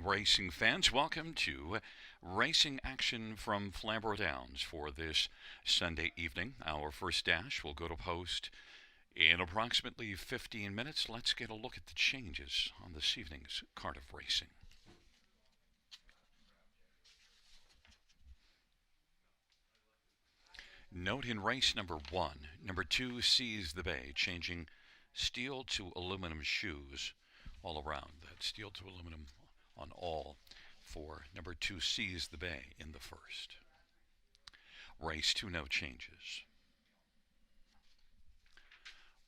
racing fans, welcome to racing action from Flamboro Downs for this Sunday evening. Our first dash will go to post in approximately 15 minutes. Let's get a look at the changes on this evening's card of racing. Note in race number 1, number 2 Seize the Bay, changing steel to aluminum shoes all around. That steel to aluminum on all for number 2 Seize the Bay in the first. Race 2, no changes.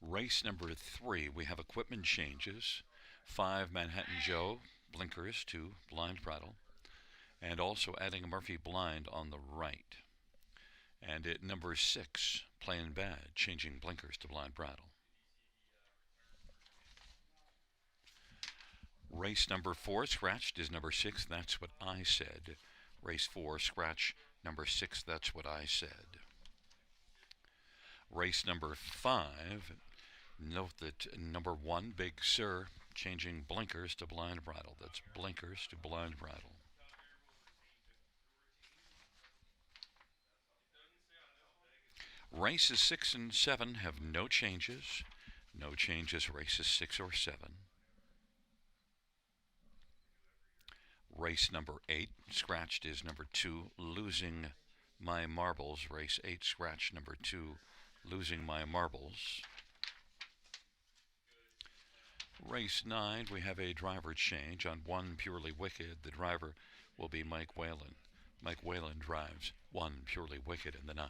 Race number 3, we have equipment changes. 5 Manhattan Joe, blinkers to blind bridle, and also adding a Murphy blind on the right. And at number 6, Plain Bad, changing blinkers to blind bridle. Race number 4, scratched is number 6, That's What I Said. Race 4, scratch number 6, That's What I Said. Race number 5, note that number 1, Big Sur, changing blinkers to blind bridle. That's blinkers to blind bridle. Races 6 and 7 have no changes. No changes, races 6 or 7. Race number 8, scratched is number 2, Losing My Marbles. Race 8, scratch number 2, Losing My Marbles. Race 9, we have a driver change. On 1, Purely Wicked, the driver will be Mike Whalen. Mike Whalen drives 1, Purely Wicked in the 9th.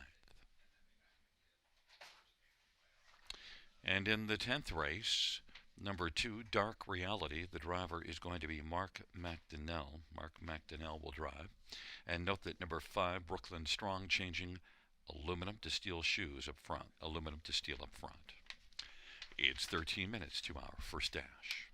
And in the 10th race, number 2, Dark Reality, the driver is going to be Mark McDonnell. Mark McDonnell will drive. And note that number 5, Brooklyn Strong, changing aluminum to steel shoes up front. Aluminum to steel up front. It's 13 minutes to our first dash.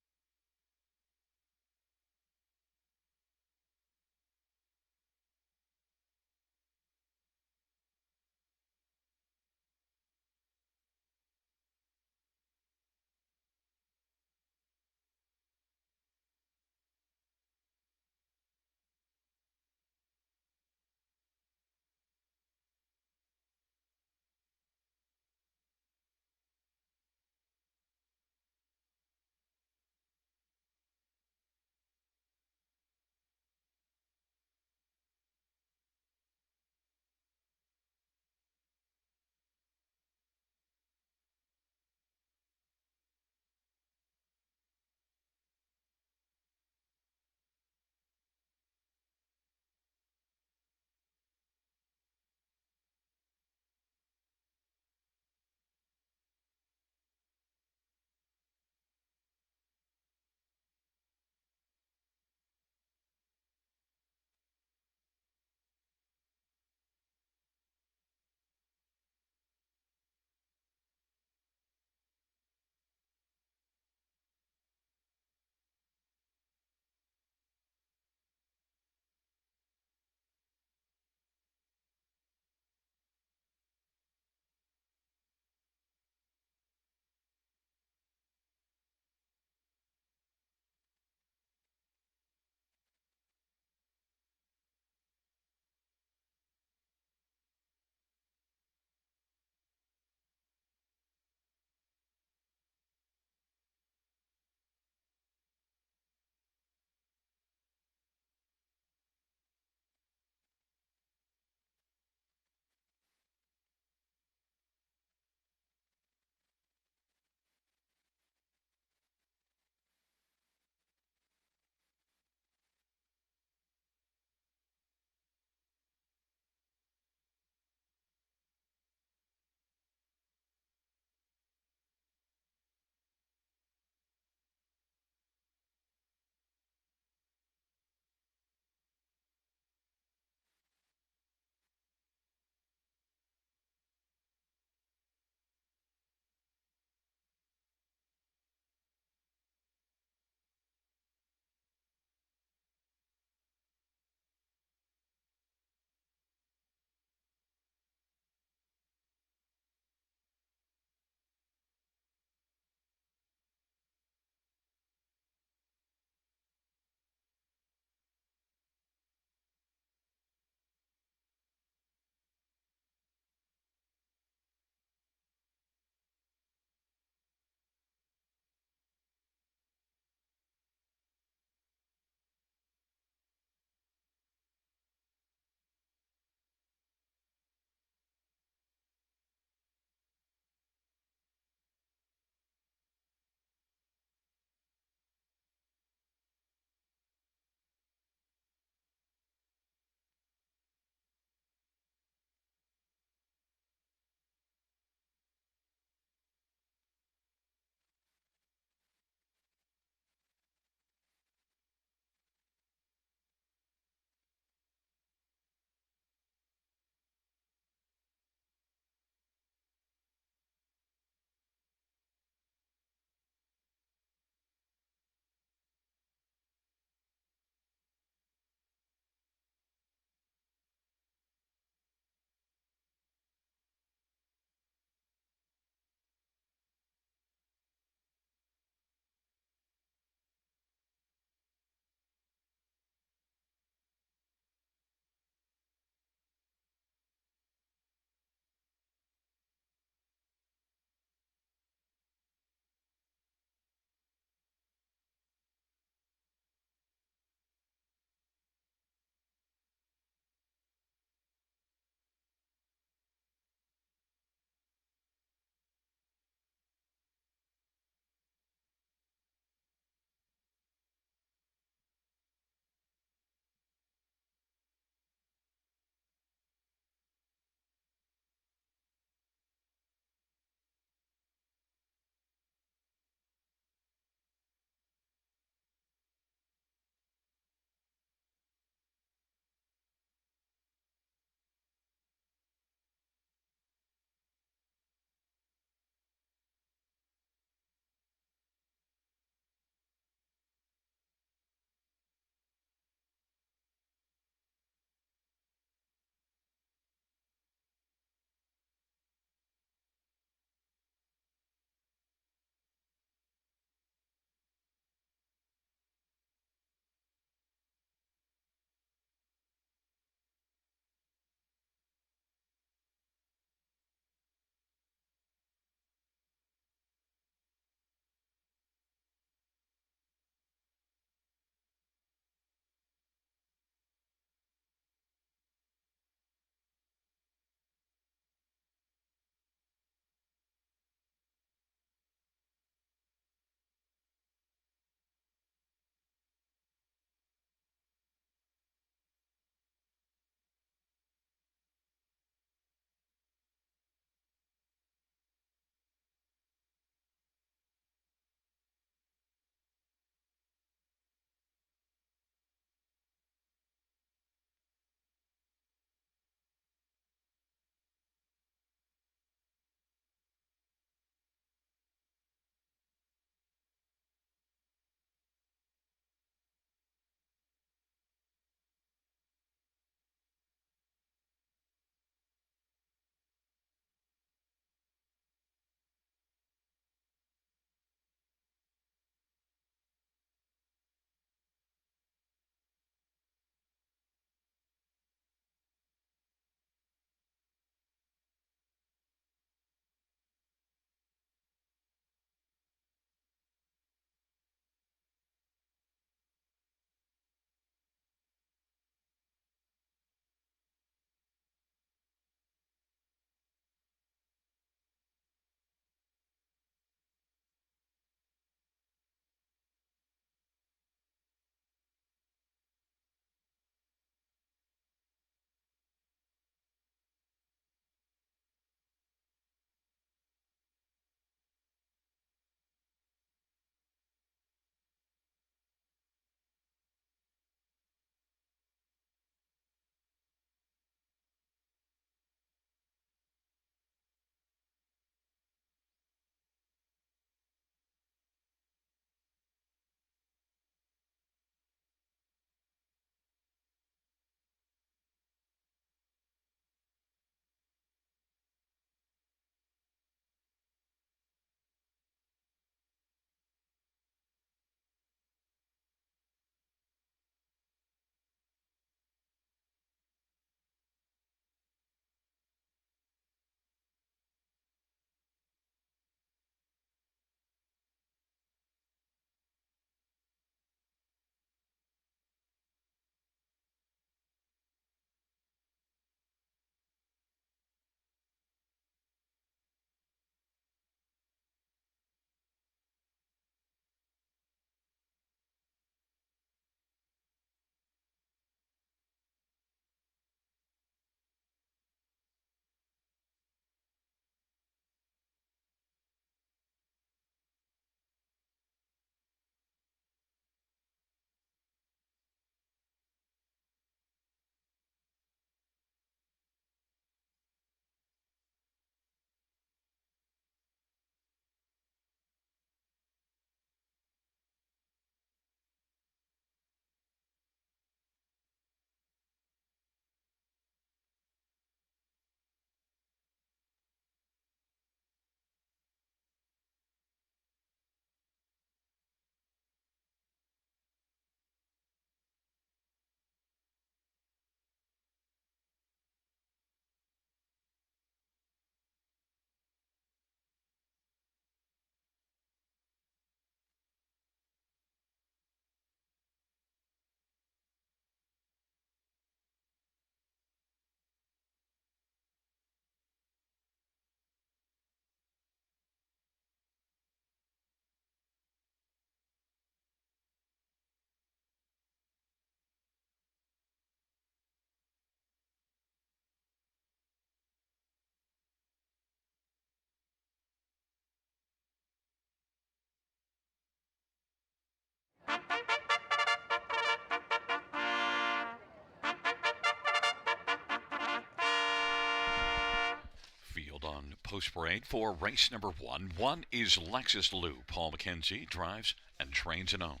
Field on post parade for race number one. One is Lexus Lou. Paul McKenzie drives and trains and owns.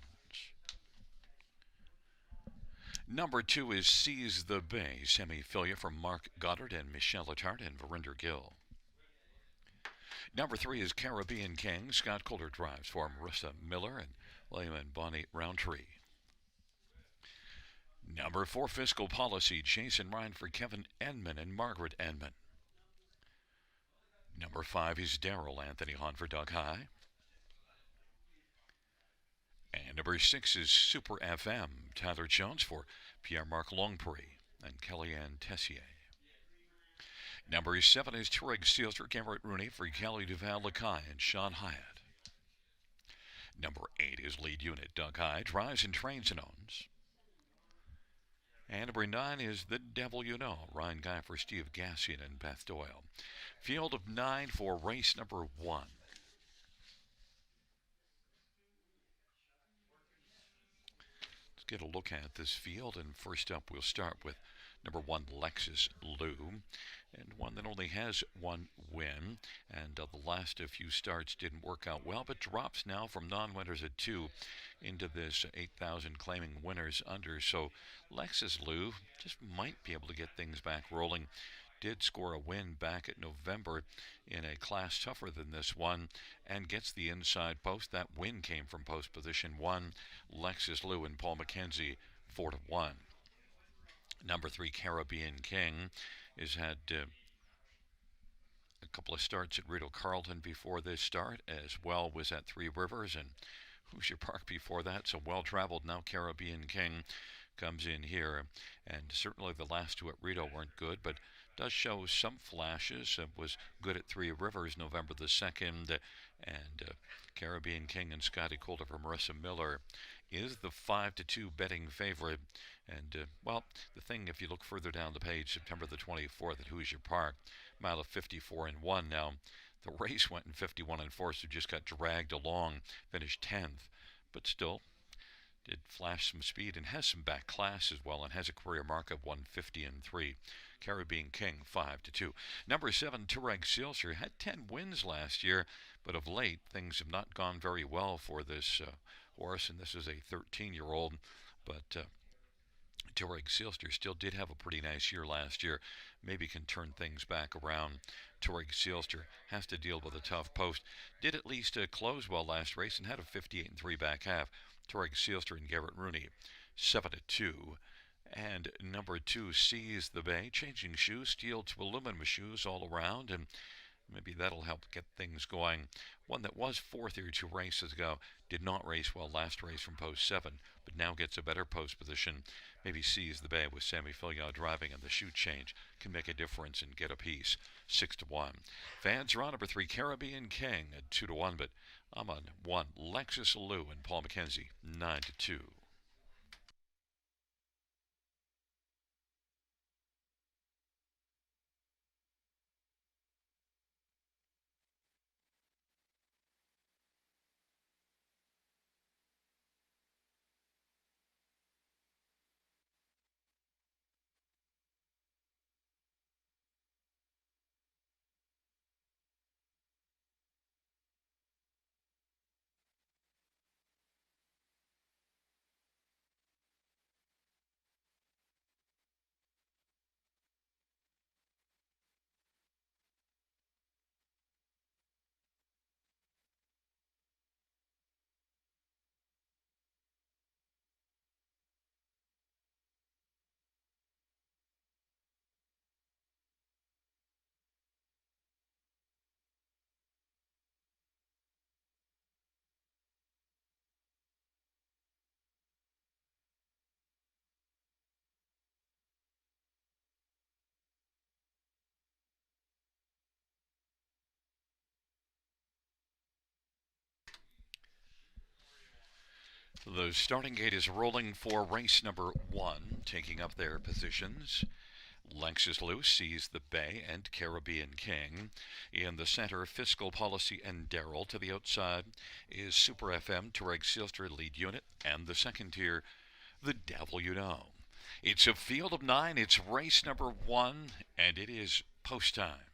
Number two is Seize the Bay. Semi-filia from Mark Goddard and Michelle Attard and Verinder Gill. Number three is Caribbean King. Scott Kohler drives for Marissa Miller and William and Bonnie Roundtree. Number four, Fiscal Policy. Jason Ryan for Kevin Enman and Margaret Enman. Number five is Daryl Anthony Hahn for Doug High. And number six is Super FM. Tyler Jones for Pierre-Marc Longprix and Kellyanne Tessier. Number seven is Turig Sealster Garrett Rooney for Kelly Duval Lakai and Sean Hyatt. Number eight is Lead Unit Doug High, drives and trains and owns. And number nine is The Devil You Know, Ryan Guy for Steve Gassian and Beth Doyle. Field of nine for race number one. Let's get a look at this field, and first up we'll start with number one, Lexus Lou, and one that only has one win, and the last few starts didn't work out well, but drops now from non-winners at two into this 8,000 claiming winners under. So Lexus Lou just might be able to get things back rolling. Did score a win back at November in a class tougher than this one and gets the inside post. That win came from post position one. Lexus Lou and Paul McKenzie 4-1. Number three, Caribbean King, has had a couple of starts at Rideau Carlton before this start, as well was at Three Rivers and Hoosier Park before that, so well traveled. Now Caribbean King comes in here, and certainly the last two at Rideau weren't good, but does show some flashes. Was good at Three Rivers November the 2nd, and Caribbean King and Scotty Coulter for Marissa Miller is the 5-2 betting favorite. And, well, the thing, if you look further down the page, September the 24th at Hoosier Park, mile of 54-1 now. The race went in 51-4, so just got dragged along, finished 10th, but still did flash some speed and has some back class as well, and has a career mark of 150-3. Caribbean King 5-2. Number seven, Tureg Sealser, had 10 wins last year, but of late things have not gone very well for this horse, and this is a 13-year-old, but Tureg Sealster still did have a pretty nice year last year. Maybe can turn things back around. Tureg Sealster has to deal with a tough post. Did at least close well last race and had a 58-3 back half. Tureg Sealster and Garrett Rooney 7-2. And number two, Seize the Bay, changing shoes, steel to aluminum shoes all around, and maybe that'll help get things going. One that was fourth here 2 races ago, did not race well last race from post 7, but now gets a better post position. Maybe Seize the Bay with Sammy Filliard driving, and the shoe change can make a difference and get a piece. 6-1. Fans are on number 3, Caribbean King at 2-1, but I'm on 1, Lexus Lou and Paul McKenzie 9-2. The starting gate is rolling for race number 1, taking up their positions. Lexus Lou sees the Bay and Caribbean King. In the center, Fiscal Policy and Daryl. To the outside is Super FM, Tureg Silster lead unit, and the second tier, the Devil You Know. It's a field of 9. It's race number 1, and it is post time.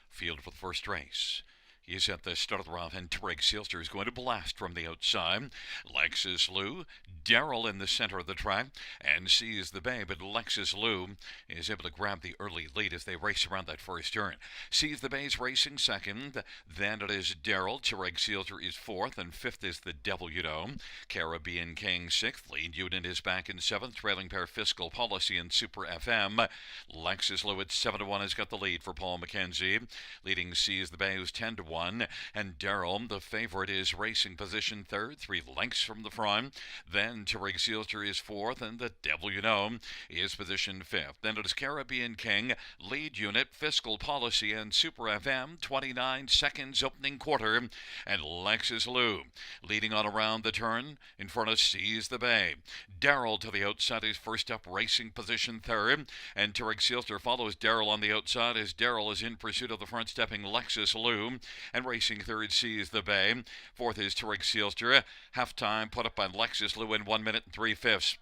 Field for the first race. He's at the start of the round, and Tureg Silster is going to blast from the outside. Lexus Lou, Daryl in the center of the track, and sees the Bay, but Lexus Lou is able to grab the early lead as they race around that first turn. Sees the Bay's racing second, then it is Daryl. Tureg Silster is fourth, and fifth is the Devil You Know. Caribbean King sixth, lead unit is back in seventh, trailing pair Fiscal Policy and Super FM. Lexus Lou at 7-1 has got the lead for Paul McKenzie. Leading Sees the Bay, who's 10-1. And Daryl, the favorite, is racing position third, 3 lengths from the front. Then Tureg Silster is fourth, and the Devil You Know is positioned fifth. Then it is Caribbean King, lead unit, Fiscal Policy, and Super FM, 29 seconds opening quarter. And Lexus Lou leading on around the turn in front of Sees the Bay. Daryl to the outside is first up, racing position third. And Tureg Silster follows Daryl on the outside as Daryl is in pursuit of the front stepping Lexus Lou. And racing third Sees the Bay. Fourth is Tureg Silster. Half-time put up by Lexus Lou in 1 minute and 3/5.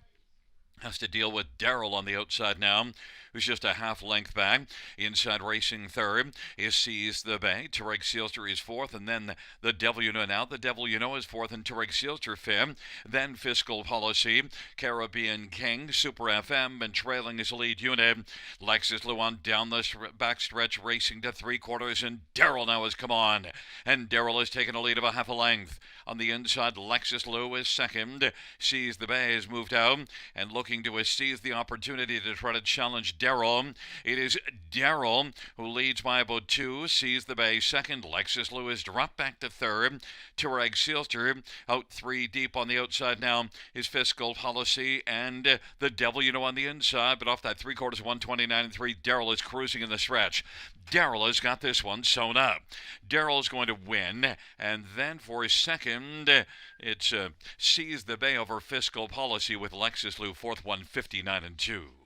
Has to deal with Daryl on the outside now, who's just a half length back. Inside racing third is Sees the Bay. Tureg Silster is fourth, and then the Devil You Know now. The Devil You Know is fourth, and Tureg Silster fifth. Then Fiscal Policy, Caribbean King, Super FM, and trailing his lead unit. Lexus Lou on down the backstretch, racing to 3/4, and Daryl now has come on. And Daryl has taken a lead of a half a length. On the inside, Lexus Lou is second. Sees the Bay has moved out and looking to seize the opportunity to try to challenge Daryl. It is Daryl who leads by about 2. Sees the Bay second. Lexus Lou has dropped back to third. Tureg Silster out 3 deep on the outside now is Fiscal Policy and the Devil You Know on the inside, but off that 3/4, 129.3. Daryl is cruising in the stretch. Daryl has got this one sewn up. Daryl's going to win, and then for his second, it's Sees the Bay over Fiscal Policy with Lexus Lou fourth, 159.2.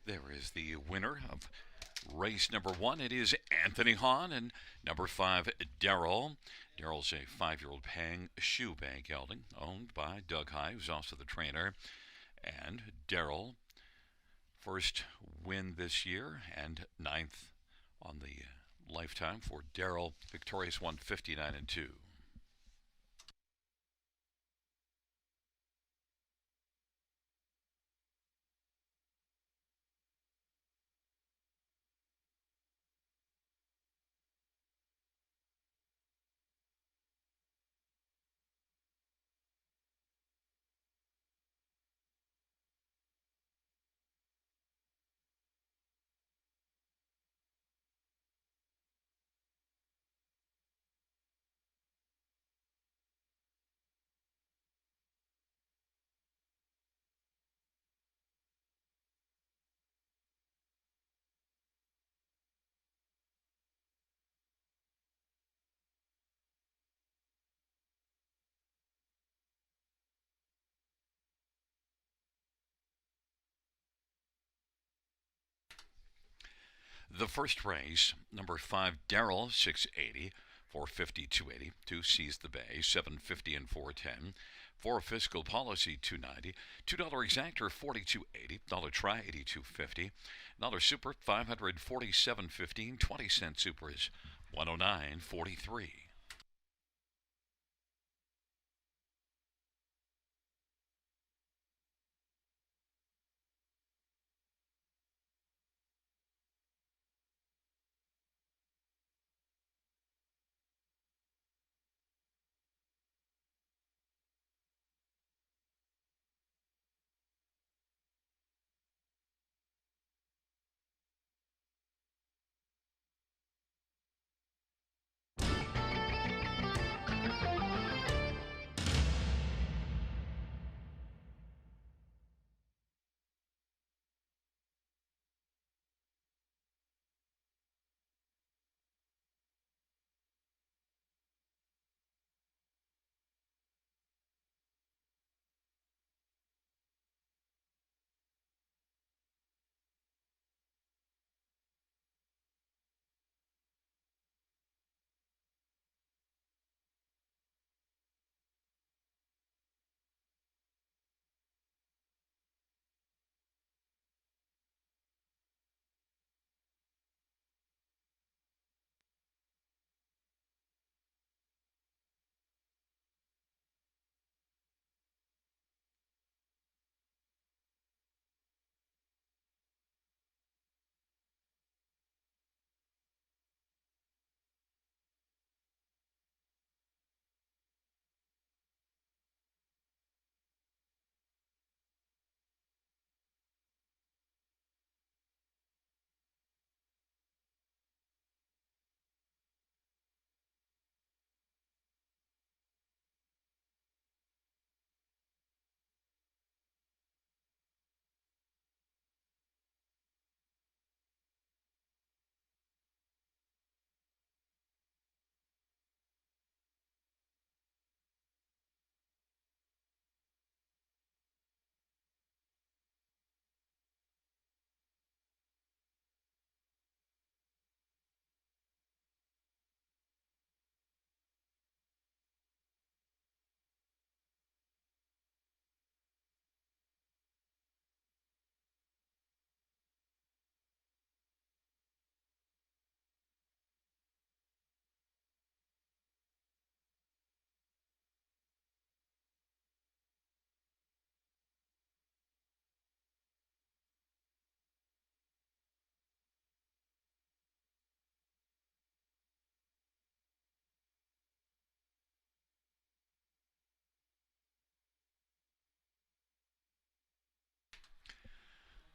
There is the winner of race number 1. It is Anthony Hahn, and number 5, Daryl. Daryl's a 5-year-old Pang shoe bag gelding owned by Doug High, who's also the trainer. And Daryl, first win this year and 9th on the lifetime for Daryl, victorious 159.2. The first race, number 5, Daryl, 680. 450, 280. 2 Seize the Bay, 750 and 410. 4 Fiscal Policy, 290. $2 Exactor, 42.80. Dollar Try, 82.50. Dollar Super, 547.15. 20-cent Super is 109.43.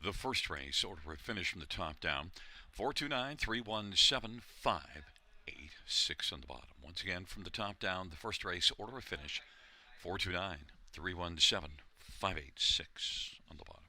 The first race, order of finish from the top down, 429, 317, 586 on the bottom. Once again, from the top down, the first race, order of finish, 429, 317, 586 on the bottom.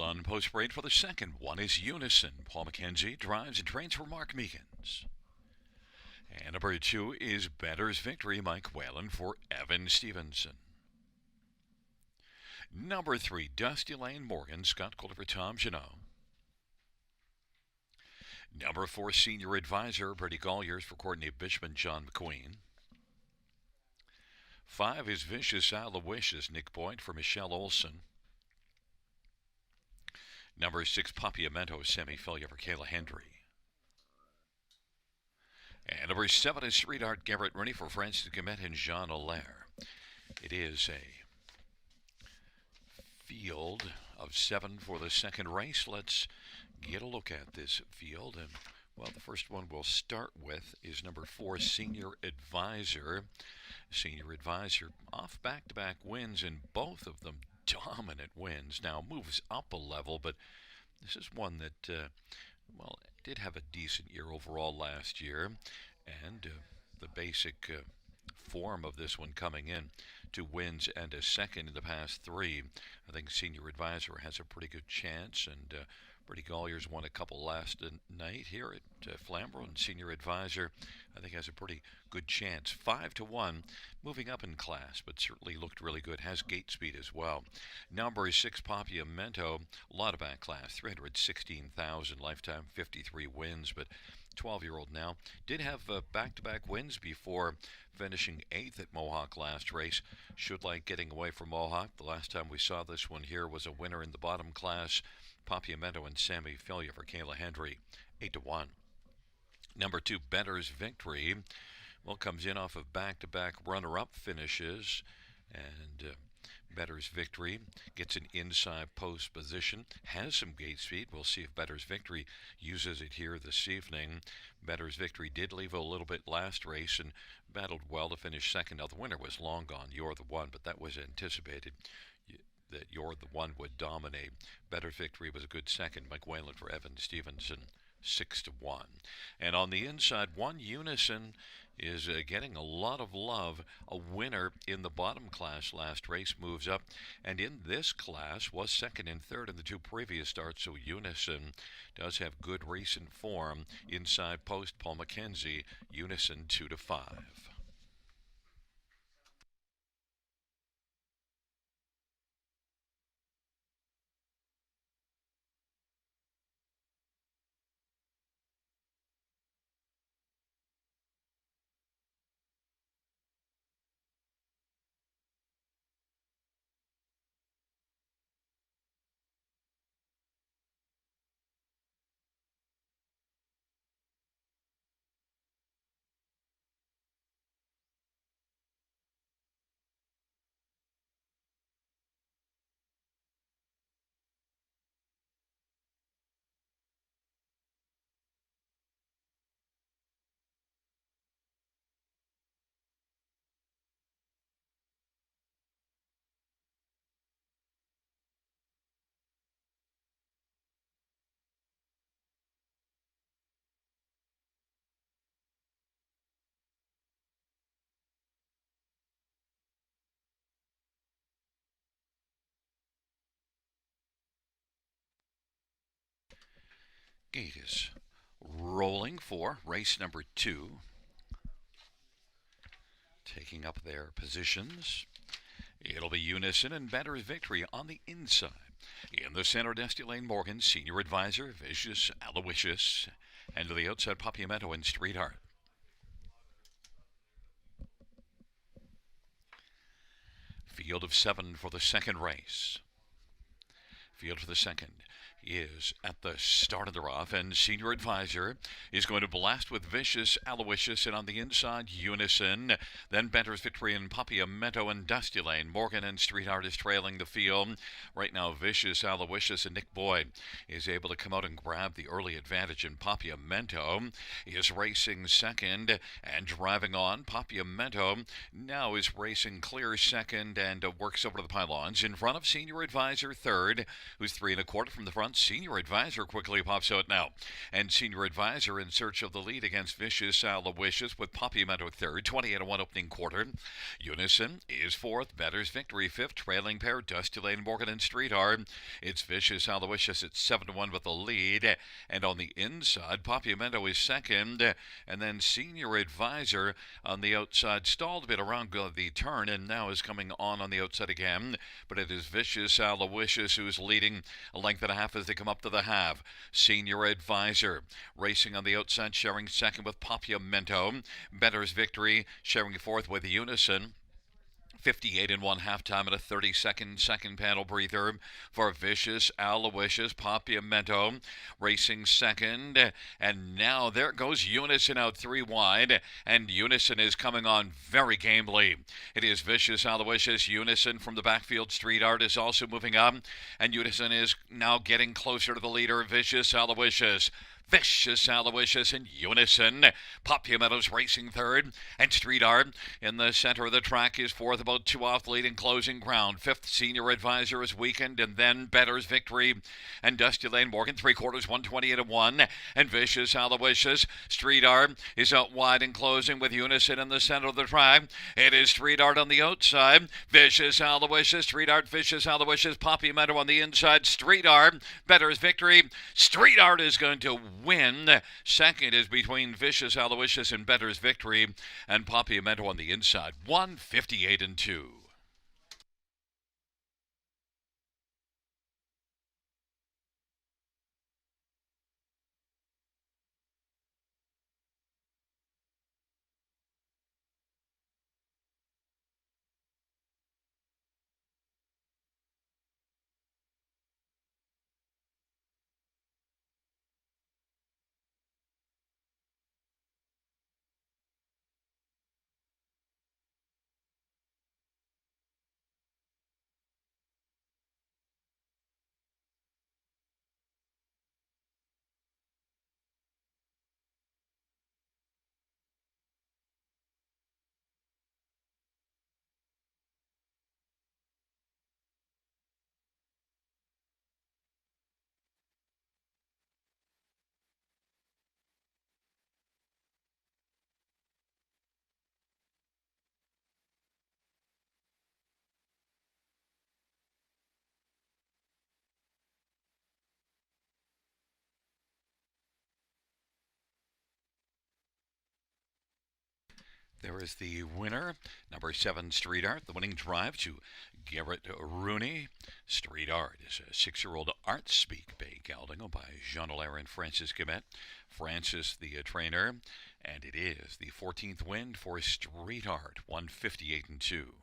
On post parade for the second one is Unison. Paul McKenzie drives and trains for Mark Meekins. And number 2 is Better's Victory, Mike Whalen for Evan Stevenson. Number 3, Dusty Lane Morgan, Scott Calder for Tom Janot. Number 4, Senior Advisor, Brady Colliers for Courtney Bishman, John McQueen. 5 is Vicious Aloysius, Nick Boyd for Michelle Olson. Number 6, Papiamento, Sammy Filia for Kayla Hendry. And number 7 is Street Art, Garrett Rooney for Francis Gumet and Jean Allaire. It is a field of 7 for the second race. Let's get a look at this field. And, well, the first one we'll start with is number 4, Senior Advisor. Senior Advisor off back-to-back wins, and both of them dominant wins. Now moves up a level, but this is one that, well, did have a decent year overall last year, and the basic form of this one coming in, 2 wins and a second in the past 3. I think Senior Advisor has a pretty good chance, and Brady Colliers won a couple last night here at Flamboro, and Senior Advisor, I think, has a pretty good chance. 5-1, moving up in class, but certainly looked really good. Has gate speed as well. Number 6, Papiamento, a lot of back class, 316,000, lifetime 53 wins, but 12-year-old now. Did have back-to-back wins before finishing 8th at Mohawk last race. Should like getting away from Mohawk. The last time we saw this one here was a winner in the bottom class. Papiamento and Sammy Filia for Kayla Hendry, 8-1. Number 2, Better's Victory, well, comes in off of back-to-back runner-up finishes, and Better's Victory gets an inside post position, has some gate speed. We'll see if Better's Victory uses it here this evening. Better's Victory did leave a little bit last race and battled well to finish second. Now, the winner was long gone, You're the One, but that was anticipated, that You're the One would dominate. Better's Victory was a good second. Mike Whalen for Evan Stevenson, 6-1. And on the inside, one Unison is getting a lot of love. A winner in the bottom class last race moves up, and in this class was second and third in the 2 previous starts, so Unison does have good recent form. Inside post, Paul McKenzie, Unison 2-5. Gate is rolling for race number 2. Taking up their positions. It'll be Unison and Better's Victory on the inside. In the center, Dusty Lane Morgan, Senior Advisor, Vicious Aloysius. And to the outside, Papiamento and Street Art. Field of 7 for the second race. Field for the second is at the start of the rough, and Senior Advisor is going to blast with Vicious Aloysius, and on the inside, Unison. Then Better's Victory and Papiamento and Dusty Lane. Morgan and Street Art is trailing the field. Right now, Vicious Aloysius and Nick Boyd is able to come out and grab the early advantage, and Papiamento is racing second and driving on. Papiamento now is racing clear second and works over to the pylons in front of Senior Advisor third, who's 3 1/4 from the front. Senior Advisor quickly pops out now. And Senior Advisor in search of the lead against Vicious Aloysius with Poppy Meadow third, 28-1 opening quarter. Unison is fourth, Better's Victory fifth, trailing pair Dusty Lane, Morgan and Streetheart. It's Vicious Aloysius at 7-1 with the lead. And on the inside, Poppy Meadow is second. And then Senior Advisor on the outside stalled a bit around the turn and now is coming on the outside again. But it is Vicious Aloysius who's leading a length and a half as they come up to the half. Senior Advisor racing on the outside, sharing second with Papiamento. Better's Victory sharing fourth with Unison. 58-1 halftime and a 30-second second panel breather for Vicious Aloysius. Papiamento racing second. And now there goes Unison out three wide. And Unison is coming on very gamely. It is Vicious Aloysius. Unison from the backfield. Street Art is also moving up. And Unison is now getting closer to the leader, Vicious Aloysius. Vicious Aloysius in Unison. Papiamento's racing third. And Street Art in the center of the track is fourth, about 2 off the lead in closing ground. Fifth, Senior Advisor is weakened. And then Better's Victory and Dusty Lane Morgan, 3/4, 128-1. And Vicious Aloysius. Street Art is out wide in closing with Unison in the center of the track. It is Street Art on the outside. Vicious Aloysius. Street Art, Vicious Aloysius. Papiamento on the inside. Street Art. Better's Victory. Street Art is going to win. Second is between Vicious Aloysius and Better's Victory, and Papiamento on the inside. 158-2. There is the winner, number 7, Street Art, the winning drive to Garrett Rooney. Street Art is a 6-year-old art speak bay gelding by Jean Allaire and Francis Guimet. Francis, the trainer, and it is the 14th win for Street Art, 158-2.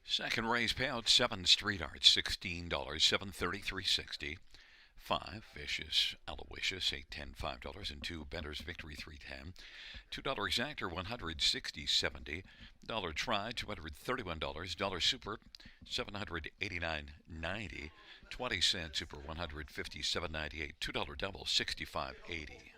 Second race payout, 7 street arts, $16, 733.60. 5 Vicious Aloysius, 810, $5, and 2 Bender's Victory, 310. $2 Exactor, 160.70. Dollar Try, $231. Dollar Super, 789.90. 20-cent Super, 157.98. $2 Double, 65.80.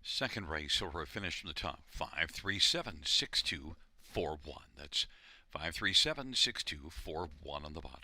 Second race, silver finish from the top, 5376241. That's 5376241 on the bottom.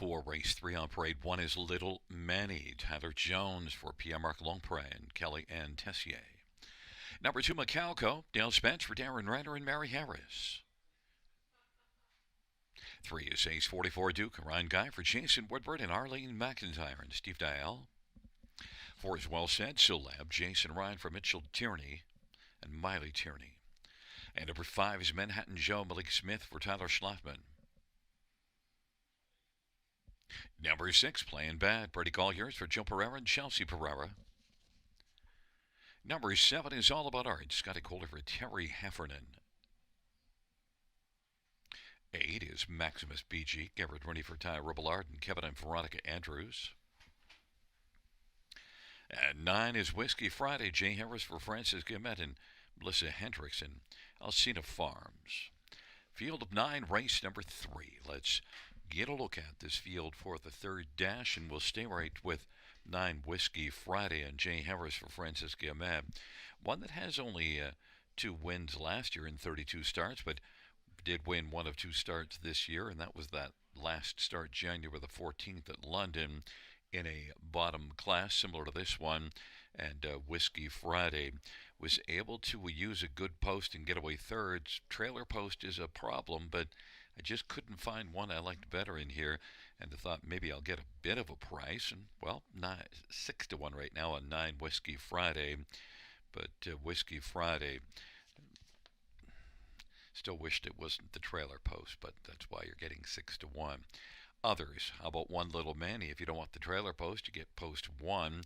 4, race 3 on parade 1 is Little Manny. Tyler Jones for Pierre Marc Longpre and Kelly Ann Tessier. Number 2, Macalco. Dale Spence for Darren Renner and Mary Harris. 3 is Ace 44 Duke, Ryan Guy for Jason Woodward and Arlene McIntyre and Steve Dial. 4 is Well Said, Lab, Jason Ryan for Mitchell Tierney and Miley Tierney. And number 5 is Manhattan Joe, Malik Smith for Tyler Schlafman. Number 6, Playing Bad, Brady Colliers for Joe Pereira and Chelsea Pereira. Number 7 is All About Art, Scotty Kohler for Terry Heffernan. 8 is Maximus BG, Garrett Rooney for Ty Robillard and Kevin and Veronica Andrews. And 9 is Whiskey Friday, Jay Harris for Francis Guillemette and Melissa Hendricks and Alcina Farms. Field of 9, race number 3. Let's get a look at this field for the third dash, and we'll stay right with 9 Whiskey Friday and Jay Harris for Francis Guillemette. One that has only 2 wins last year in 32 starts, but did win 1 of 2 starts this year, and that was that last start January the 14th at London in a bottom class similar to this one. And Whiskey Friday was able to use a good post and get away thirds. Trailer post is a problem, but I just couldn't find one I liked better in here, and I thought maybe I'll get a bit of a price. And well, 6 to 1 right now on 9 Whiskey Friday, but Whiskey Friday, still wished it wasn't the trailer post, but that's why you're getting 6 to 1. Others, how about 1 Little Manny? If you don't want the trailer post, you get post 1.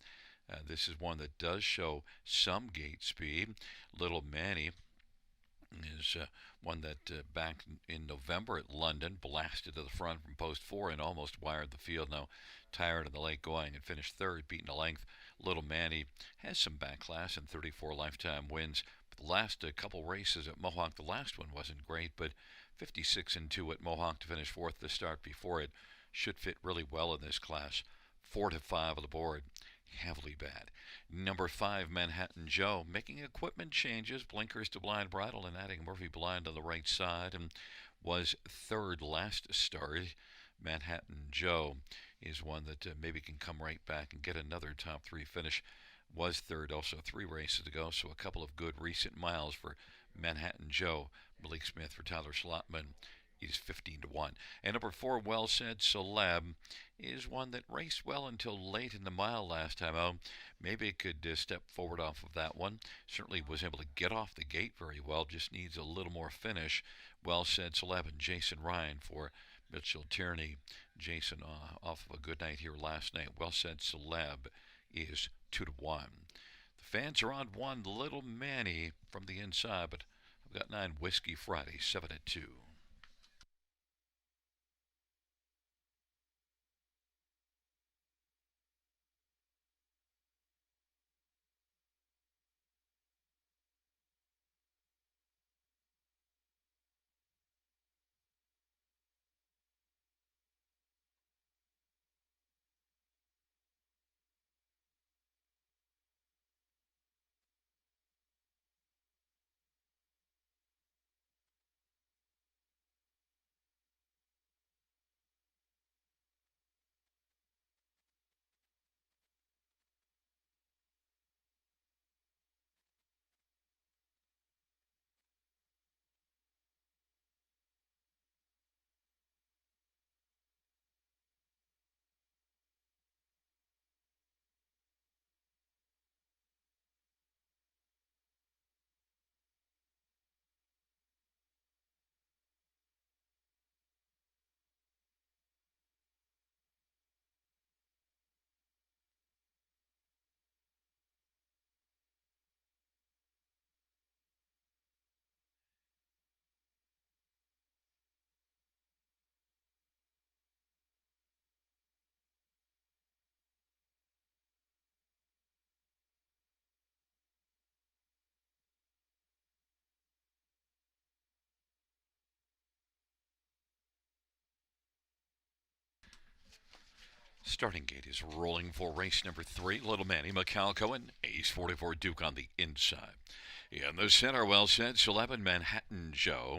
This is one that does show some gate speed. Little Manny is one that back in November at London blasted to the front from post 4 and almost wired the field. Now tired of the late going and finished third, beating a length. Little Manny has some back class and 34 lifetime wins. But the last couple races at Mohawk, the last one wasn't great, but 56-2 at Mohawk to finish 4th the start before it. Should fit really well in this class. 4 to 5 on the board. Heavily bad. Number 5, Manhattan Joe, making equipment changes, blinkers to blind bridle and adding Murphy blind on the right side, and was 3rd last start. Manhattan Joe is one that maybe can come right back and get another top 3 finish. Was 3rd also 3 races to go, so a couple of good recent miles for Manhattan Joe. Malik Smith for Tyler Schlotman is 15 to 1. And number 4, Well Said, Celeb, is one that raced well until late in the mile last time out. Maybe it could step forward off of that one. Certainly was able to get off the gate very well, just needs a little more finish. Well Said, Celeb and Jason Ryan for Mitchell Tierney. Jason off of a good night here last night. Well Said, Celeb is 2 to 1. The fans are on 1 Little Manny from the inside, but I've got 9 Whiskey Friday, 7 to 2. Starting gate is rolling for race number 3. Little Manny Macalco and Ace 44 Duke on the inside. In the center, well said, 11 Manhattan Joe.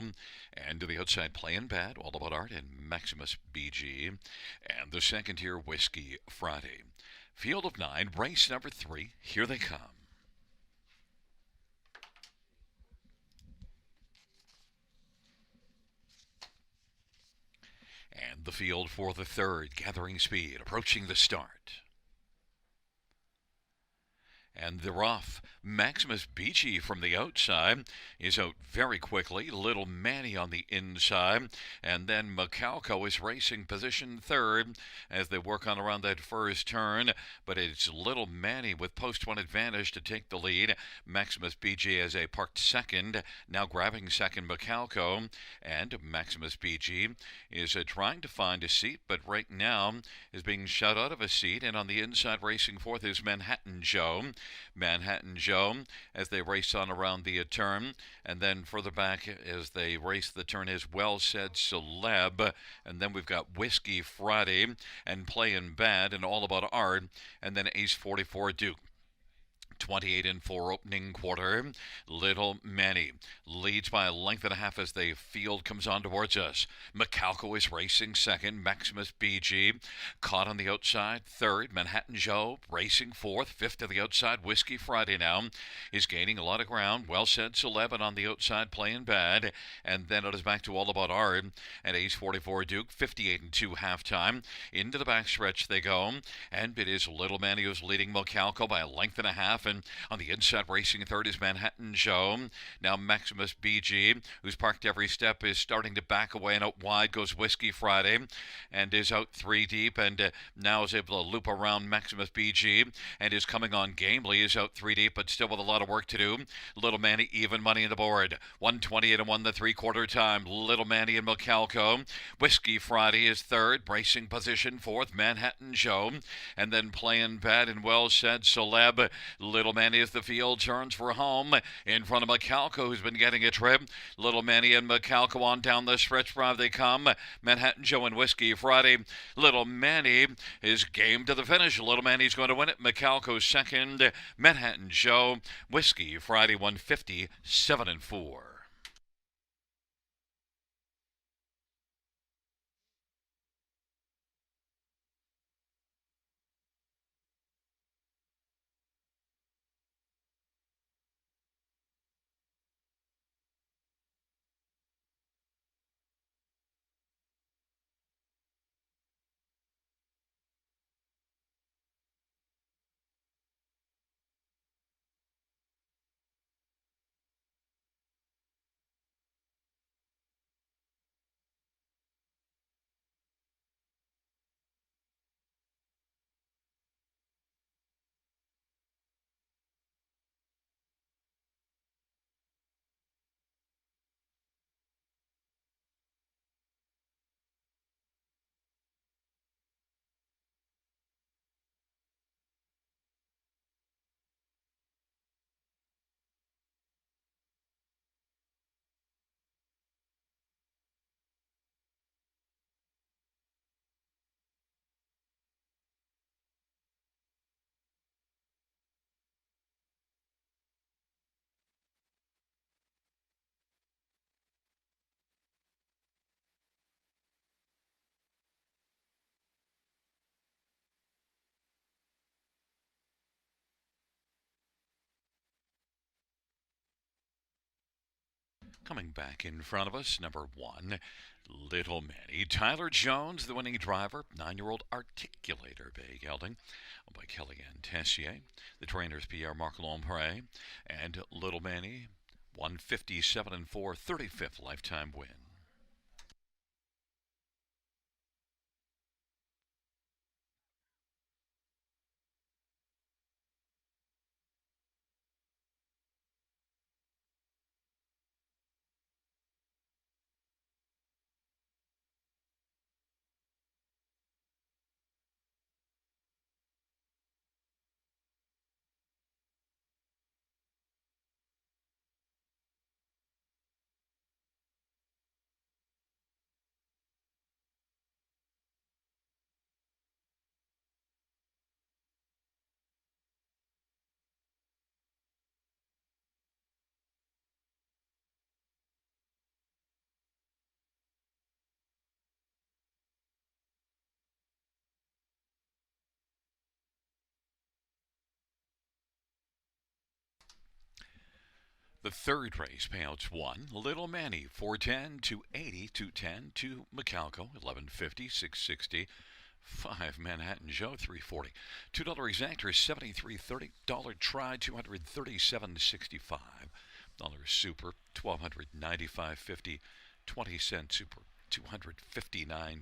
And to the outside, Playing Bad, All About Art, and Maximus BG. And the second here, Whiskey Friday. Field of 9, race number 3. Here they come. And the field for the third, gathering speed, approaching the start. And they're off. Maximus Beachy from the outside is out very quickly. Little Manny on the inside. And then Macalco is racing position third as they work on around that first turn. But it's Little Manny with post one advantage to take the lead. Maximus Beachy as a parked second. Now grabbing second Macalco. And Maximus Beachy is trying to find a seat, but right now is being shut out of a seat. And on the inside racing fourth is Manhattan Joe. Manhattan Joe as they race on around the turn, and then further back as they race the turn is Well Said Celeb, and then we've got Whiskey Friday and Playing Bad and All About Art, and then Ace 44 Duke. 28 and 4 opening quarter. Little Manny leads by a length and a half as the field comes on towards us. Macalco is racing second. Maximus BG caught on the outside third. Manhattan Joe racing fourth. Fifth to the outside. Whiskey Friday now is gaining a lot of ground. Well Said Celeb on the outside Playing Bad. And then it is back to All About Art and Ace 44 Duke. 58 and 2 halftime. Into the backstretch they go. And it is Little Manny who's leading Macalco by a length and a half. And on the inside racing third is Manhattan Joe. Now Maximus BG, who's parked every step, is starting to back away, and out wide goes Whiskey Friday and is out three deep, and now is able to loop around Maximus BG and is coming on gamely. Is out three deep, but still with a lot of work to do. Little Manny even money in the board. 128 and 1 the three-quarter time. Little Manny and Macalco. Whiskey Friday is third, bracing position fourth. Manhattan Joe, and then Playing Bad and Well Said Celeb. Little Manny as the field turns for home in front of Macalco, who's been getting a trip. Little Manny and Macalco on down the stretch drive they come. Manhattan Joe and Whiskey Friday. Little Manny is game to the finish. Little Manny's going to win it. Macalco second. Manhattan Joe. Whiskey Friday 150, 7 and 4. Coming back in front of us, number 1, Little Manny. Tyler Jones, the winning driver, 9-year-old Articulator bay gelding by Kellyanne Tessier. The trainers Pierre Marc Lompré and Little Manny, 157 and 4, 35th lifetime win. The third race, payouts 1, Little Manny, 410, 280, 210, 2 Macalco, 1150, 660, 5 Manhattan Joe, 340, $2 exactor, 73.30, dollar try, 237.65, dollar super, 1295.50, 20-cent super, 259.10.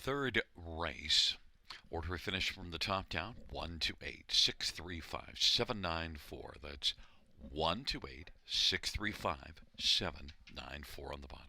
Third race, order finished from the top down, 1 to 8, 6, 3, 5, 7, 9, 4. That's 1 to 8, 6, 3, 5, 7, 9, 4 on the bottom.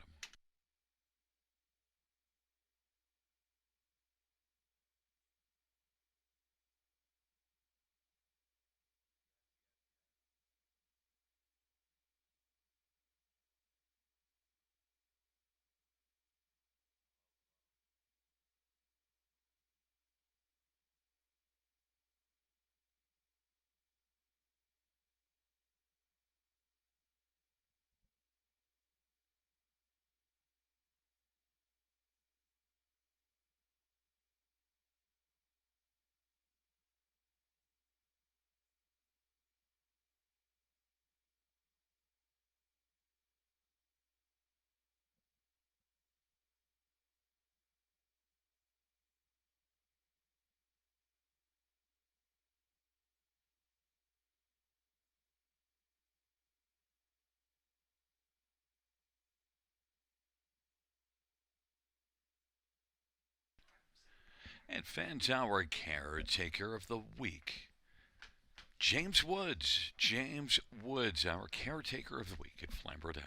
And fans, our caretaker of the week, James Woods. James Woods, our caretaker of the week at Flamboro Downs.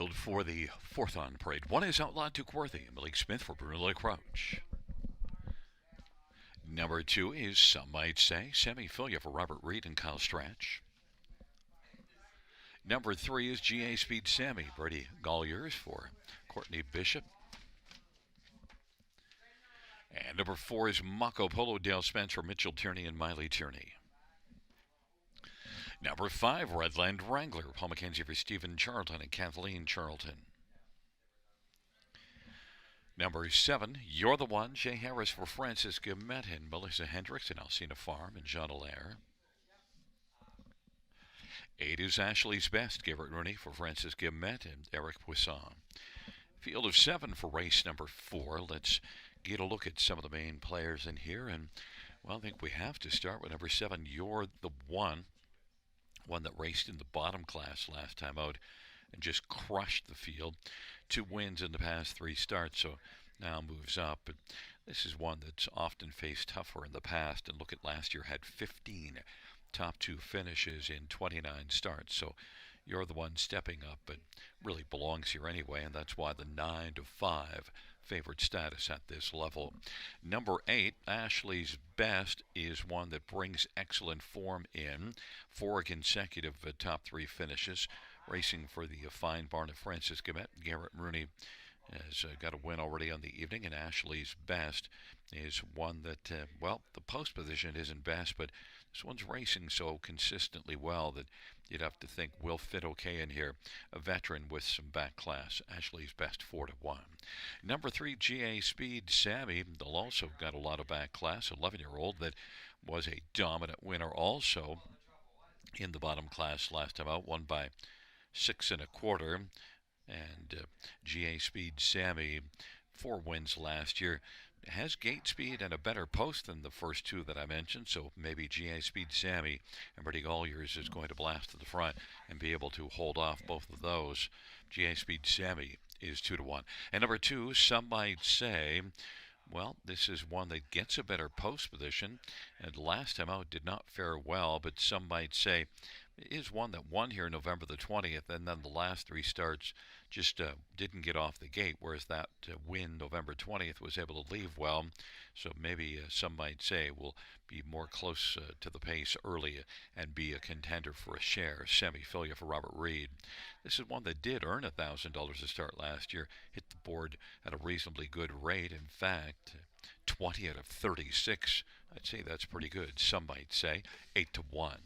field for the fourth on parade. One is outlawed to Worthy, Malik Smith for Bruno Crouch. Number 2 is Some Might Say, Sammy Filia for Robert Reed and Kyle Stratch. Number 3 is GA Speed Sammy, Brady Golliers for Courtney Bishop. And number 4 is Mako Polo Dale Spence for Mitchell Tierney and Miley Tierney. Number 5, Redland Wrangler, Paul McKenzie for Stephen Charlton and Kathleen Charlton. Number 7, You're the One, Jay Harris for Francis Gumet and Melissa Hendricks and Alcina Farm and John Allaire. 8 is Ashley's Best, Garrett Rooney for Francis Gumet and Eric Poisson. Field of 7 for race number 4. Let's get a look at some of the main players in here. And, well, I think we have to start with number 7, You're the One that raced in the bottom class last time out and just crushed the field. 2 wins in the past 3 starts, so now moves up. But this is one that's often faced tougher in the past, and look at last year, had 15 top 2 finishes in 29 starts. So You're the One stepping up, but really belongs here anyway, and that's why the 9-5 favorite status at this level. Number 8, Ashley's Best, is one that brings excellent form in 4 consecutive top 3 finishes, racing for the fine barn of Francis Gumet. Garrett Rooney has got a win already on the evening, and Ashley's Best is one that, well, the post position isn't best, but this one's racing so consistently well that you'd have to think will fit okay in here. A veteran with some back class. Ashley's Best 4-1. Number 3, GA Speed Sammy. They'll also got a lot of back class. 11-year-old that was a dominant winner also in the bottom class last time out. Won by 6 1/4. And GA Speed Sammy, 4 wins last year. Has gate speed and a better post than the first 2 that I mentioned, so maybe GA Speed Sammy and Brady Golliers is going to blast to the front and be able to hold off both of those. GA Speed Sammy is 2-1. And number 2, Some Might Say, well, this is one that gets a better post position, and last time out did not fare well, but Some Might Say is one that won here November the 20th, and then the last 3 starts just didn't get off the gate, whereas that win November 20th was able to leave well. So maybe Some Might Say will be more close to the pace early and be a contender for a share. Semi-filia for Robert Reed. This is one that did earn $1,000 to start last year, hit the board at a reasonably good rate. In fact, 20 out of 36. I'd say that's pretty good. Some might say 8-1.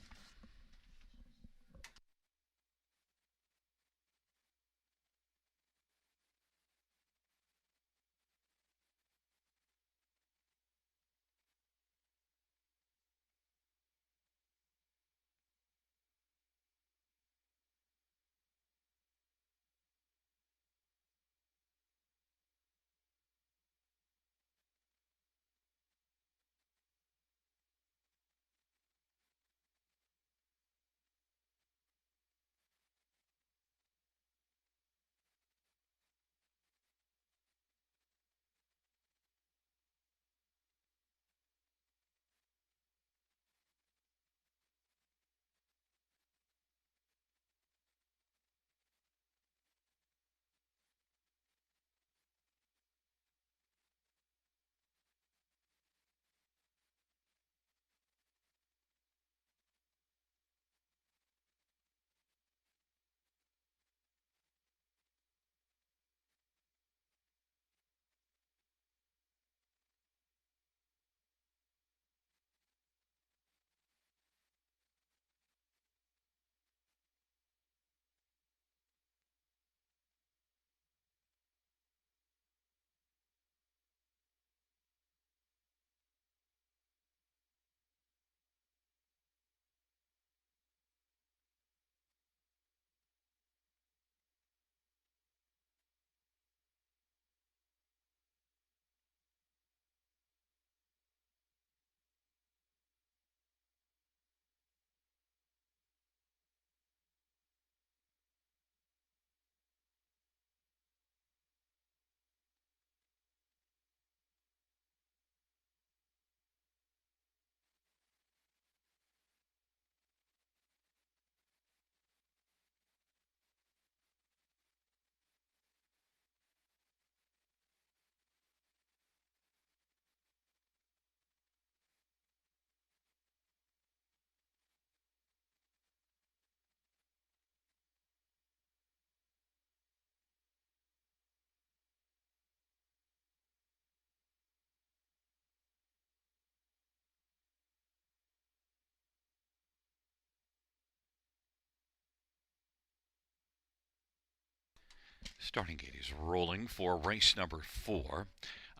Starting gate is rolling for race number 4.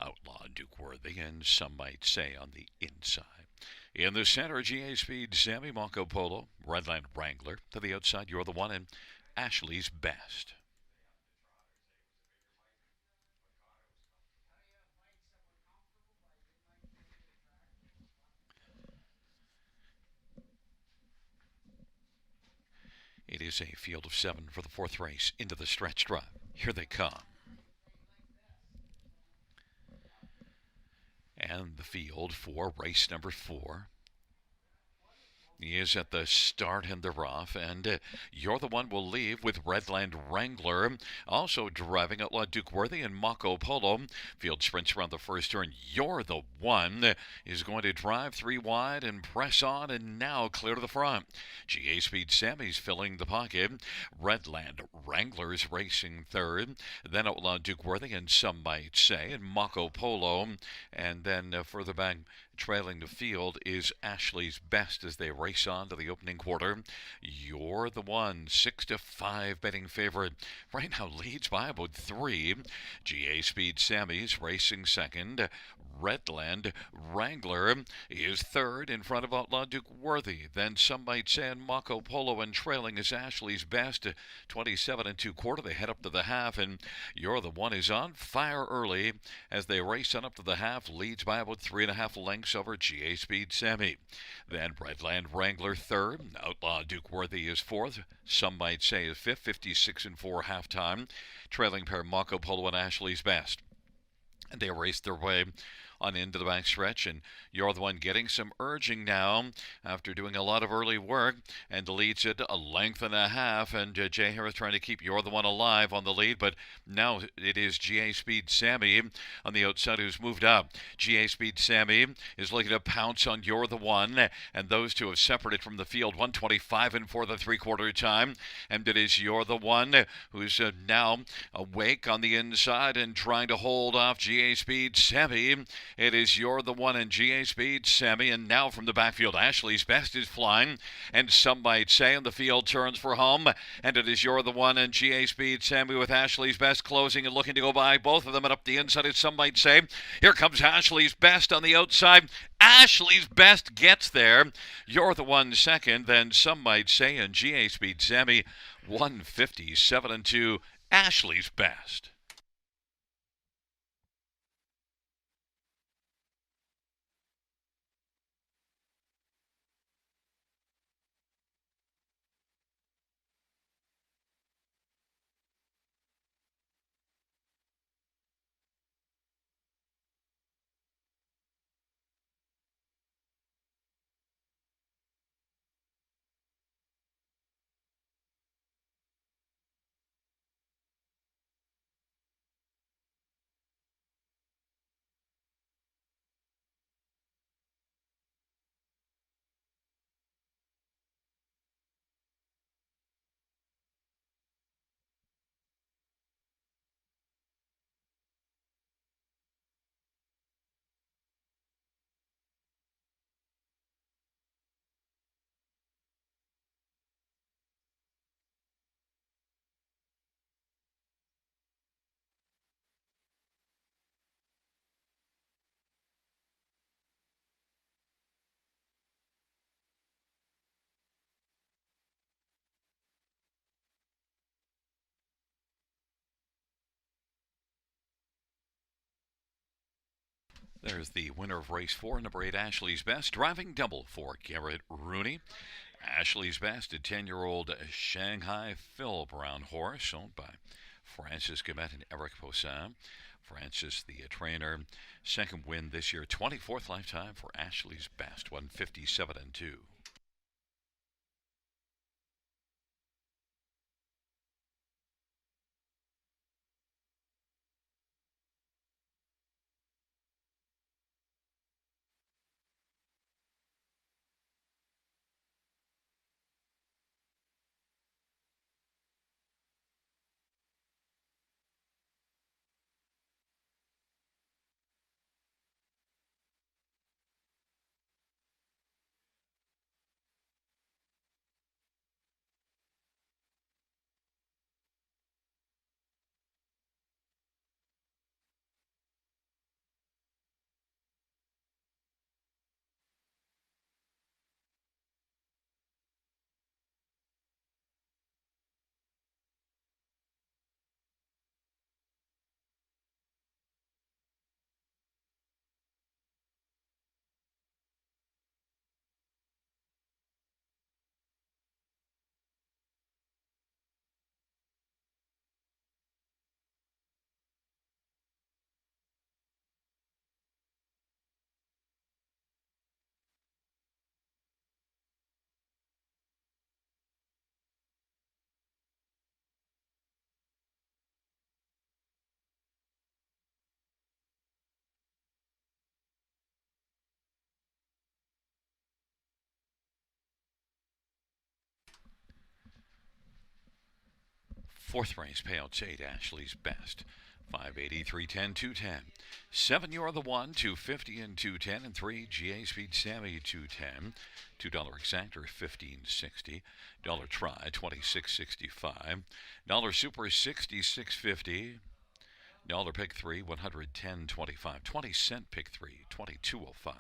Outlaw Duke Worthy, and some might say on the inside. In the center, GA Speed, Sammy Marco Polo, Redland Wrangler. To the outside, You're the One, and Ashley's Best. It is a field of 7 for the 4th race into the stretch drive. Here they come. And the field for race number 4. He is at the start and they're off, and You're the One will leave with Redland Wrangler. Also driving Outlaw Duke Worthy and Mako Polo. Field sprints around the first turn. You're the One is going to drive 3 wide and press on, and now clear to the front. GA Speed Sammy's filling the pocket. Redland Wranglers racing third. Then Outlaw Duke Worthy, and some might say, and Mako Polo. And then further back, trailing the field, is Ashley's Best as they race on to the opening quarter. You're the One, 6-5 betting favorite. Right now leads by about 3. GA Speed Sammy's racing second. Redland Wrangler is third in front of Outlaw Duke Worthy. Then some might say and Mako Polo, and trailing is Ashley's Best, 27 2/4. They head up to the half, and You're the One is on fire early as they race on up to the half. Leads by about 3.5 lengths over GA Speed Sammy. Then Redland Wrangler third. Outlaw Duke Worthy is fourth. Some might say is fifth, 56 4 halftime. Trailing pair Mako Polo and Ashley's Best. And they race their way on into the backstretch, and You're the One getting some urging now after doing a lot of early work, and leads it a length and a half, and Jay Harris trying to keep You're the One alive on the lead, but now it is GA Speed Sammy on the outside who's moved up. GA Speed Sammy is looking to pounce on You're the One, and those two have separated from the field, 125 4 the 3/4 time, and it is You're the One who's now awake on the inside and trying to hold off GA Speed Sammy. It is You're the One and GA Speed Sammy, and now from the backfield, Ashley's Best is flying, and some might say, and the field turns for home, and it is You're the One and GA Speed Sammy with Ashley's Best closing and looking to go by both of them, and up the inside, as some might say. Here comes Ashley's Best on the outside. Ashley's Best gets there. You're the One second, then some might say, and GA Speed Sammy, 157 2. Ashley's Best. There's the winner of race 4, number 8, Ashley's Best, driving double for Garrett Rooney. Ashley's Best, a 10-year-old Shanghai Phil Brown horse, owned by Francis Gamet and Eric Poussin. Francis, the trainer, second win this year, 24th lifetime for Ashley's Best, 157 2. Fourth race, payouts 8, Ashley's Best. 580, 310, 210. 7, You're the One, 250 and 210. And 3, GA Speed Sammy, 210. $2 exactor, 1560. Dollar try, 2665. Dollar super, 6650. Dollar pick 3, 110.25. 20-cent pick 3, 2205.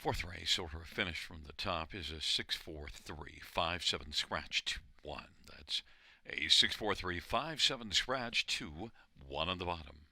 Fourth race, order of finish from the top is a 6-4-3-5-7 scratch 2-1. That's a 6-4-3-5-7 scratch 2-1 on the bottom.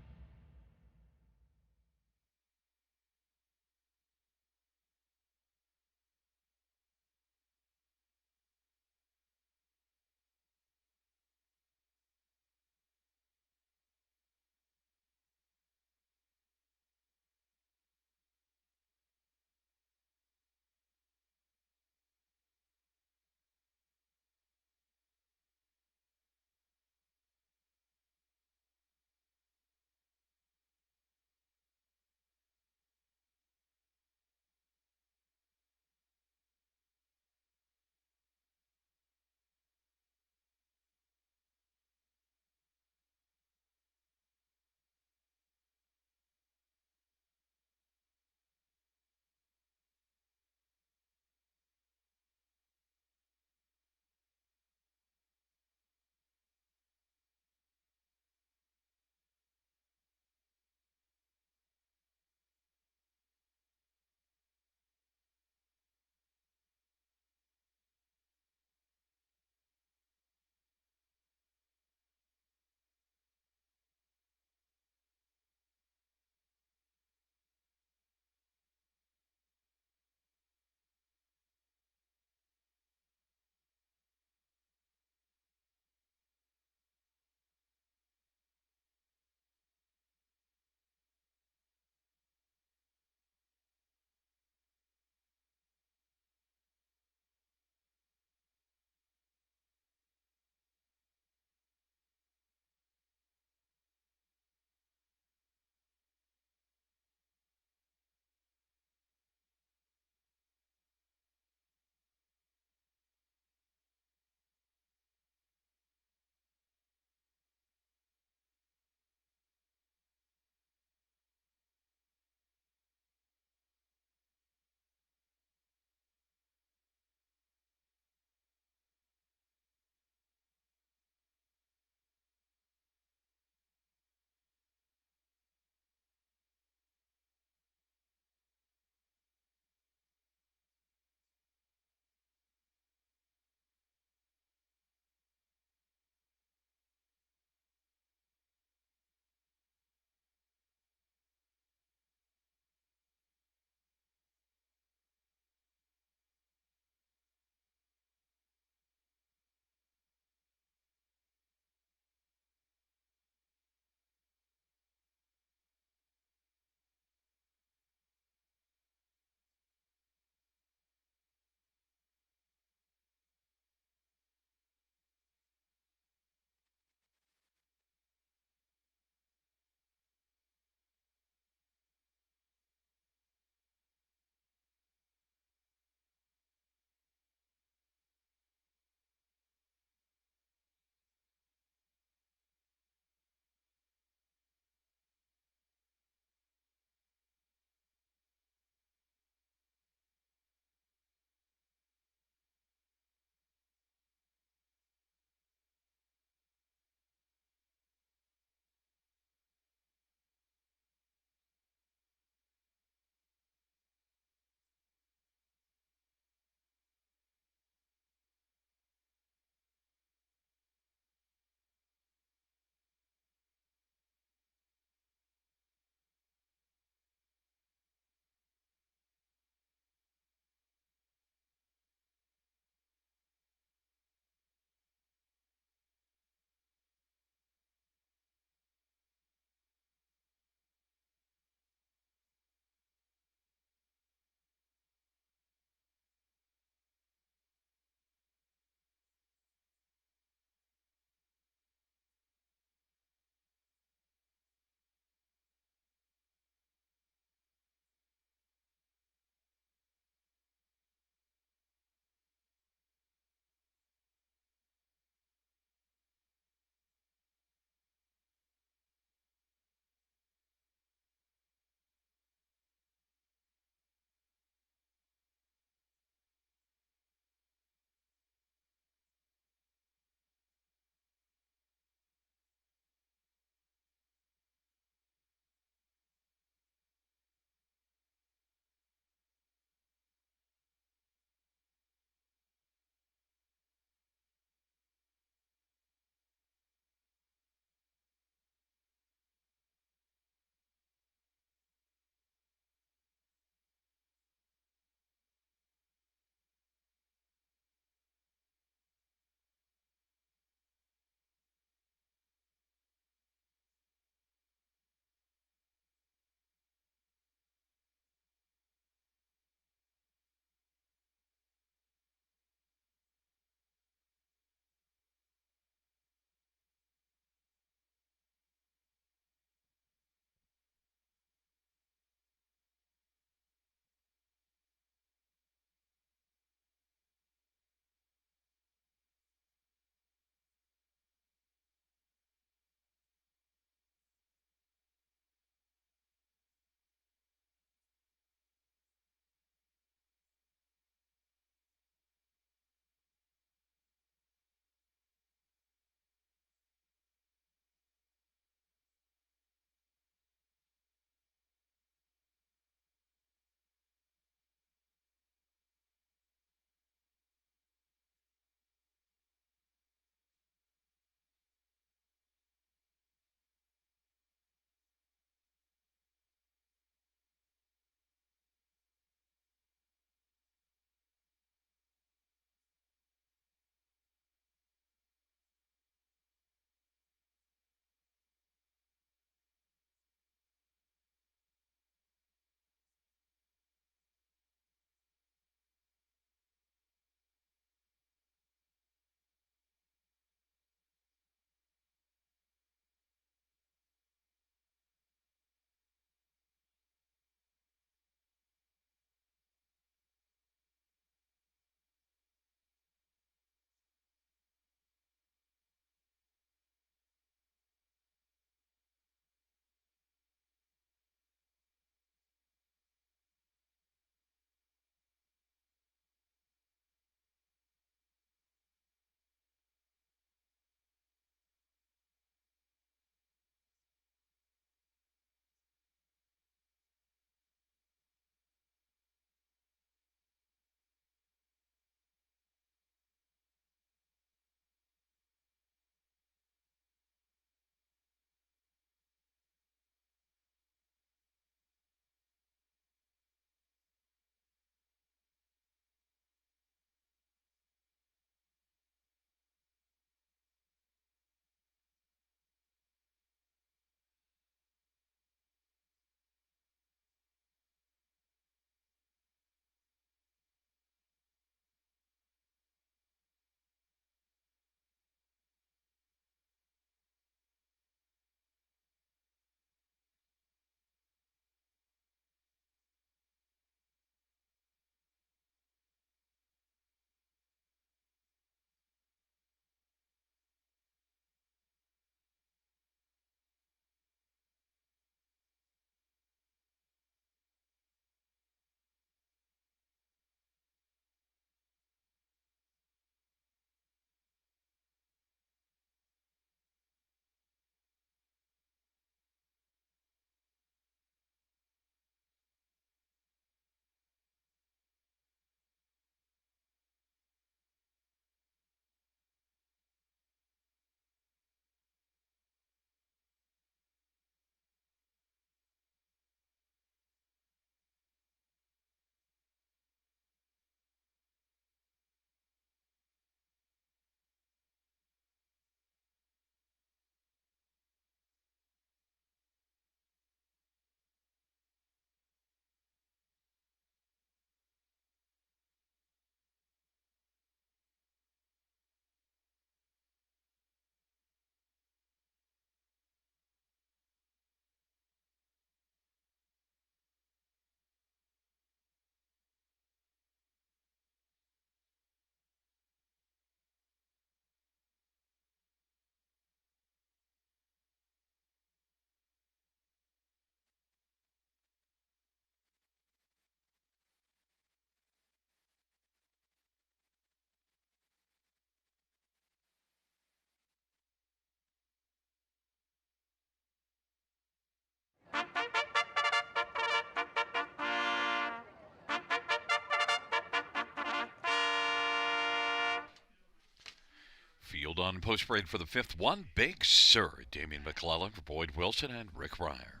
on post parade for the fifth one. Big Sur, Damian McClellan for Boyd Wilson and Rick Ryer.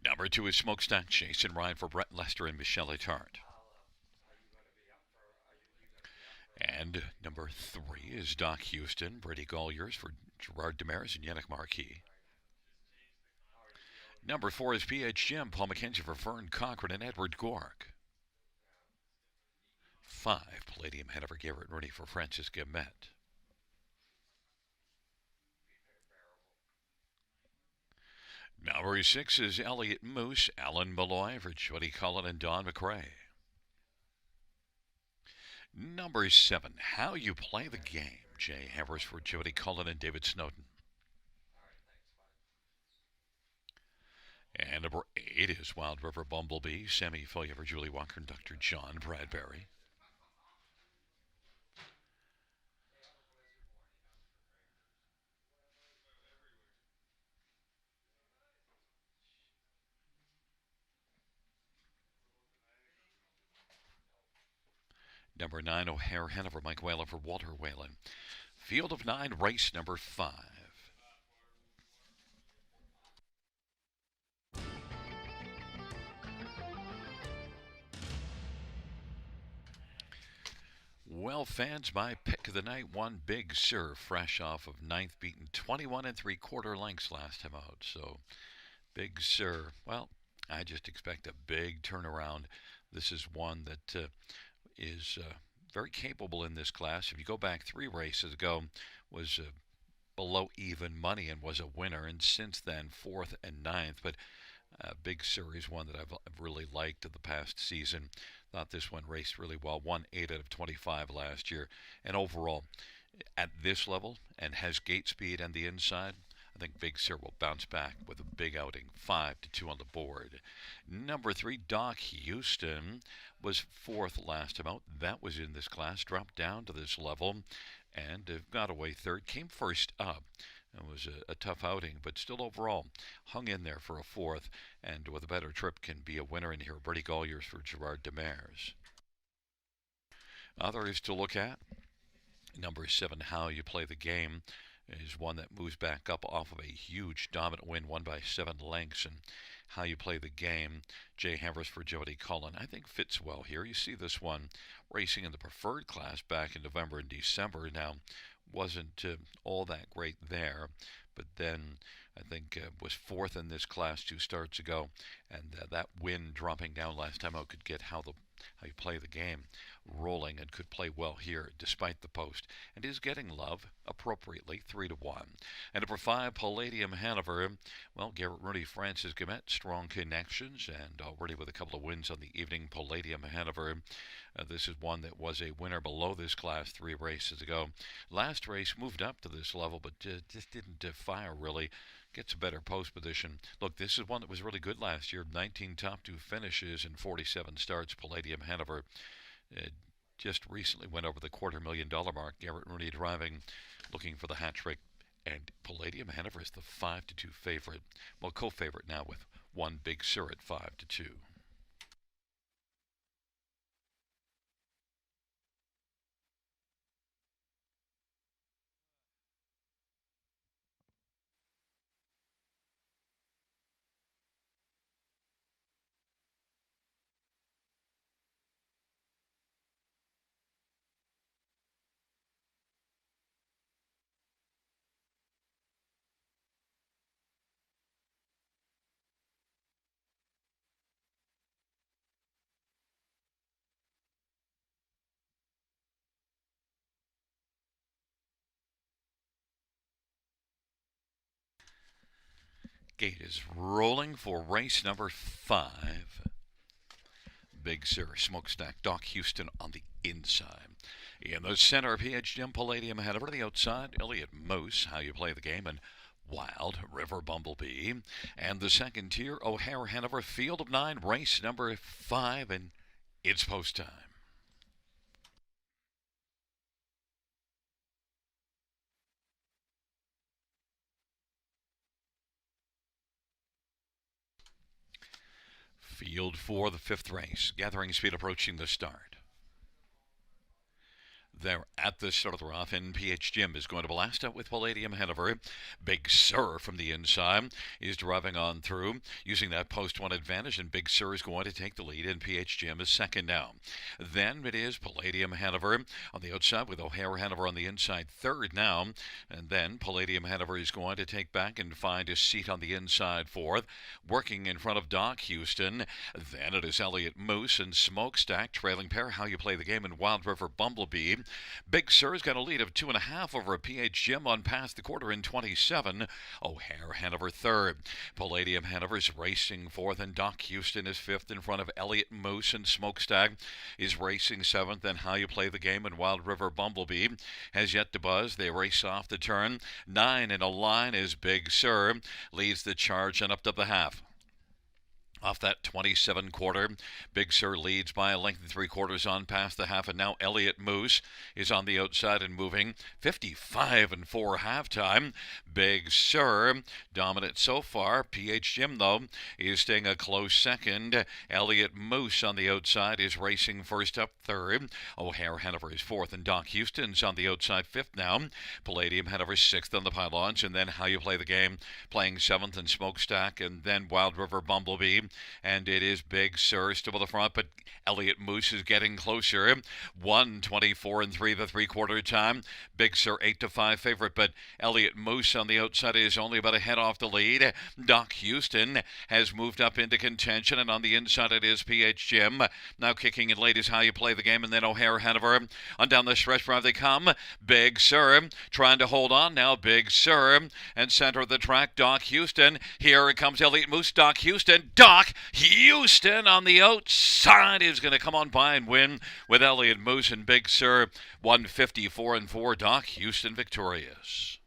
Number 2 is Smokestack Jason Ryan for Brett Lester and Michelle Tart. And number 3 is Doc Houston, Brady Golliers for Gerard Demers and Yannick Marquis. Number 4 is PH Jim, Paul McKenzie for Fern Cochran and Edward Gork. 5, Palladium Hanover Garrett Rooney for Francis Gamet. Number 6 is Elliot Moose, Alan Malloy for Jody Cullen and Don McRae. Number 7, How You Play the Game, Jay Harris for Jody Cullen and David Snowden. And number 8 is Wild River Bumblebee, Sammy Folia for Julie Walker and Dr. John Bradbury. Number 9, O'Hare Hanover, Mike Whalen for Walter Whalen. Field of 9, race number 5. Well, fans, my pick of the night, one Big Sur, fresh off of 9th, beaten 21 3/4 lengths last time out. So, Big Sur, well, I just expect a big turnaround. This is one that is very capable in this class. If you go back 3 races ago, was below even money and was a winner, and since then 4th and 9th. But Big Sur is one that I've really liked in the past season. Thought this one raced really well. Won 8 out of 25 last year, and overall at this level and has gate speed and the inside. I think Big Sur will bounce back with a big outing. 5-2 on the board. Number 3, Doc Houston was 4th last time out. That was in this class. Dropped down to this level and got away 3rd. Came first up. It was a tough outing, but still overall hung in there for a 4th, and with a better trip can be a winner in here. Brady Golliers for Gerard Demers. Others to look at. Number 7, How You Play the Game, is one that moves back up off of a huge dominant win, won by 7 lengths. And How You Play the Game, Jay Harris for Jody Cullen, I think fits well here. You see this one racing in the preferred class back in November and December. Now, wasn't all that great there, but then I think was 4th in this class 2 starts ago, and that win dropping down last time out could get How You Play the Game rolling, and could play well here despite the post, and is getting love appropriately 3-1. And number 5, Palladium Hanover, well, Garrett Rooney, Francis Gamet, strong connections, and already with a couple of wins on the evening. Palladium Hanover, this is one that was a winner below this class 3 races ago. Last race moved up to this level, but just didn't fire really. Gets a better post position. Look, this is one that was really good last year. 19 top 2 finishes and 47 starts. Palladium Hanover just recently went over the $250,000 mark. Garrett Rooney driving, looking for the hat trick. And Palladium Hanover is the 5-2 favorite. Well, co-favorite now with one Big Sur at 5-2. Gate is rolling for race number 5. Big Sur, Smokestack, Doc Houston on the inside. In the center, PH Jim, Palladium Hanover. To the outside, Elliot Moose, How You Play the Game, and Wild River Bumblebee. And the second tier, O'Hare Hanover, Field of 9, race number 5, and it's post time. Field 4, the 5th race. Gathering speed approaching the start. They're at the start of the rough, and PH Jim is going to blast out with Palladium Hanover. Big Sur from the inside is driving on through, using that post one advantage, and Big Sur is going to take the lead, and PH Jim is second now. Then it is Palladium Hanover on the outside, with O'Hare Hanover on the inside third now, and then Palladium Hanover is going to take back and find a seat on the inside fourth, working in front of Doc Houston. Then it is Elliott Moose and Smokestack trailing pair. How you play the game, and Wild River Bumblebee. Big Sur's got a lead of 2.5 over a PH Jim on past the quarter in 27. O'Hare Hanover third. Palladium Hanover's racing fourth, and Doc Houston is fifth in front of Elliott Moose, and Smokestack is racing seventh. And How You Play the Game and Wild River Bumblebee has yet to buzz. They race off the turn. 9 in a line is Big Sur, leads the charge and up to the half. Off that 27 quarter, Big Sur leads by a length and 3/4 on past the half, and now Elliott Moose is on the outside and moving 55-4 halftime. Big Sur dominant so far. PH Jim, though, is staying a close second. Elliott Moose on the outside is racing first up third. O'Hare Hanover is fourth, and Doc Houston's on the outside fifth now. Palladium Hanover sixth on the pylons, and then How You Play the Game playing seventh, and Smokestack, and then Wild River Bumblebee. And it is Big Sur still to the front, but Elliott Moose is getting closer. 1:24-3 the 3/4 time. Big Sur 8-5 favorite, but Elliott Moose on the outside is only about a head off the lead. Doc Houston has moved up into contention, and on the inside it is PH Jim. Now kicking in late is How You Play the Game, and then O'Hare Hanover. On down the stretch drive they come. Big Sur trying to hold on now. Big Sur, and center of the track, Doc Houston. Here it comes Elliott Moose. Doc Houston. Doc Houston on the outside is going to come on by and win with Elliott Moose and Big Sur. 154-4. Doc Houston victorious.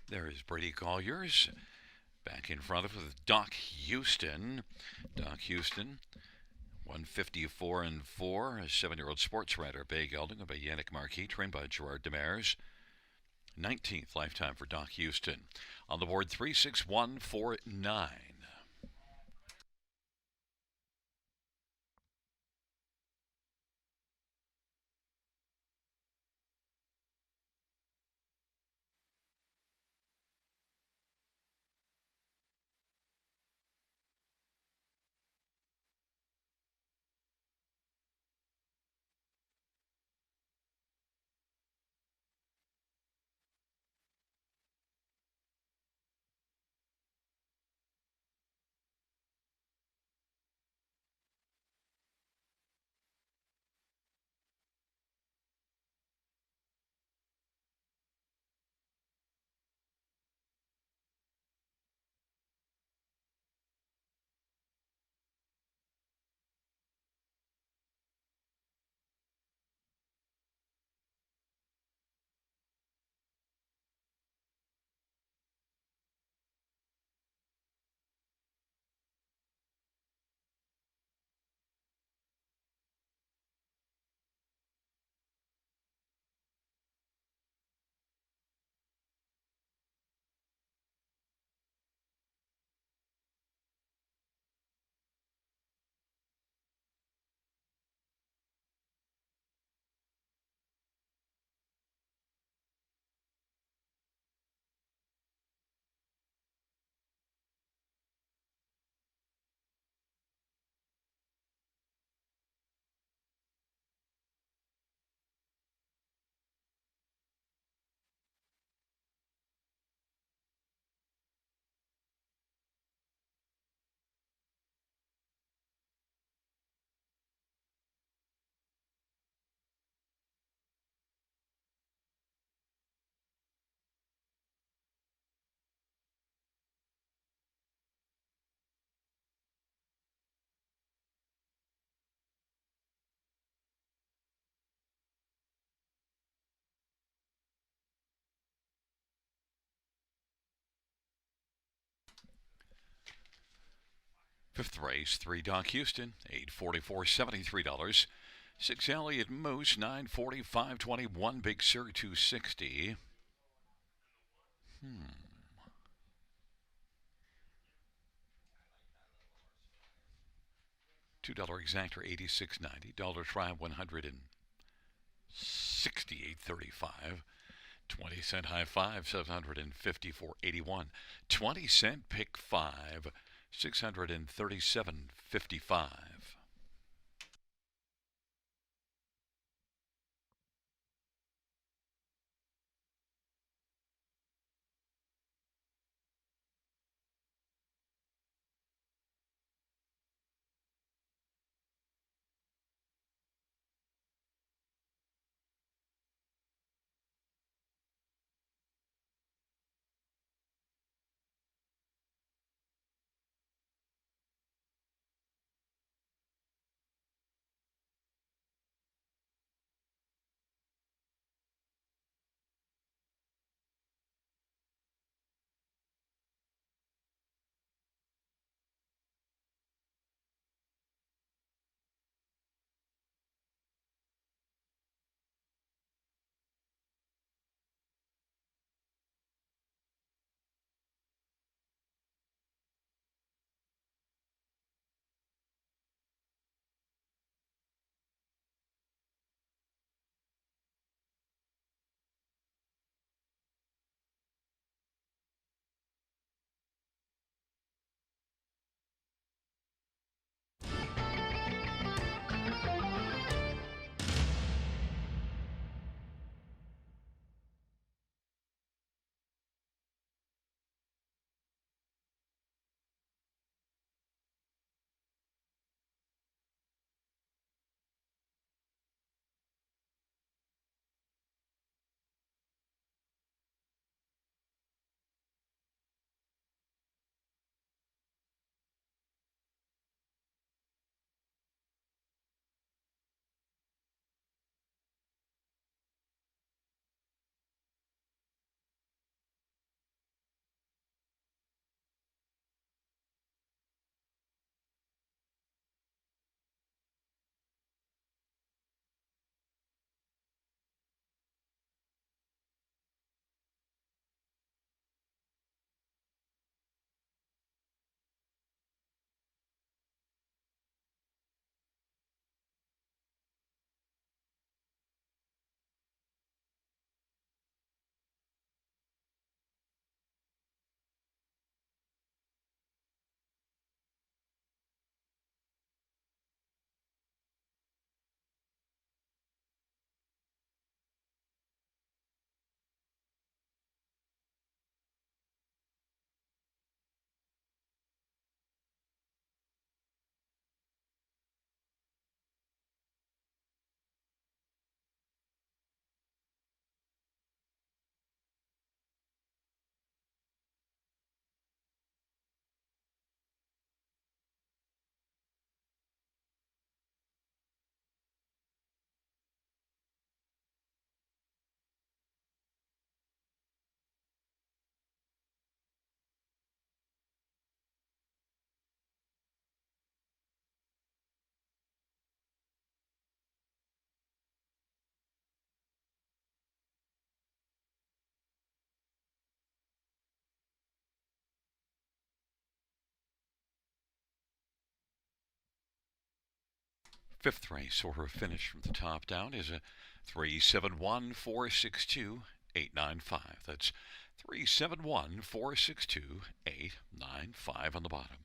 There is Brady Colliers back in front of it with Doc Houston. Doc Houston 154-4, a 7-year-old sports writer, Bay Gelding, by Yannick Marquis, trained by Gerard Demers. 19th lifetime for Doc Houston. On the board, 36149. Fifth race, 3 Doc Houston, 844, $73. 6 Elliott Moose, 945, 21 Big Sur, 260. $2 exactor, 86.90. Dollar try, 168.35. 20-cent high five, 754.81. 20-cent pick five, 637.55. Fifth race order finish from the top down is a 371-462-895. That's 371-462-895 on the bottom.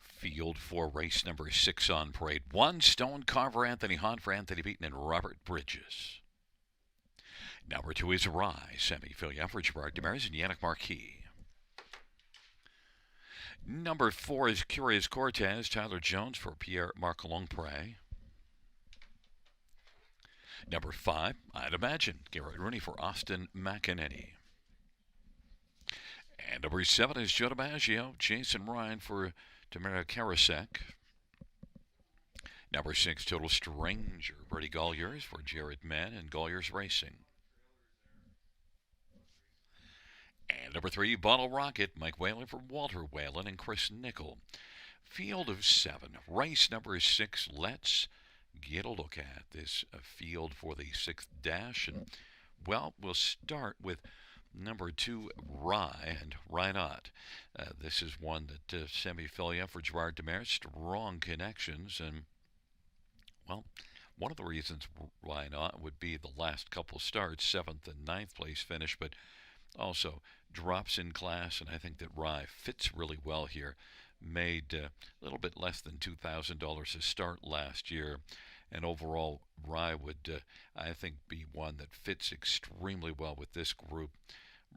Field for race number 6 on parade. 1, Stone Carver, Anthony Hahn for Anthony Beaton and Robert Bridges. Number 2 is Rye, Sammy Fillion for Gerard Demers and Yannick Marquis. Number 4 is Curious Cortez, Tyler Jones for Pierre-Marc Longpre. Number 5, I'd Imagine, Garrett Rooney for Austin McEnany. And number 7 is Joe DiMaggio, Jason Ryan for Tamara Karasek. Number 6, Total Stranger, Bertie Golliers for Jared Mann and Golliers Racing. And number 3, Bottle Rocket, Mike Whalen for Walter Whalen and Chris Nickel. Field of 7, race number 6, let's get a look at this field for the 6th dash. And, well, we'll start with number 2, Rye, and Rye Not. This is one that Sammy Fillion for Gerard Demers, strong connections, and, well, one of the reasons Rye Not would be the last couple starts, 7th and 9th place finish, but also drops in class, and I think that Rye fits really well here. Made a little bit less than $2,000 a start last year, and overall Rye would, I think, be one that fits extremely well with this group.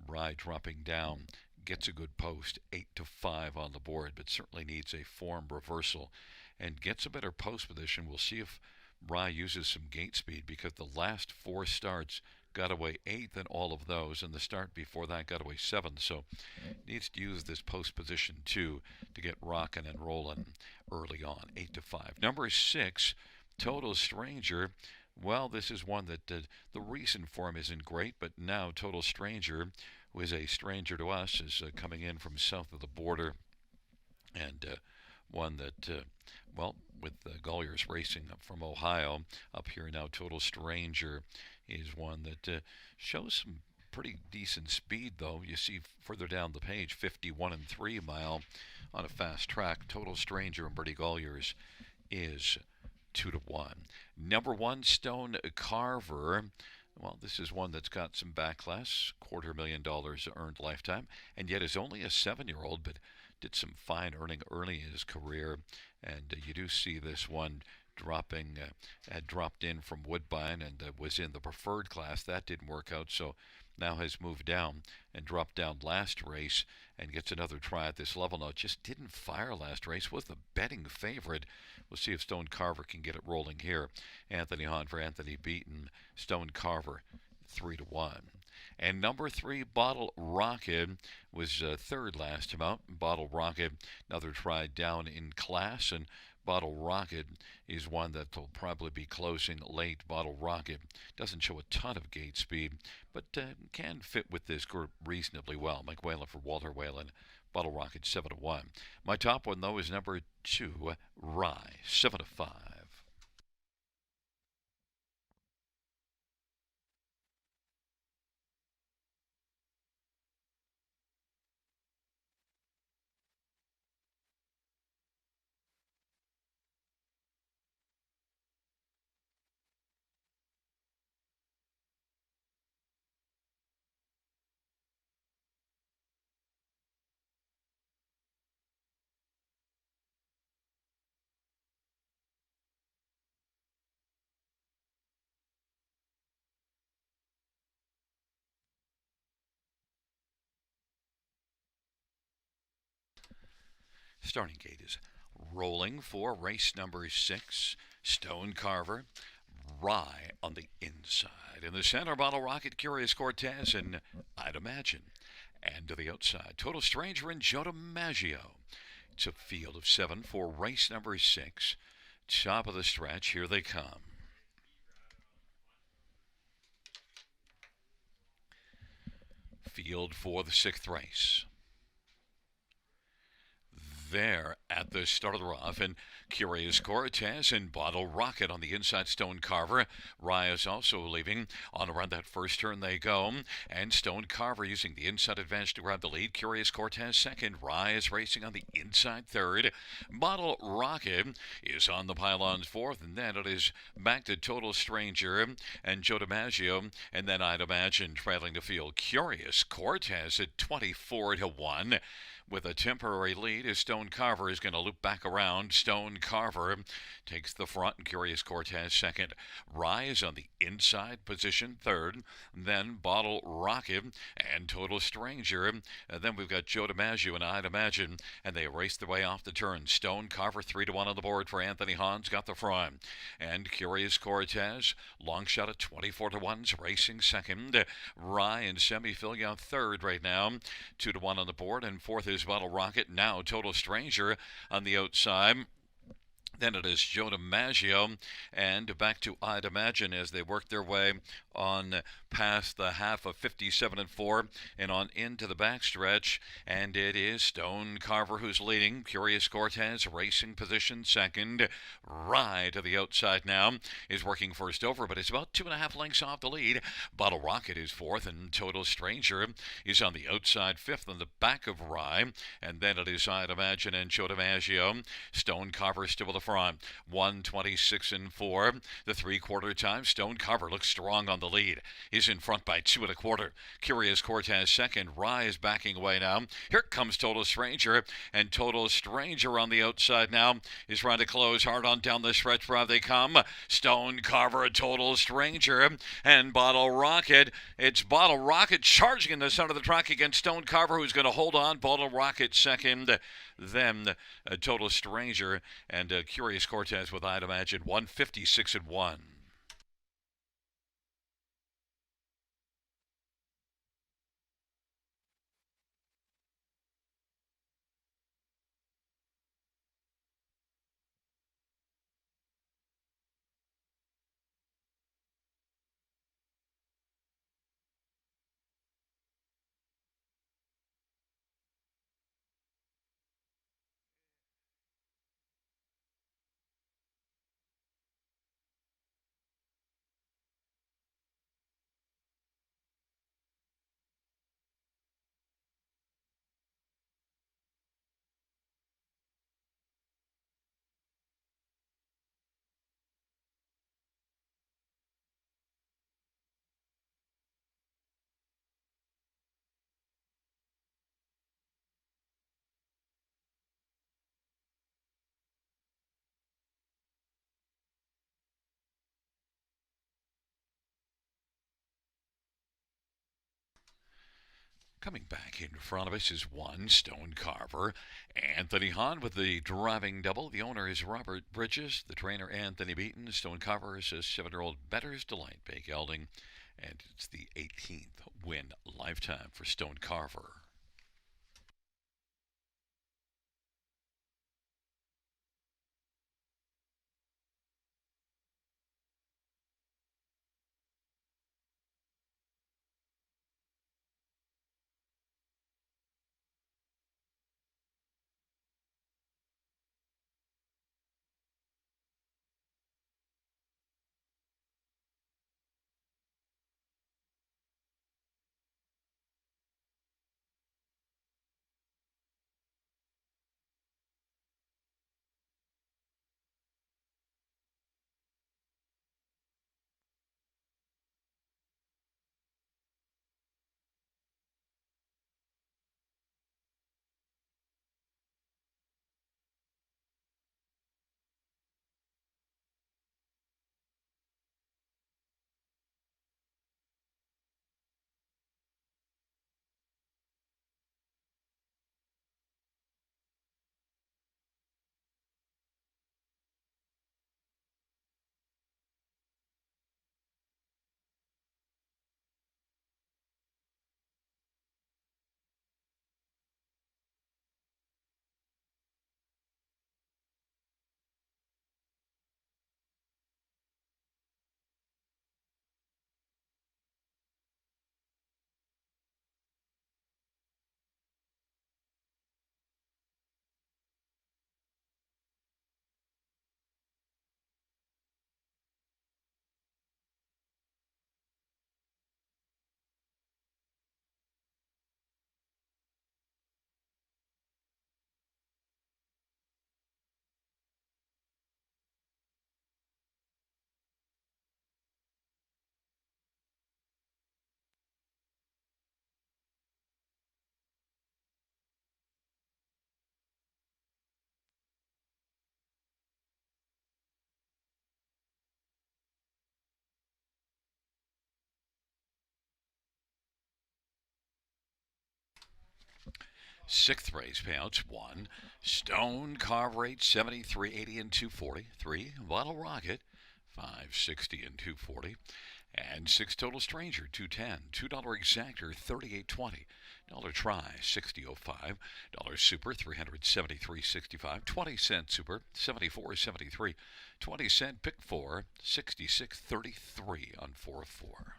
Rye dropping down, gets a good post, 8-5 on the board, but certainly needs a form reversal and gets a better post position. We'll see if Rye uses some gate speed, because the last 4 starts got away 8th in all of those, and the start before that got away 7th. So needs to use this post position too to get rocking and rolling early on. 8-5. Number 6, Total Stranger. Well, this is one that the recent form isn't great, but now Total Stranger, who is a stranger to us, is coming in from south of the border, and one that, well, with Golliers Racing up from Ohio, up here now, Total Stranger is one that shows some pretty decent speed, though. You see further down the page, 51 and 3 mile on a fast track. Total Stranger and Bertie Golliers is 2-1. Number 1, Stone Carver. Well, this is one that's got some backlash, $250,000 earned lifetime, and yet is only a 7-year-old, but did some fine earning early in his career. And you do see this one dropping, had dropped in from Woodbine and was in the preferred class. That didn't work out, so now has moved down and dropped down last race and gets another try at this level. Now, it just didn't fire last race, was the betting favorite. We'll see if Stone Carver can get it rolling here. Anthony Hahn for Anthony Beaton. Stone Carver, 3-1. And number 3, Bottle Rocket, was third last time out. Bottle Rocket, another try down in class, and Bottle Rocket is one that will probably be closing late. Bottle Rocket doesn't show a ton of gate speed, but can fit with this group reasonably well. Mike Whalen for Walter Whalen. Bottle Rocket, 7-1. My top one, though, is number 2, Rye, 7-5. Starting gate is rolling for race number 6, Stone Carver. Rye on the inside. In the center, Bottle Rocket, Curious Cortez, and I'd Imagine. And to the outside, Total Stranger and Joe DiMaggio. It's a field of 7 for race number 6. Top of the stretch, here they come. Field for the 6th race. They're at at the start of the rough, and Curious Cortez and Bottle Rocket on the inside. Stone Carver. Rye is also leaving. On around that first turn they go, and Stone Carver using the inside advantage to grab the lead. Curious Cortez second. Rye is racing on the inside third. Bottle Rocket is on the pylons fourth, and then it is back to Total Stranger and Joe DiMaggio, and then I'd imagine trailing the field. Curious Cortez at 24-1. With a temporary lead as Stone Carver is going to loop back around. Stone Carver takes the front and Curious Cortez second. Rye is on the inside position third. Then Bottle Rocket and Total Stranger. And then we've got Joe DiMaggio and I'd imagine, and they race their way off the turn. Stone Carver 3-1 on the board for Anthony Hahn's got the front. And Curious Cortez, long shot at 24-1's racing second. Rye and Semi filling out third right now. 2-1 on the board, and fourth is Bottle Rocket. Now Total Stranger on the outside. Then it is Joe DiMaggio, and back to I'd imagine as they work their way on past the half of 57-4 and on into the backstretch. And it is Stone Carver who's leading. Curious Cortez racing position second. Rye to the outside now is working first over, but it's about 2.5 lengths off the lead. Bottle Rocket is fourth, and Total Stranger is on the outside fifth on the back of Rye. And then it is I'd imagine and Joe DiMaggio. Stone Carver still with the front. 1:26-4. The 3/4 time. Stone Carver looks strong on the lead. He's in front by 2 1/4. Curious Cortez second. Rye is backing away now. Here comes Total Stranger, and Total Stranger on the outside now is trying to close hard on down the stretch. Where they come. Stone Carver, Total Stranger, and Bottle Rocket. It's Bottle Rocket charging in the center of the track against Stone Carver, who's going to hold on. Bottle Rocket second. Then Total Stranger and Curious Cortez with I'd imagine 156-1. Coming back in front of us is one Stone Carver. Anthony Hahn with the driving double. The owner is Robert Bridges. The trainer Anthony Beaton. Stone Carver is a 7-year-old Better's Delight Bay gelding. And it's the 18th win lifetime for Stone Carver. Sixth race payouts 1. Stone Carve Rate 73.80 and 240. 3. Bottle Rocket 560 and 240. And 6 Total Stranger 210. $2 Exactor 38.20. Dollar Try 60.05. Dollar Super 373.65. 20-cent Super 74.73. 20-cent Pick 4 66.33 on 4 of 4.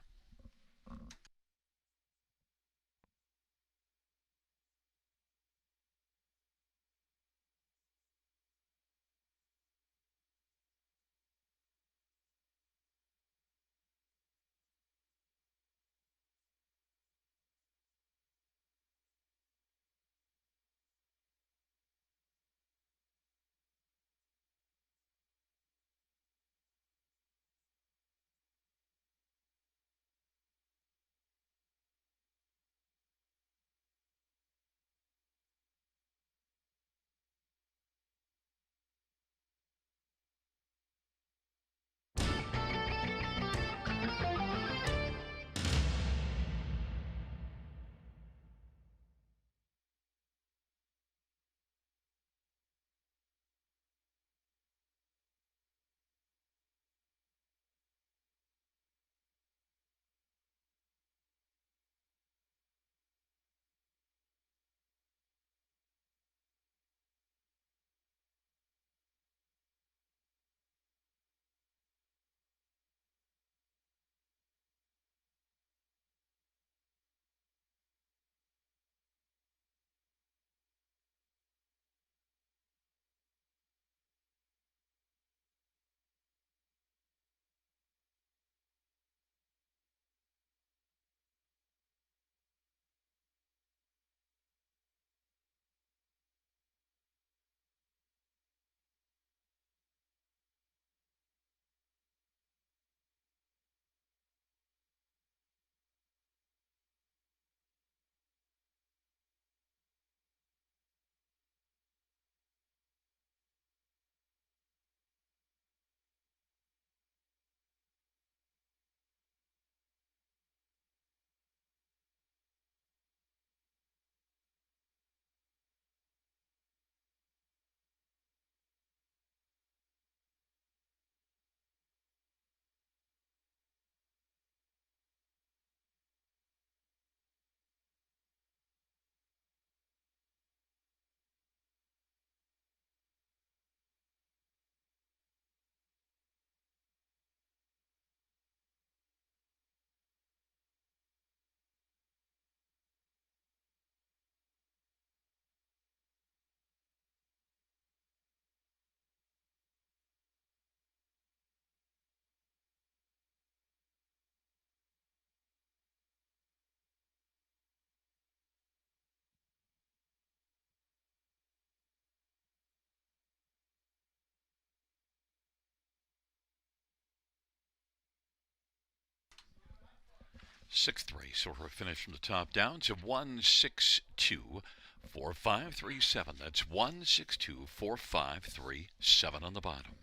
Sixth race order finish from the top down to 1624537. That's 1624537 on the bottom.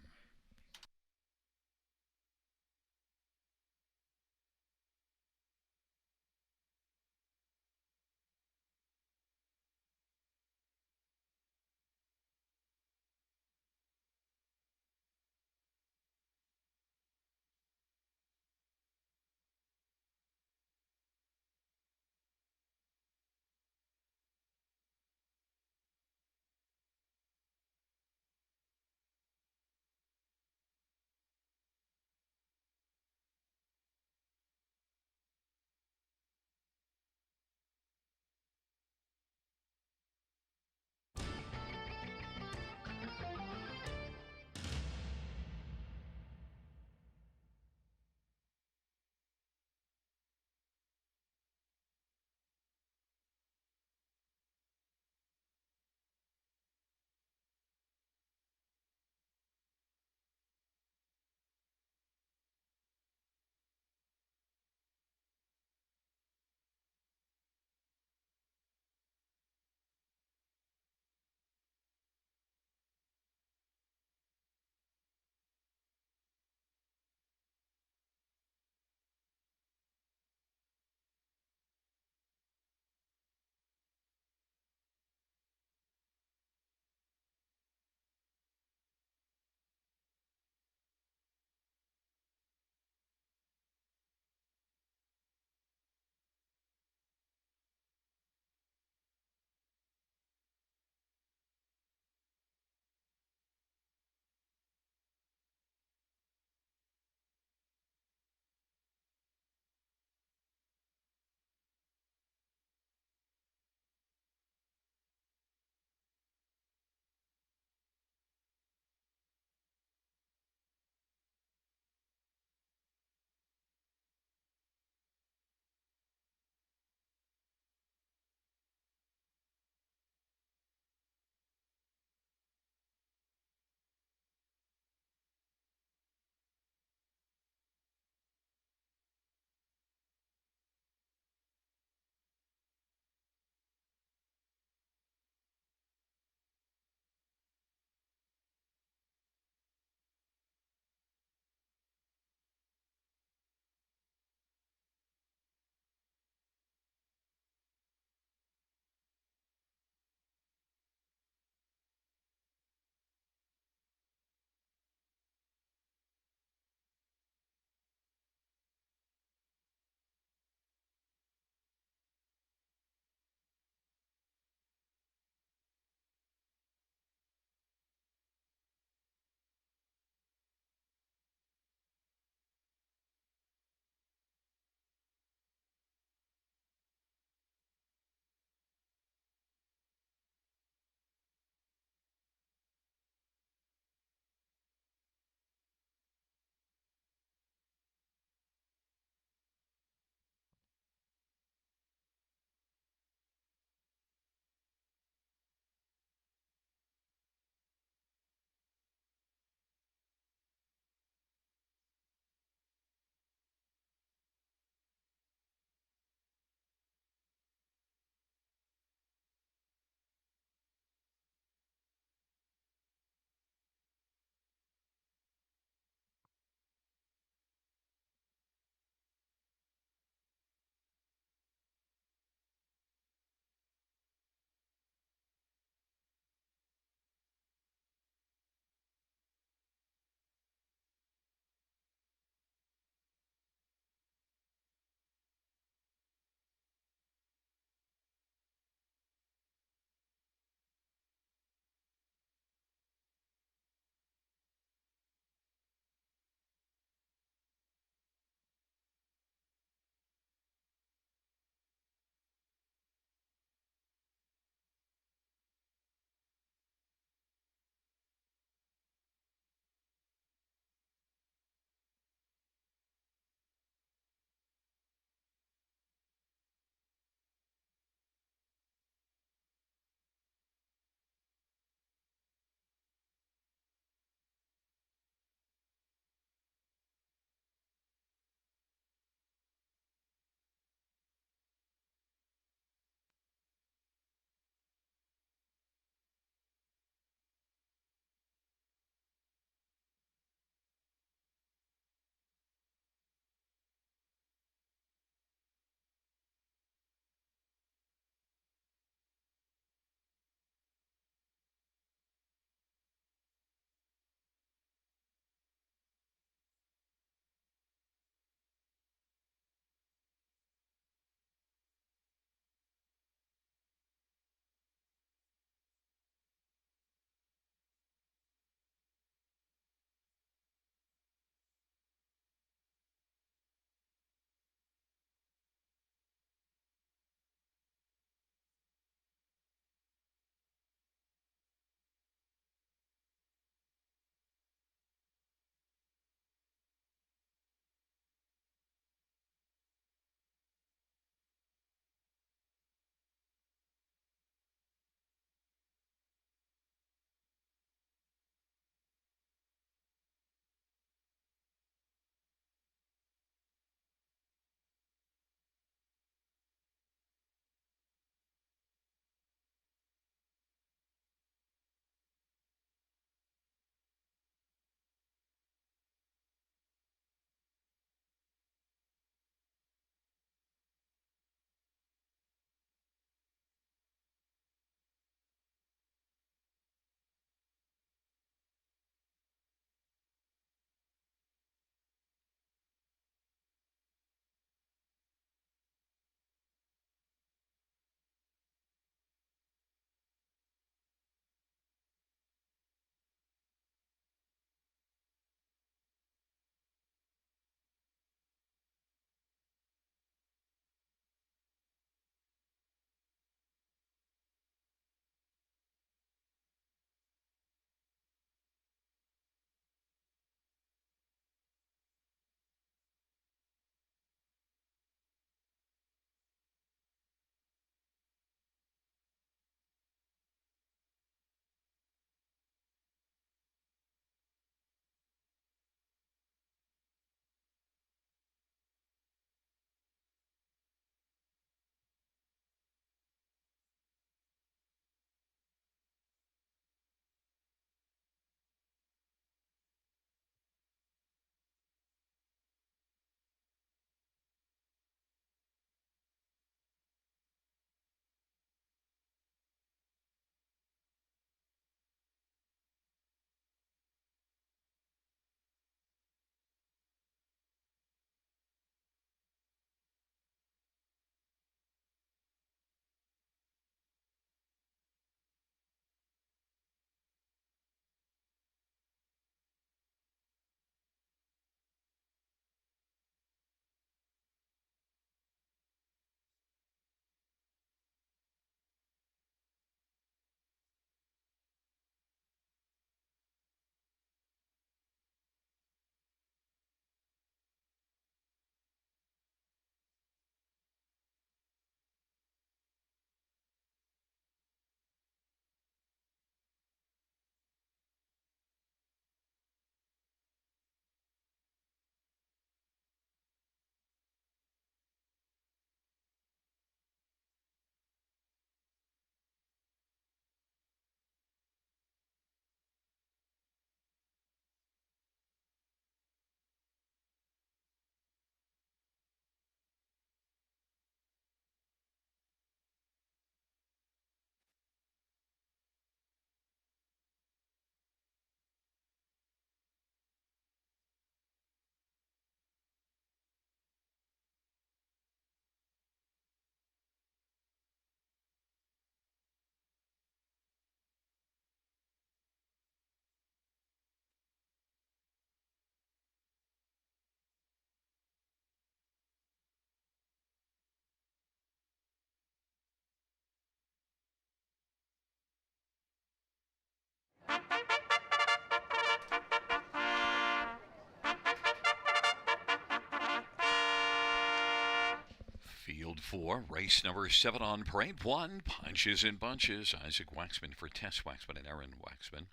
Field 4, race number 7 on parade 1, Punches and Bunches. Isaac Waxman for Tess Waxman and Aaron Waxman.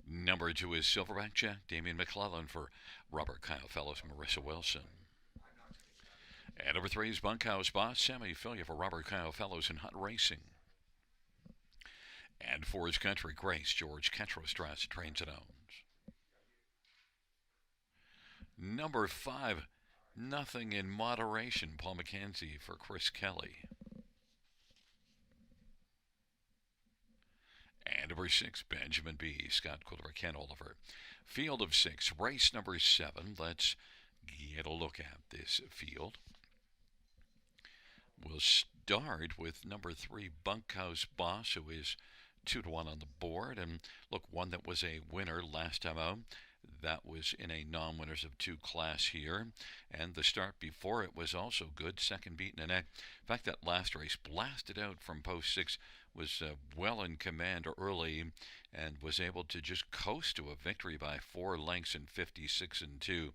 Number 2 is Silverback Jack, Damian McClellan for Robert Kyle Fellows, Marissa Wilson. And number 3 is Bunkhouse Boss, Sammy Filia for Robert Kyle Fellows and Hunt Racing. And 4 is Country Grace, George Ketrostrass trains and owns. Number 5, Nothing in Moderation, Paul McKenzie for Chris Kelly. And number 6, Benjamin B., Scott Quilver, Ken Oliver. Field of 6, race number 7. Let's get a look at this field. We'll start with number 3, Bunkhouse Boss, who is 2-1 on the board. And look, one that was a winner last time out. That was in a non-winners of 2 class here. And the start before it was also good. Second beat in the neck. In fact, that last race blasted out from post 6, was well in command early and was able to just coast to a victory by 4 lengths in 56 and 2.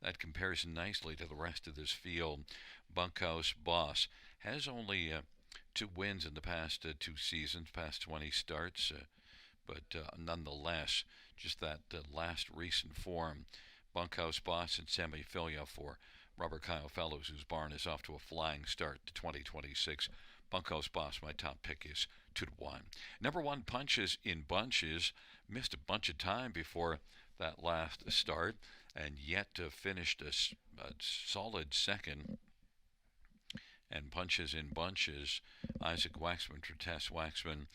That compares nicely to the rest of this field. Bunkhouse Boss has only 2 wins in the past 2 seasons, past 20 starts, but nonetheless, just that last recent form. Bunkhouse Boss and Sammy Filia for Robert Kyle Fellows, whose barn is off to a flying start to 2026. Bunkhouse Boss, my top pick, is 2-1. Number 1, Punches in Bunches, missed a bunch of time before that last start, and yet finished a solid second. And Punches in Bunches, Isaac Waxman for Tess Waxman.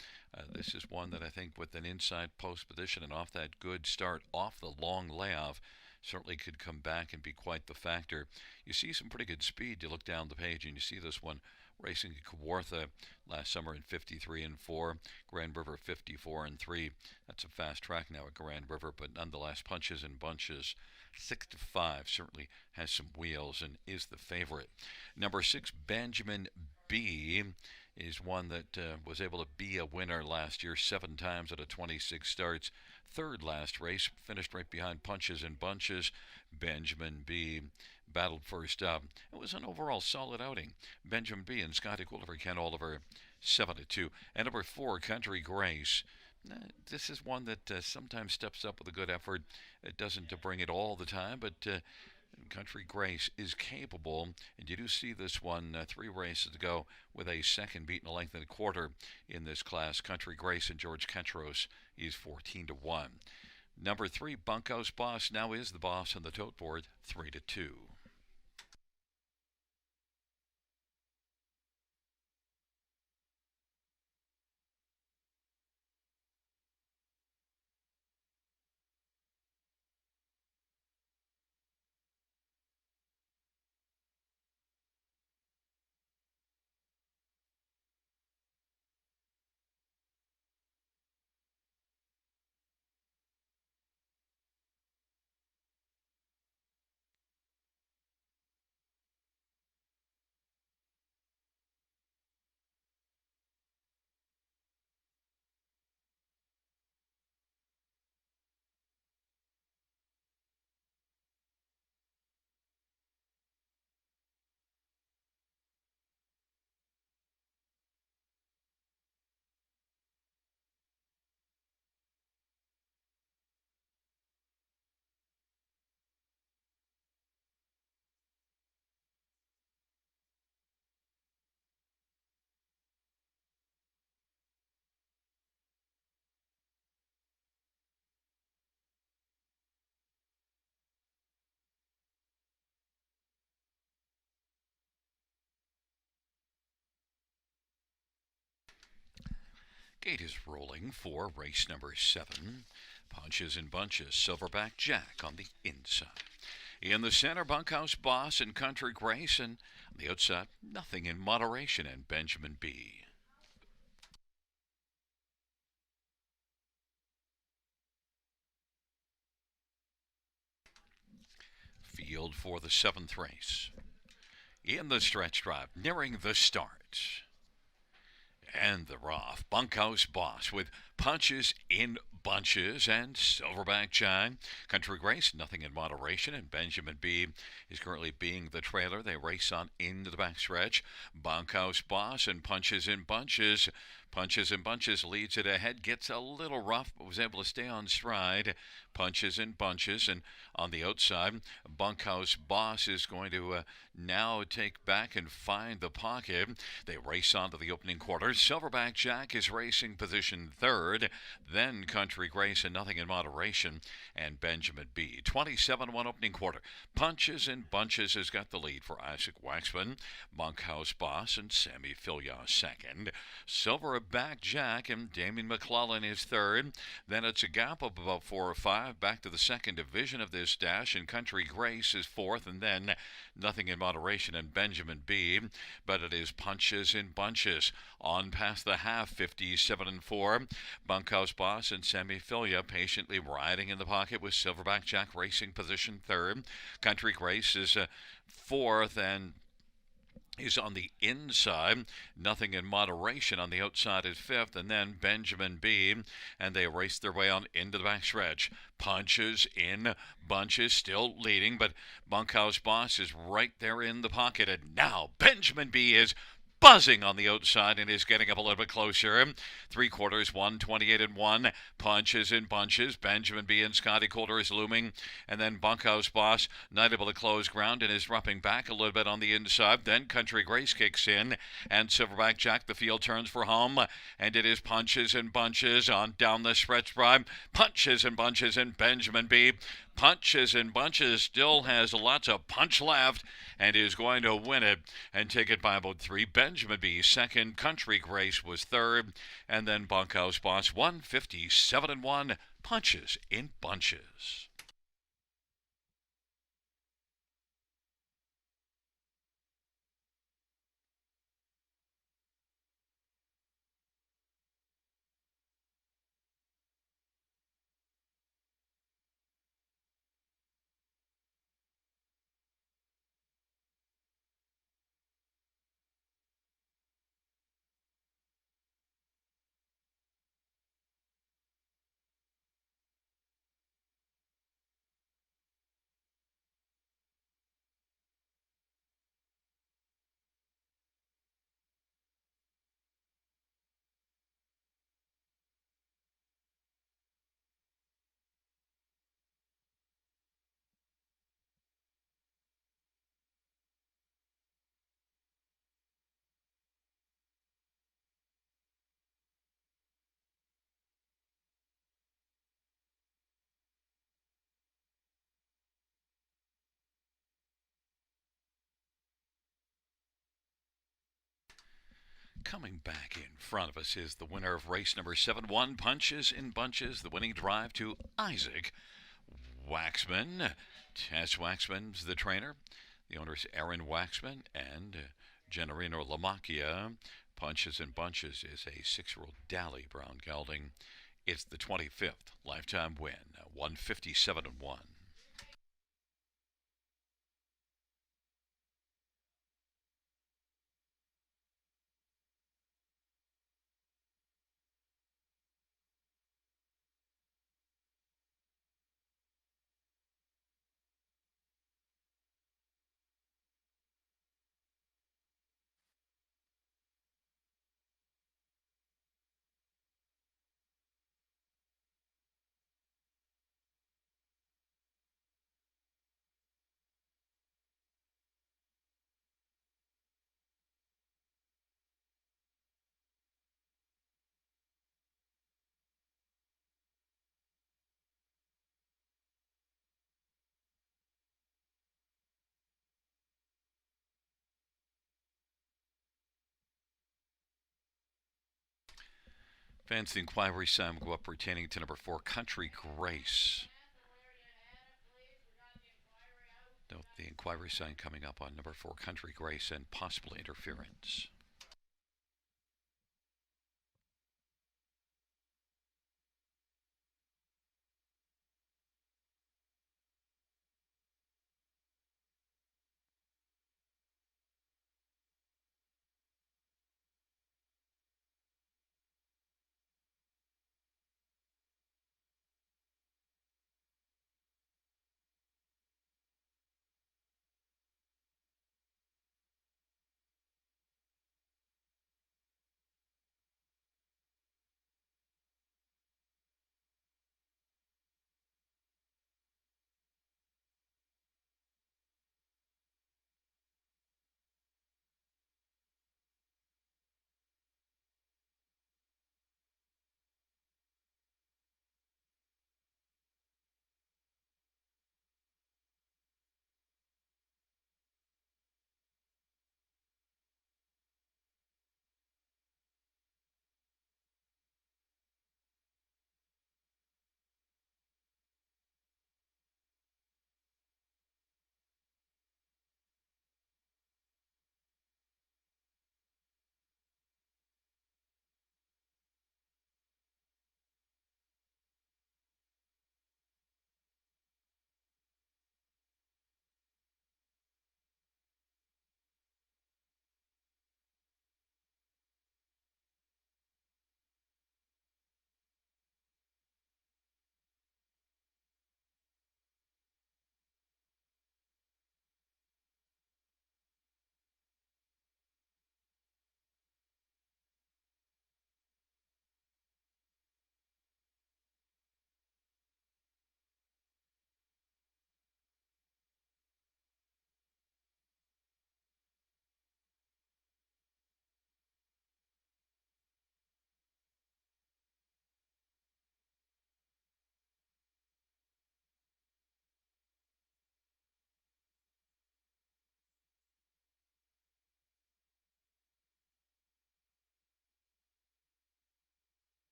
This is one that I think with an inside post position and off that good start, off the long layoff, certainly could come back and be quite the factor. You see some pretty good speed. You look down the page and you see this one racing at Kawartha last summer in 53 and 4, Grand River 54 and 3. That's a fast track now at Grand River, but nonetheless, Punches and Bunches 6-5 certainly has some wheels and is the favorite. Number 6, Benjamin B., is one that was able to be a winner last year 7 times out of 26 starts. Third last race, finished right behind Punches and Bunches. Benjamin B. battled first up. It was an overall solid outing. Benjamin B. and Scotty Quilver, Ken Oliver, 7-2. And number 4, Country Grace. This is one that sometimes steps up with a good effort. It doesn't bring it all the time, but Country Grace is capable. And you do see this one 3 races ago with a second beat in a length and a quarter in this class. Country Grace and George Ketros is 14-1. Number 3, Bunkhouse Boss, now is the boss on the tote board, 3-2. Gate is rolling for race number 7. Punches and Bunches, Silverback Jack on the inside. In the center, Bunkhouse Boss and Country Grace, and on the outside, Nothing in Moderation and Benjamin B. Field for the 7th race. In the stretch drive, nearing the start. And the rough. Bunkhouse Boss with Punches in Bunches and Silverback Chime. Country Grace, Nothing in Moderation, and Benjamin B is currently being the trailer. They race on into the backstretch. Bunkhouse Boss and Punches in Bunches. Punches in Bunches leads it ahead, gets a little rough, but was able to stay on stride. Punches in Bunches, and on the outside, Bunkhouse Boss is going to now take back and find the pocket. They race on to the opening quarter. Silverback Jack is racing position third. Then Country Grace and Nothing in Moderation and Benjamin B. 27-1 opening quarter. Punches in Bunches has got the lead for Isaac Waxman. Bunkhouse Boss and Sammy Filya second. Silverback Jack and Damien McClellan is third. Then it's a gap of about 4 or 5 back to the second division of this dash, and Country Grace is fourth, and then Nothing in Moderation and Benjamin B. But it is Punches in Bunches on past the half, 57-4. Bunkhouse Boss and Sammy Filya patiently riding in the pocket with Silverback Jack racing position third. Country Grace is fourth and is on the inside. Nothing in Moderation on the outside is fifth, and then Benjamin B. And they race their way on into the backstretch. Punches in Bunches still leading, but Bunkhouse Boss is right there in the pocket, and now Benjamin B. is buzzing on the outside and is getting up a little bit closer. 3/4, 1:28-1. Punches in Bunches. Benjamin B. and Scotty Coulter is looming. And then Bunkhouse Boss not able to close ground and is roughing back a little bit on the inside. Then Country Grace kicks in. And Silverback Jack, the field turns for home. And it is Punches in Bunches on down the stretch drive. Punches in Bunches and Benjamin B. Punches in Bunches still has lots of punch left and is going to win it and take it by about 3. Benjamin B. second. Country Grace was third. And then Bunkhouse Boss 157-1. Punches in Bunches. Coming back in front of us is the winner of race number 7, 1 Punches in Bunches, the winning drive to Isaac Waxman. Tess Waxman's the trainer. The owner's Aaron Waxman and Generino Lamacchia. Punches in Bunches is a 6-year-old Dally Brown gelding. It's the 25th lifetime win, 157-1. Fans, the inquiry sign will go up pertaining to number 4, Country Grace. Note the inquiry sign coming up on number 4, Country Grace, and possible interference.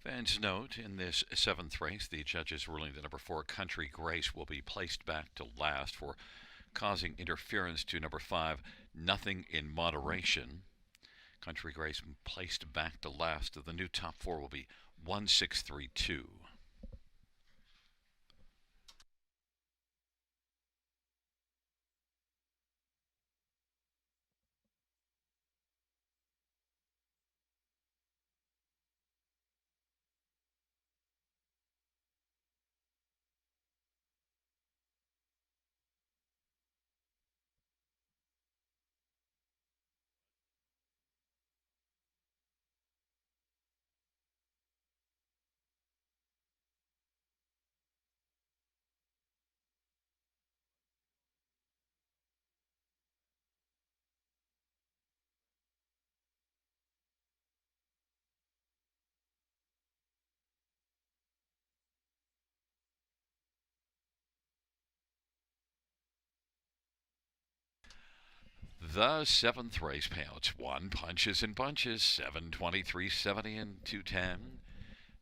Fans note in this seventh race, the judges ruling that number 4, Country Grace, will be placed back to last for causing interference to number 5, Nothing in Moderation. Country Grace placed back to last. The new top 4 will be 1632. The seventh race payouts: 1, Punches and Bunches, 7, 2370 and 210.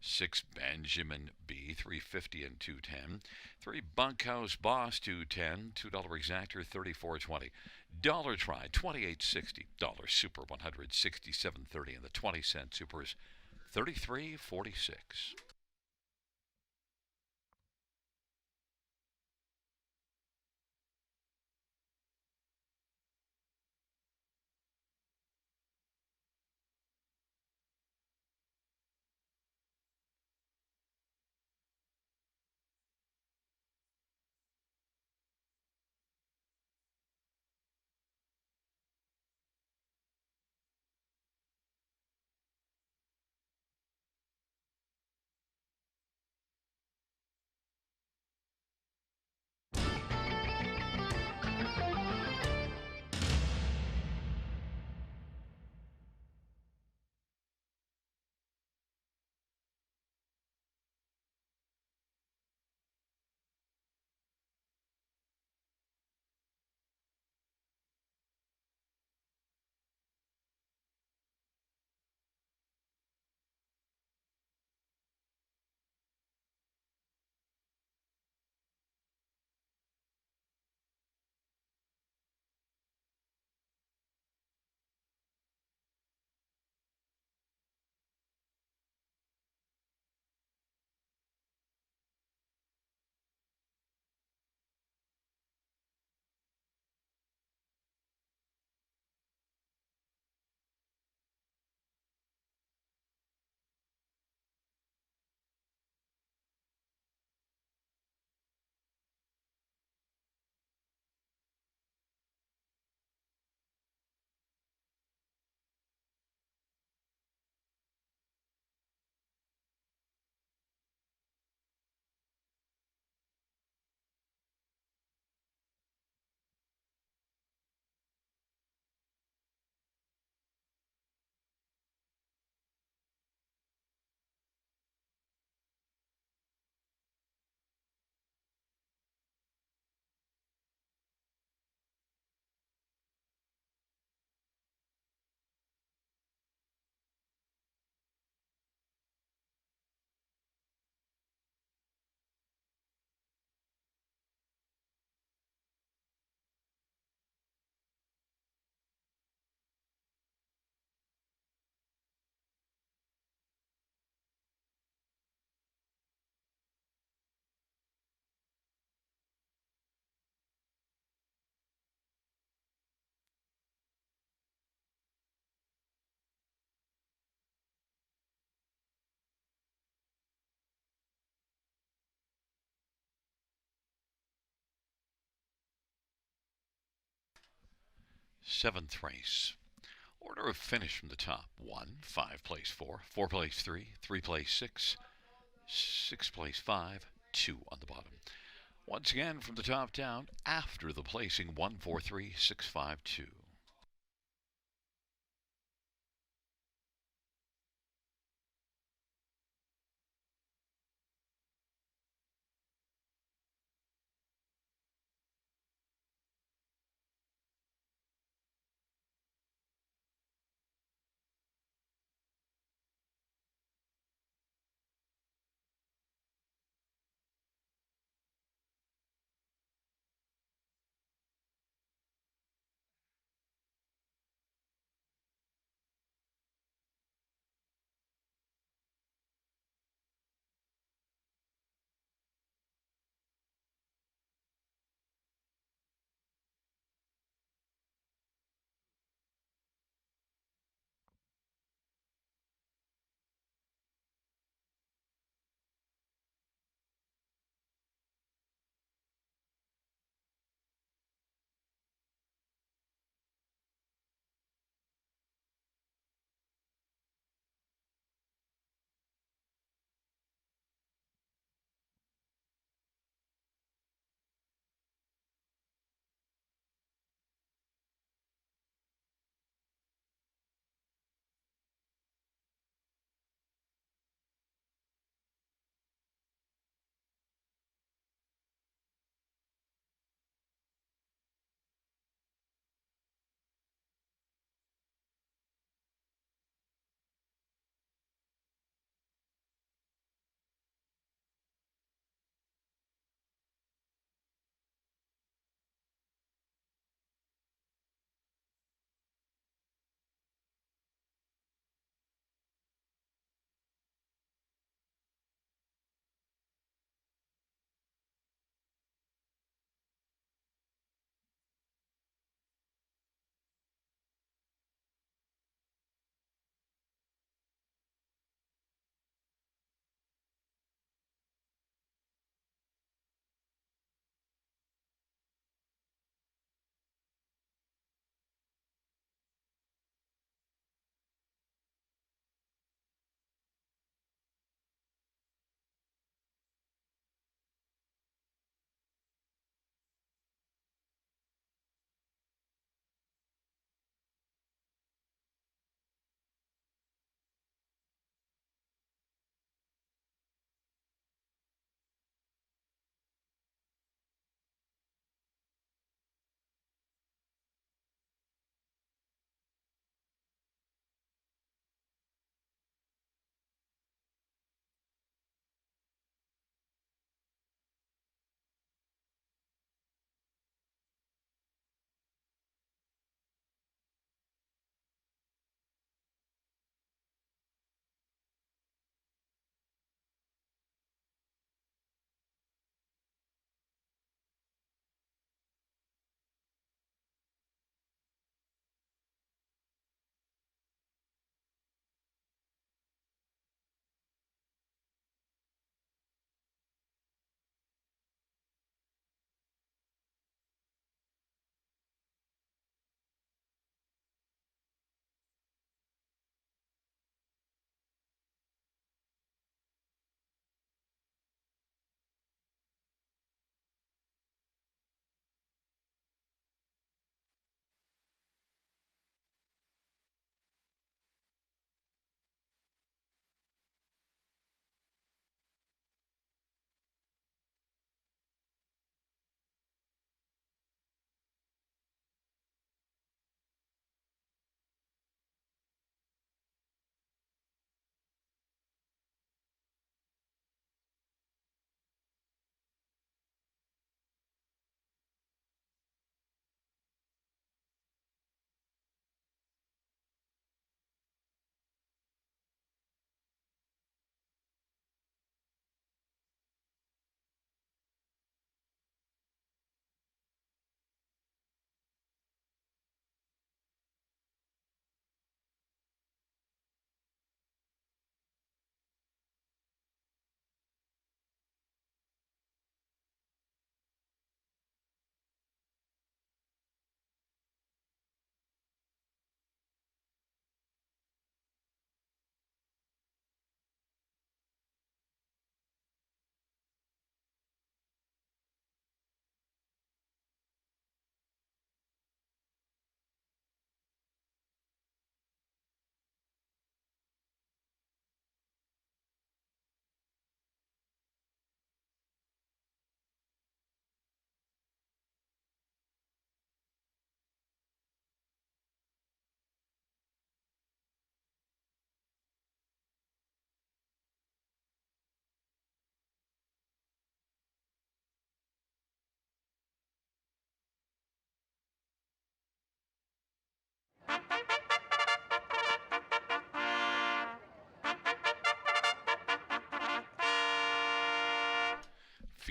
6, Benjamin B, 350 and 210. 3, Bunkhouse Boss, 210. $2 Exactor, 34.20. Dollar Try, 28.60. Dollar Super, 167.30, and the 20-cent Supers, 33.46. Seventh race. Order of finish from the top: 1, 5 place 4, 4 place 3, 3 place 6, 6 place 5, 2 on the bottom. Once again from the top down, after the placing: 1, 4, 3, 6, 5, 2.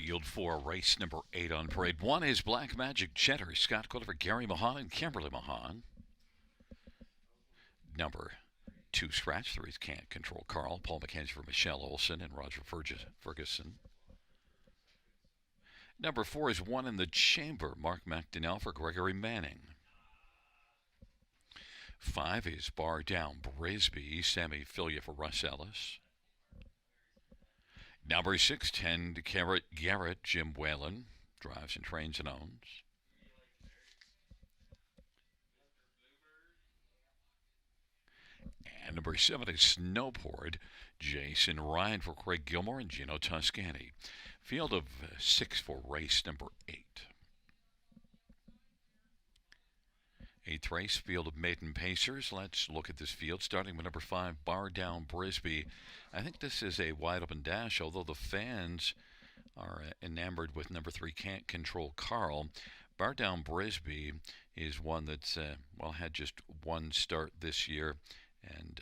Field 4, race number 8 on parade. 1 is Black Magic Cheddar. Scott Quilliver, Gary Mahan, and Kimberly Mahan. Number 2 scratch. 3 is Can't Control Carl. Paul McKenzie for Michelle Olson and Roger Ferguson. Number 4 is 1 in the Chamber. Mark McDonnell for Gregory Manning. 5 is Bar Down Brisbee. Sammy Filia for Russ Ellis. Number 6, 10 Carat Garrett. Jim Whalen drives and trains and owns. And number 7 is Snowport. Jason Ryan for Craig Gilmore and Gino Toscani. Field of 6 for race number 8. 8th race, field of maiden pacers. Let's look at this field, starting with number 5, Bar Down Brisbee. I think this is a wide open dash, although the fans are enamored with number 3, Can't Control Carl. Bar Down Brisbee is one that's, had just one start this year, and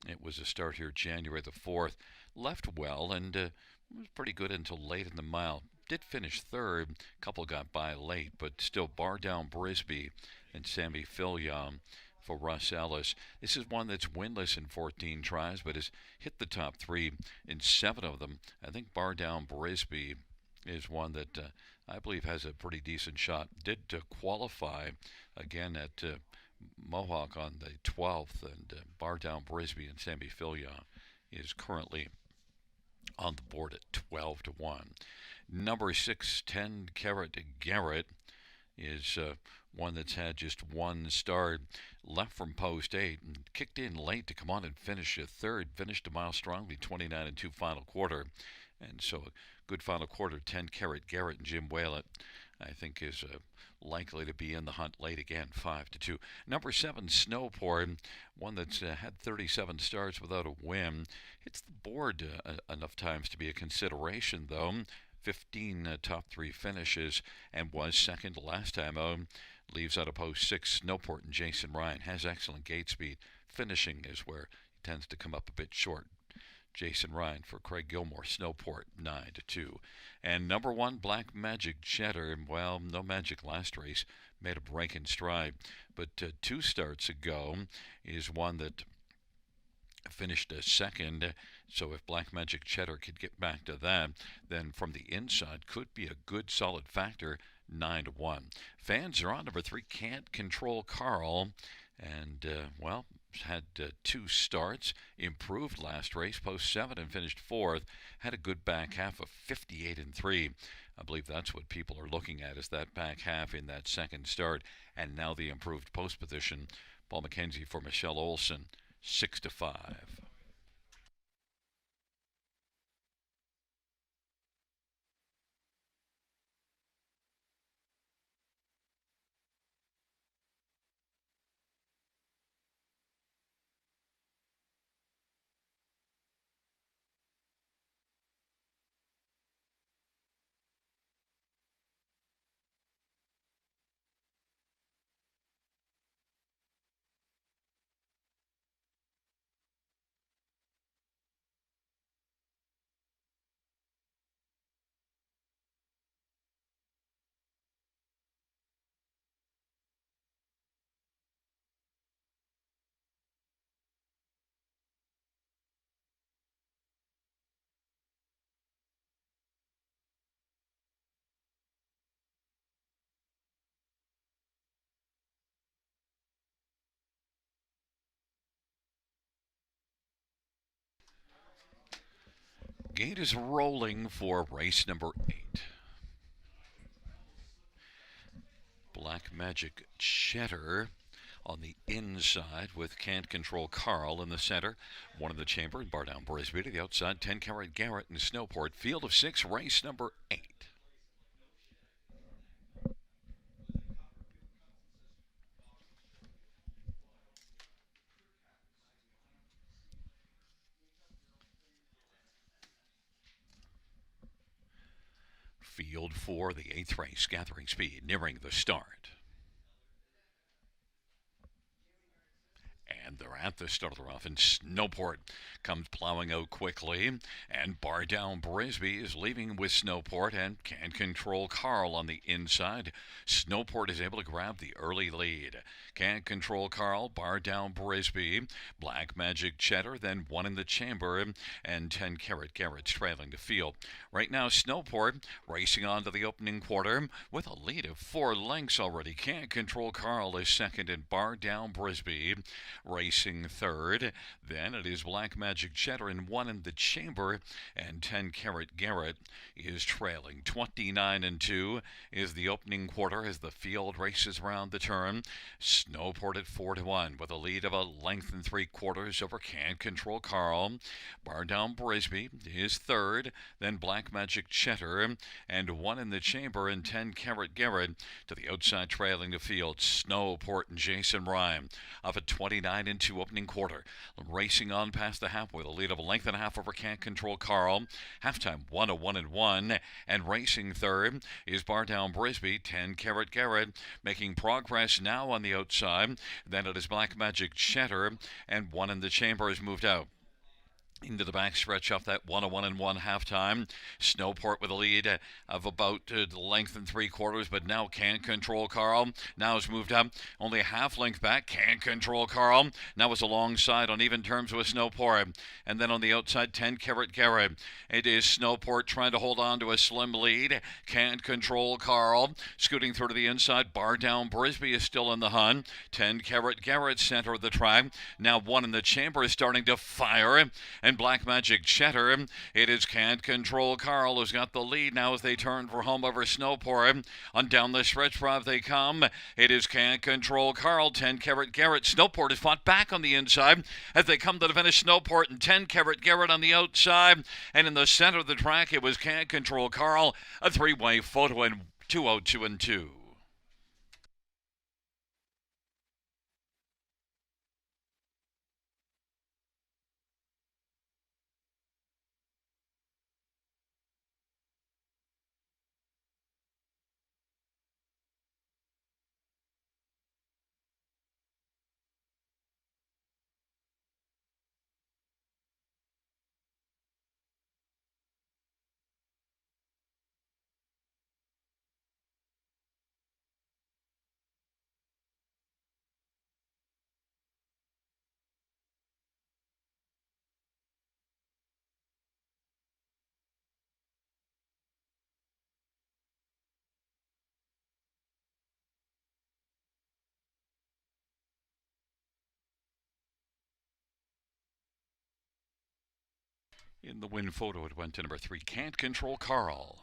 it was a start here January the 4th. Left well, and was pretty good until late in the mile. Did finish third. A couple got by late, but still Bar Down Brisbee and Sammy Filia for Russ Ellis. This is one that's winless in 14 tries, but has hit the top 3 in 7 of them. I think Bar Down Brisbee is one that I believe has a pretty decent shot. Did qualify again at Mohawk on the 12th, and Bar Down Brisbee and Sammy Filia is currently on the board at 12-1. Number 6, 10 Carat Garrett is one that's had just one start. Left from post 8 and kicked in late to come on and finish third. Finished a mile strongly, 29 and 2 final quarter. And so a good final quarter. 10 Carat Garrett and Jim Whalen, I think, is likely to be in the hunt late again, 5-2. Number 7, Snowport, one that's had 37 starts without a win. Hits the board enough times to be a consideration, though. 15 top 3 finishes and was second last time out. Leaves out of post 6, Snowport and Jason Ryan. Has excellent gate speed. Finishing is where he tends to come up a bit short. Jason Ryan for Craig Gilmore. Snowport 9-2. And number 1, Black Magic Cheddar. Well, no magic last race. Made a break in stride. But 2 starts ago is one that finished second. So if Black Magic Cheddar could get back to that, then from the inside could be a good solid factor. 9-1. Fans are on number 3, Can't Control Carl. And, had 2 starts. Improved last race, post 7 and finished 4th. Had a good back half of 58-3. I believe that's what people are looking at, is that back half in that second start. And now the improved post position. Paul McKenzie for Michelle Olson, 6-5. Gate is rolling for race number 8. Black Magic Cheddar on the inside with Can't Control Carl in the center. 1 in the Chamber and Bar Down Brisbee to the outside. 10 Carat Garrett and Snowport. Field of 6, race number 8. Field 4, the 8th race, gathering speed, nearing the start. And they're at the start of the rough, and Snowport comes plowing out quickly, and Bar Down Brisbee is leaving with Snowport and Can Control Carl on the inside. Snowport is able to grab the early lead. Can Control Carl, Bar Down Brisbee, Black Magic Cheddar, then one in the chamber, and 10 Carat Garrett trailing the field. Right now, Snowport racing on to the opening quarter with a lead of 4 lengths already. Can Control Carl is second, and Bar Down Brisbee racing third. Then it is Black Magic Cheddar and one in the chamber, and 10 Carat Garrett is trailing. 29-2 is the opening quarter as the field races around the turn. Snowport at 4-1 with a lead of a length and 3/4 over Can Control Carl. Bar Down Brisbee is third, then Black Magic Cheddar and one in the chamber, and 10 Carat Garrett to the outside trailing the field. Snowport and Jason Ryan off a 29-2 opening quarter, racing on past the half with a lead of a length and a half over Can Control Carl. Halftime 1-1-1, and racing third is Bar Down Brisbee. 10 Carat Garrett making progress now on the outside. Then it is Black Magic Cheddar, and one in the chamber has moved out into the backstretch off that 1-1-1 halftime. Snowport with a lead of about length and 3/4, but now Can Control Carl now has moved up only a half length back. Can Control Carl now is alongside on even terms with Snowport, and then on the outside 10 Carat Garrett. It is Snowport trying to hold on to a slim lead. Can Control Carl scooting through to the inside. Bar Down Brisbee is still in the hunt. 10 Carat Garrett center of the track. Now one in the chamber is starting to fire, and Black Magic Cheddar. It is Can Control Carl who's got the lead now as they turn for home over Snowport. On down the stretch drive they come. It is Can Control Carl, 10 Carat Garrett. Snowport has fought back on the inside as they come to the finish. Snowport and 10 Carat Garrett on the outside. And in the center of the track, it was Can Control Carl. A three-way photo in 202-2. In the win photo, it went to number 3, Can Control Carl.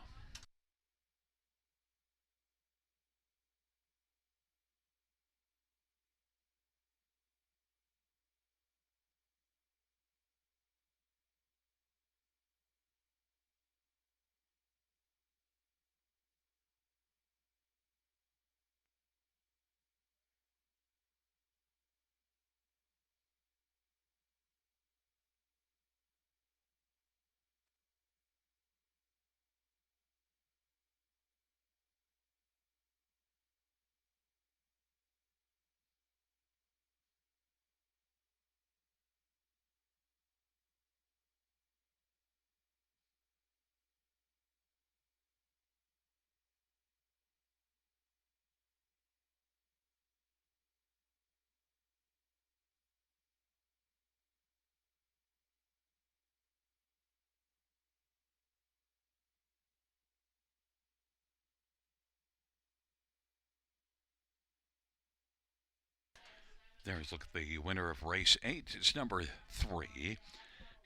There's look at the winner of race 8. It's number 3,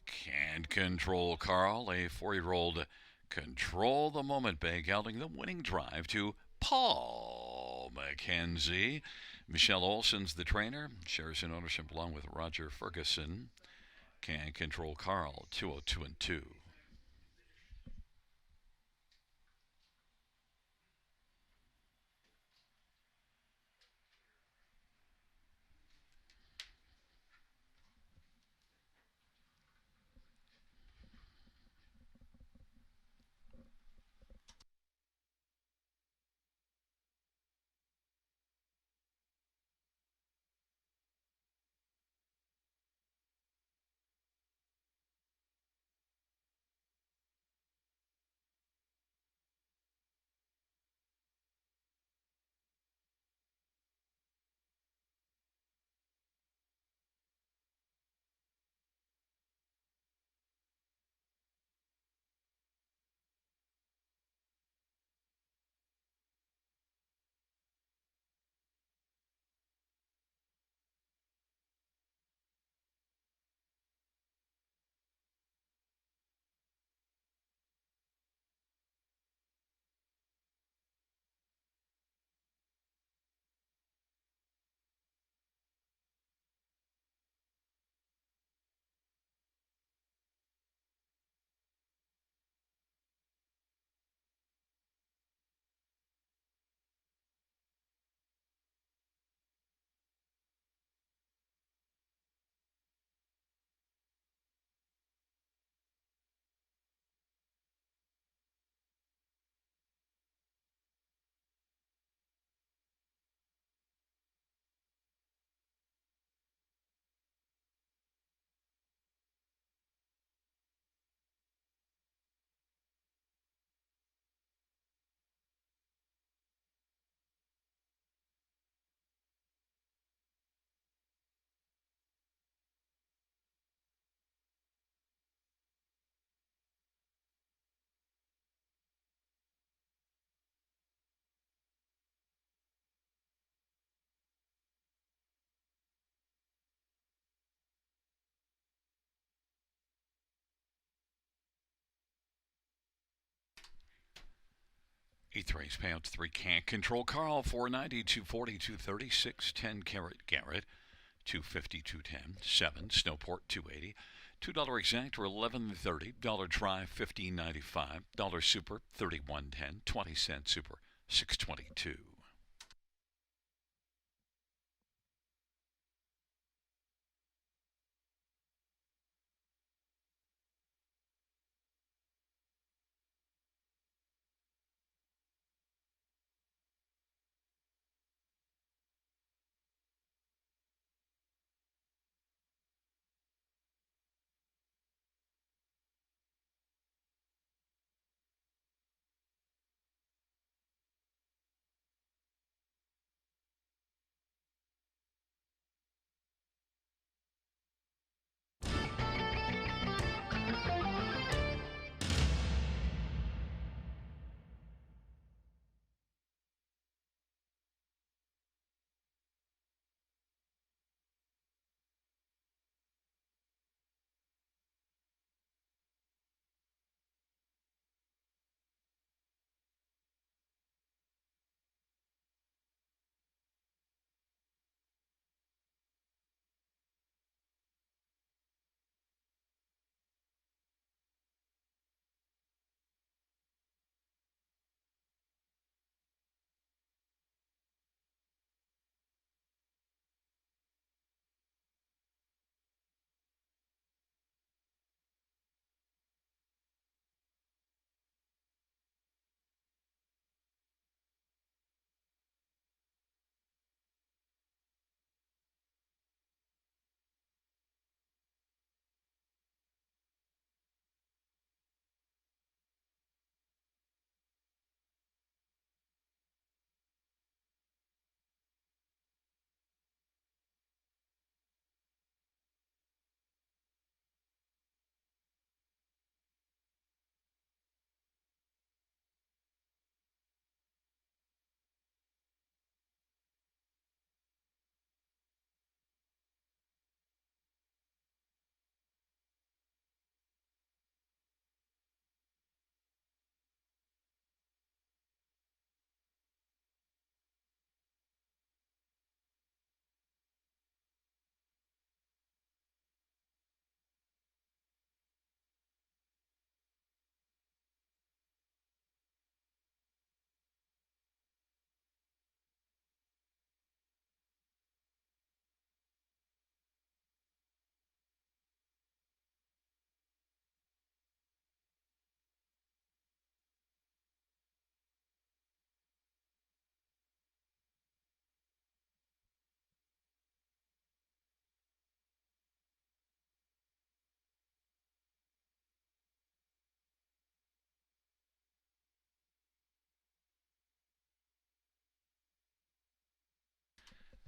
Can Control Carl, a 4-year-old Control the Moment bay gelding, the winning drive to Paul McKenzie. Michelle Olson's the trainer, shares in ownership along with Roger Ferguson. Can Control Carl, 202-2. Eighth race, payouts 3. Can't Control Carl, 490, 240, 230, 6, 10, Carrot Garrett, 250, 210, 7, Snowport, 280, $2 exact or 11.30, dollar try 15.95, dollar super 31.10, 20-cent super 6.22.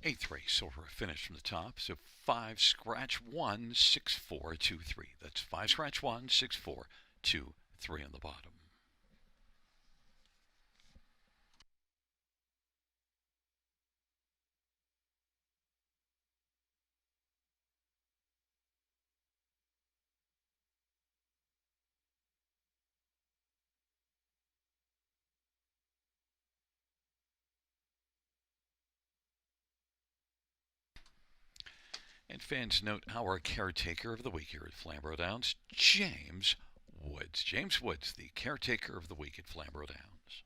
Eighth race, silver finish from the top. So 5, scratch 1, 6, 4, 2, 3. That's 5, scratch 1, 6, 4, 2, 3 on the bottom. And fans note our caretaker of the week here at Flamboro Downs, James Woods. James Woods, the caretaker of the week at Flamboro Downs.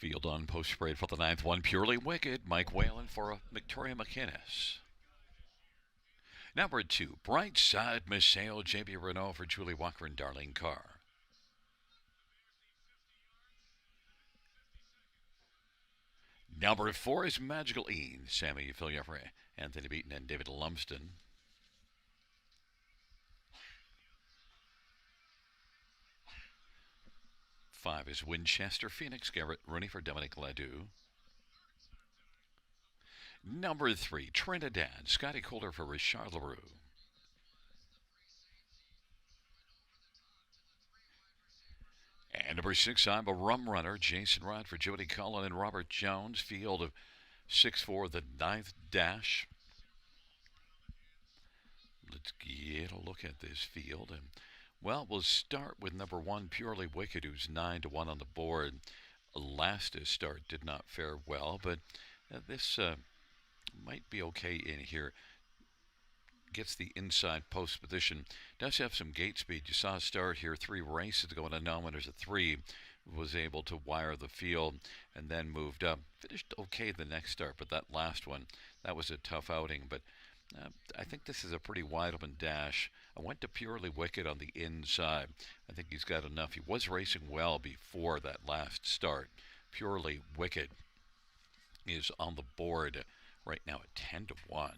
Field on post parade for the ninth one. Purely Wicked. Mike Whalen for Victoria McInnes. Number 2, Bright Side Missail, J.B. Renault for Julie Walker and Darlene Carr. Number 4 is Magical Ian, Sammy Filiafre, Anthony Beaton, and David Lumsden. 5 is Winchester Phoenix, Garrett Rooney for Dominic Ledoux. Number 3, Trinidad, Scotty Calder for Richard LaRue. And number 6, I'm a Rum Runner, Jason Rod for Jody Cullen and Robert Jones. Field of 6-4, the ninth dash. Let's get a look at this field. And well, we'll start with number 1, Purely Wicked, who's 9-1 on the board. Last start did not fare well, but this might be okay in here. Gets the inside post position. Does have some gate speed. You saw a start here, 3 races going to no-winners at 3. Was able to wire the field and then moved up. Finished okay the next start, but that last one, that was a tough outing. But I think this is a pretty wide open dash. I went to Purely Wicked on the inside. I think he's got enough. He was racing well before that last start. Purely Wicked is on the board right now at 10-1.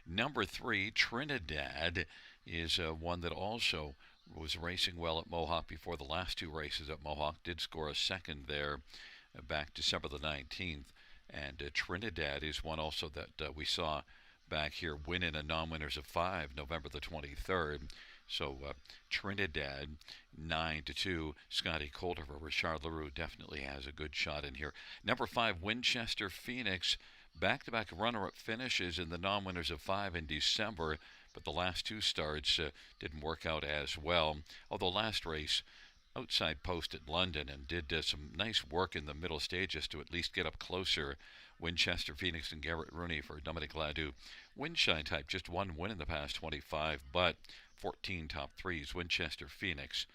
Number 3, Trinidad, is one that also was racing well at Mohawk before the last 2 races at Mohawk. Did score a second there back December the 19th. And Trinidad is one also that we saw back here win in a non-winners of 5 November the 23rd. So Trinidad 9-2. Scotty Calder for Richard LaRue definitely has a good shot in here. Number 5, Winchester Phoenix. Back-to-back runner-up finishes in the non-winners of 5 in December, but the last 2 starts didn't work out as well. Although last race, outside post at London, and did some nice work in the middle stages to at least get up closer. Winchester Phoenix and Garrett Rooney for Dominic Ledoux. Windshine type, just 1 win in the past 25, but 14 top 3s. Winchester Phoenix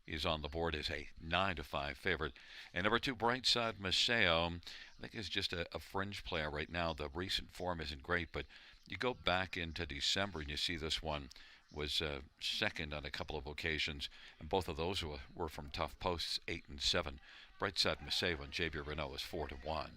is on the board as a 9-5 favorite. And number 2, Brightside Maceo, I think is just a fringe player right now. The recent form isn't great, but you go back into December and you see this one was second on a couple of occasions, and both of those were from tough posts, 8 and 7. Brightside Maceo and J.B. Renault is 4-1.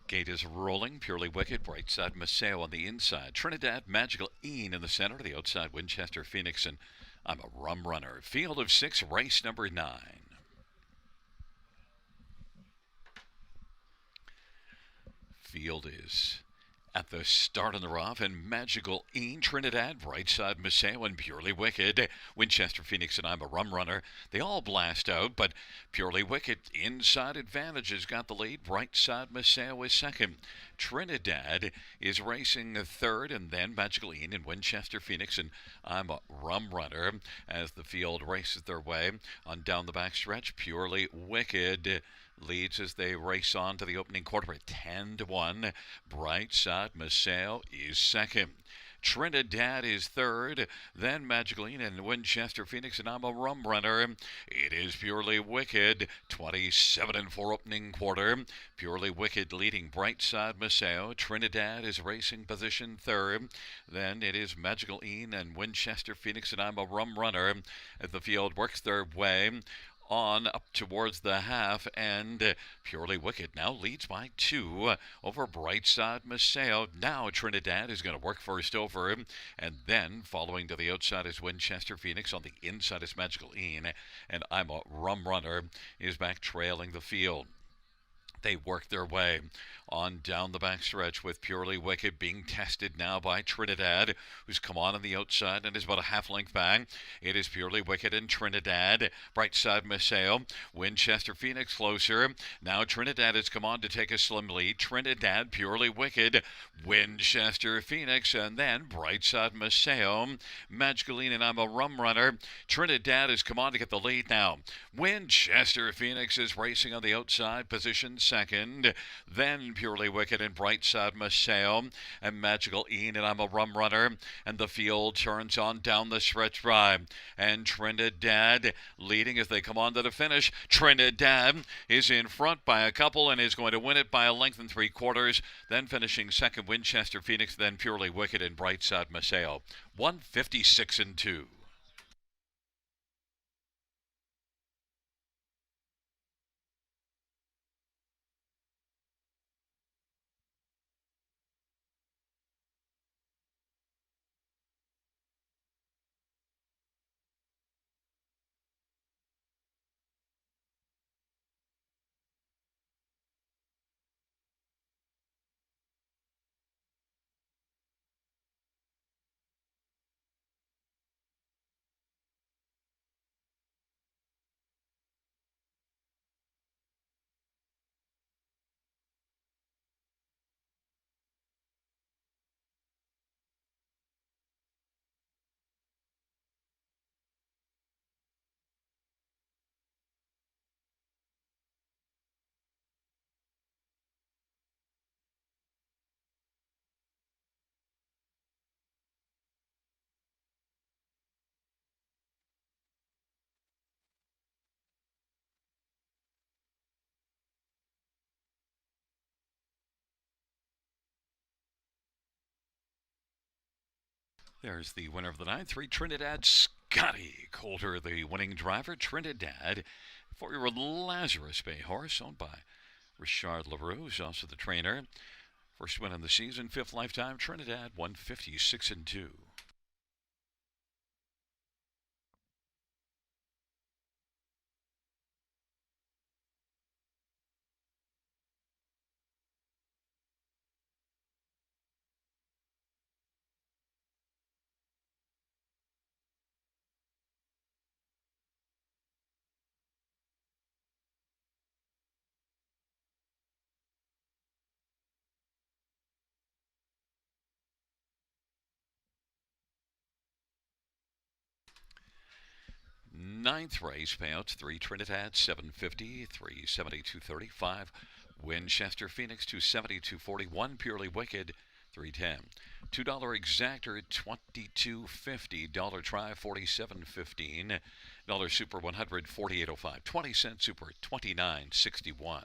Gate is rolling. Purely Wicked, Brightside Maceo on the inside. Trinidad, Magical Ian in the center. The outside, Winchester Phoenix, and I'm a Rum Runner. Field of 6, race number 9. Field is At the start on the rough, and Magical Ian, Trinidad, Brightside, Maceo, and Purely Wicked. Winchester, Phoenix, and I'm a Rum Runner. They all blast out, but Purely Wicked, inside advantage, has got the lead. Brightside, Maceo is second. Trinidad is racing third, and then Magical Ian and Winchester, Phoenix, and I'm a Rum Runner as the field races their way on down the backstretch. Purely Wicked leads as they race on to the opening quarter at 10-1. Brightside Maceo is second. Trinidad is third, then Magicalene and Winchester Phoenix, and I'm a Rum Runner. It is Purely Wicked, 27-4 opening quarter. Purely Wicked leading Brightside Maceo. Trinidad is racing position third. Then it is Magical Ian and Winchester Phoenix, and I'm a Rum Runner as the field works their way on up towards the half, and Purely Wicked now leads by 2 over Brightside Maceo. Now Trinidad is going to work first over him, and then following to the outside is Winchester Phoenix. On the inside is Magical Ian, and I'm a Rum Runner is back trailing the field. They work their way on down the backstretch with Purely Wicked being tested now by Trinidad, who's come on the outside and is about a half length back. It is Purely Wicked and Trinidad. Brightside Maceo. Winchester Phoenix closer. Now Trinidad has come on to take a slim lead. Trinidad, Purely Wicked, Winchester Phoenix, and then Brightside Maceo. Magicalene and I'm a Rum Runner. Trinidad has come on to get the lead now. Winchester Phoenix is racing on the outside, position second. Then Purely Wicked and Brightside Maceo and Magical Ian and I'm a Rum Runner. And the field turns on down the stretch drive. And Trinidad leading as they come on to the finish. Trinidad is in front by a couple and is going to win it by a length and 3/4. Then finishing second, Winchester Phoenix, then Purely Wicked and Brightside Maceo. 156-2. There's the winner of the night, 3 Trinidad, Scotty Coulter, the winning driver. Trinidad, 4-year-old Lazarus Bay horse, owned by Richard LaRue, who's also the trainer. First win in the season, 5th lifetime. Trinidad, 156-2. Ninth race payouts, 3 Trinidad, 750, 3 7230, 5 Winchester Phoenix, 270, 240, 1 Purely Wicked, 310. $2 exactor, 22.50. Dollar try, 47.15. Dollar super, 100, 48.05. 20-cent super, 29.61.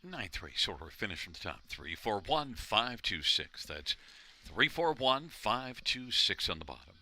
Ninth race order finish from the top. 341-526. That's 341-526 on the bottom.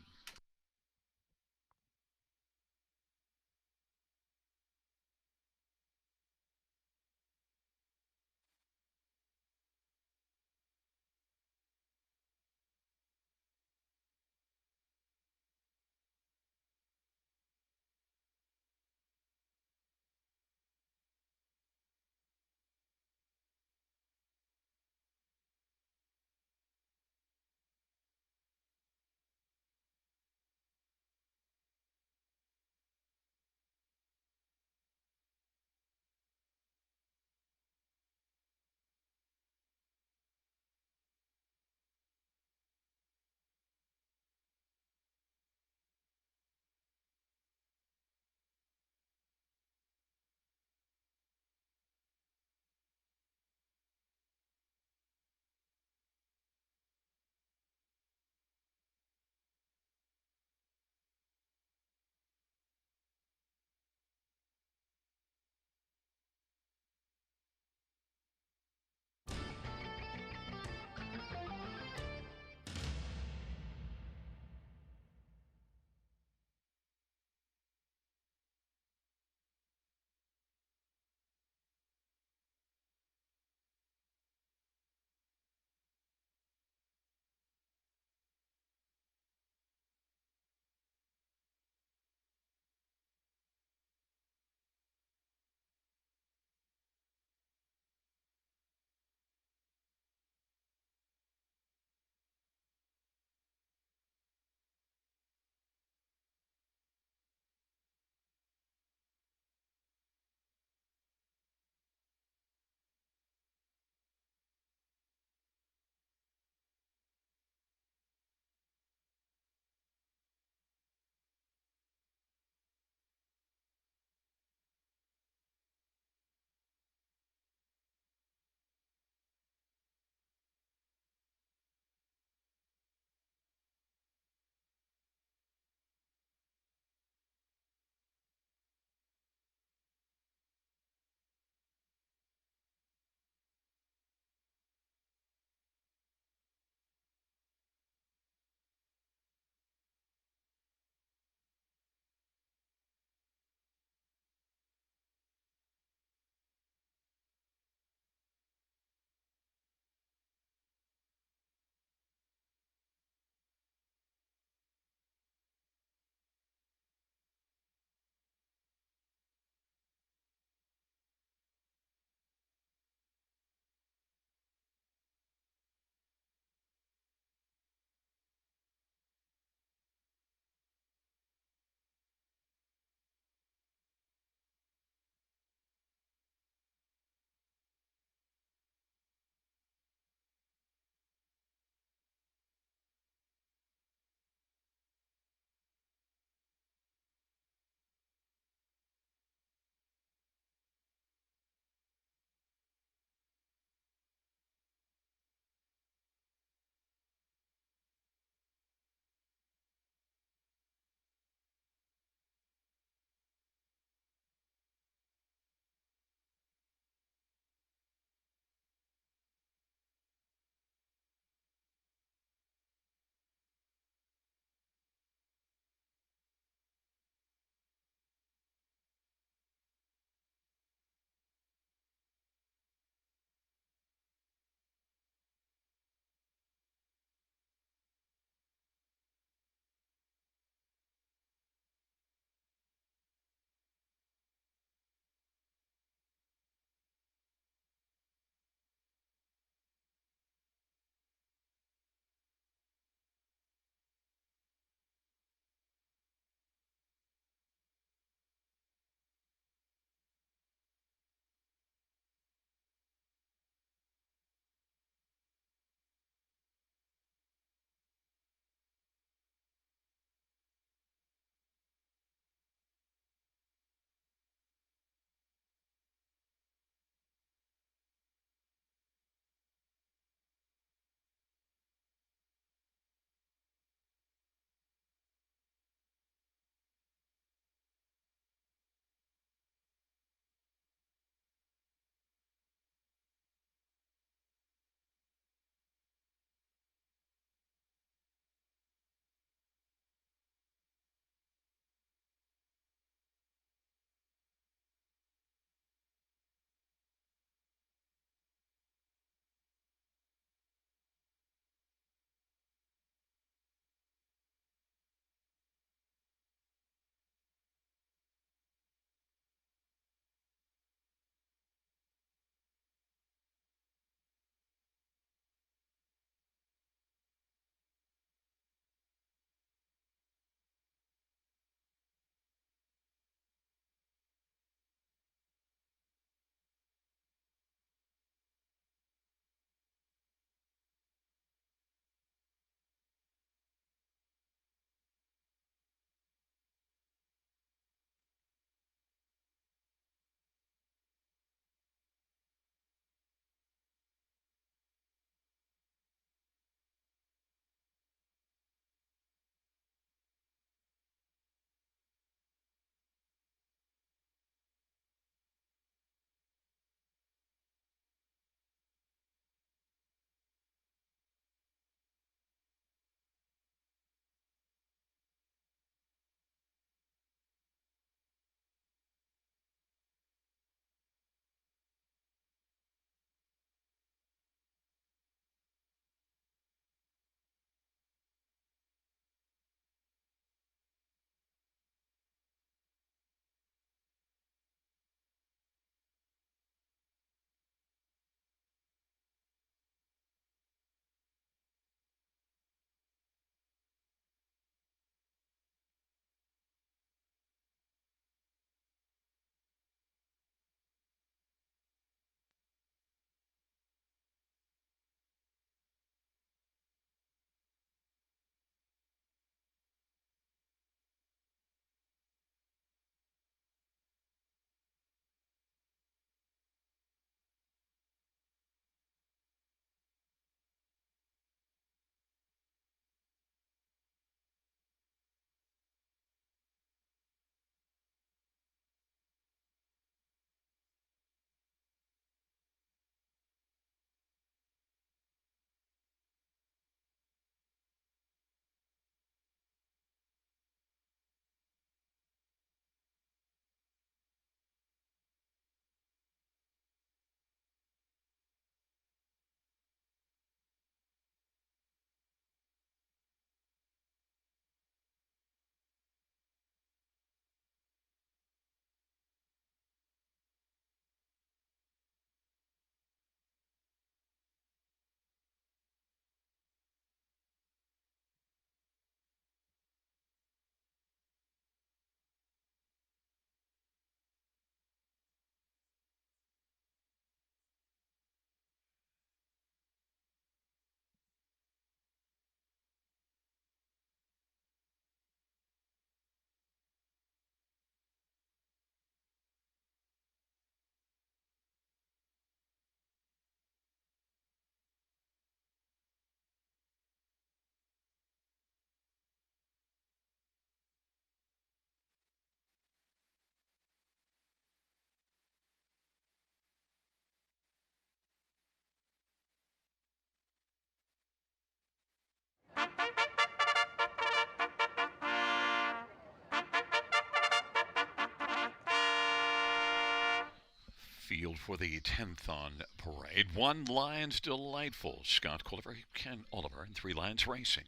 field for the 10th on parade. 1 Lions Delightful, Scott Culliver, Ken Oliver, and 3 Lions Racing.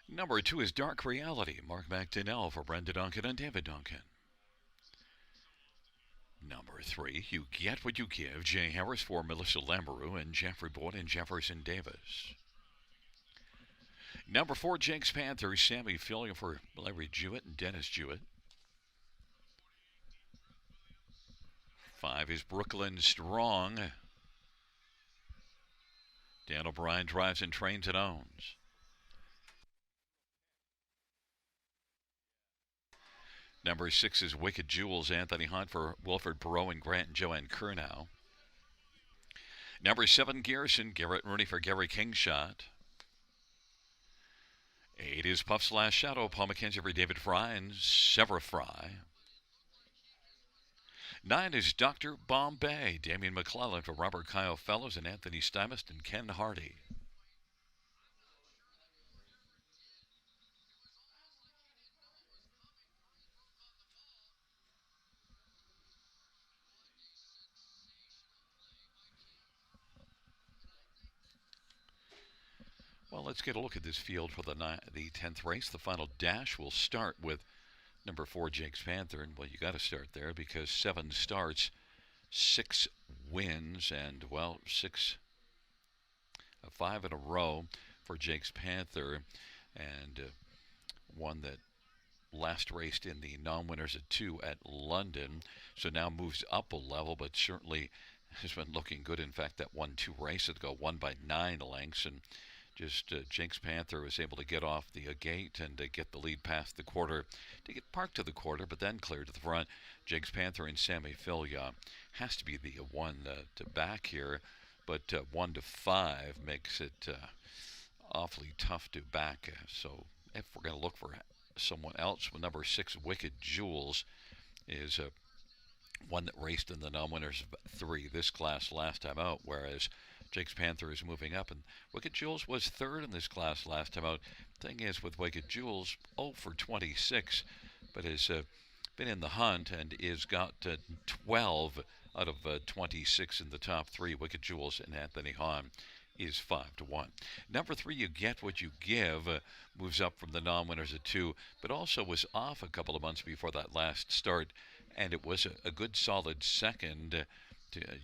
Number 2 is Dark Reality, Mark McDonnell for Brenda Duncan and David Duncan. Number 3, You Get What You Give, Jay Harris for Melissa Lamberou and Jeffrey Boyd and Jefferson Davis. Number 4, Jake's Panthers, Sammy Fillion for Larry Jewett and Dennis Jewett. 5 is Brooklyn Strong. Dan O'Brien drives and trains and owns. Number 6 is Wicked Jewels, Anthony Hunt for Wilfred Perot and Grant and Joanne Curnow. Number 7, Garrison, Garrett Rooney for Gary Kingshot. 8 is Puff Slash Shadow, Paul McKenzie for David Fry and Severa Fry. 9 is Dr. Bombay, Damian McClellan for Robert Kyle Fellows and Anthony Stymist and Ken Hardy. Well, let's get a look at this field for the 10th race. The final dash will start with number 4, Jake's Panther. And, well, you got to start there because 7 starts, 6 wins, and, well, 5 in a row for Jake's Panther. And one that last raced in the non-winners at 2 at London. So now moves up a level, but certainly has been looking good. In fact, that 1-2 race ago, won by 9 lengths. And just Jake's Panther was able to get off the gate and get the lead past the quarter to get parked to the quarter, but then clear to the front. Jake's Panther and Sammy Filia has to be the one to back here, but 1-5 makes it awfully tough to back. So if we're going to look for someone else, with number 6, Wicked Jewels, is one that raced in the non-winners of 3 this class last time out, whereas Jake's Panther is moving up, and Wicked Jewels was 3rd in this class last time out. Thing is, with Wicked Jewels, 0 for 26, but has been in the hunt and is got 12 out of 26 in the top 3. Wicked Jewels and Anthony Hahn is 5-1. Number 3, You Get What You Give, moves up from the non-winners at 2, but also was off a couple of months before that last start, and it was a good solid second.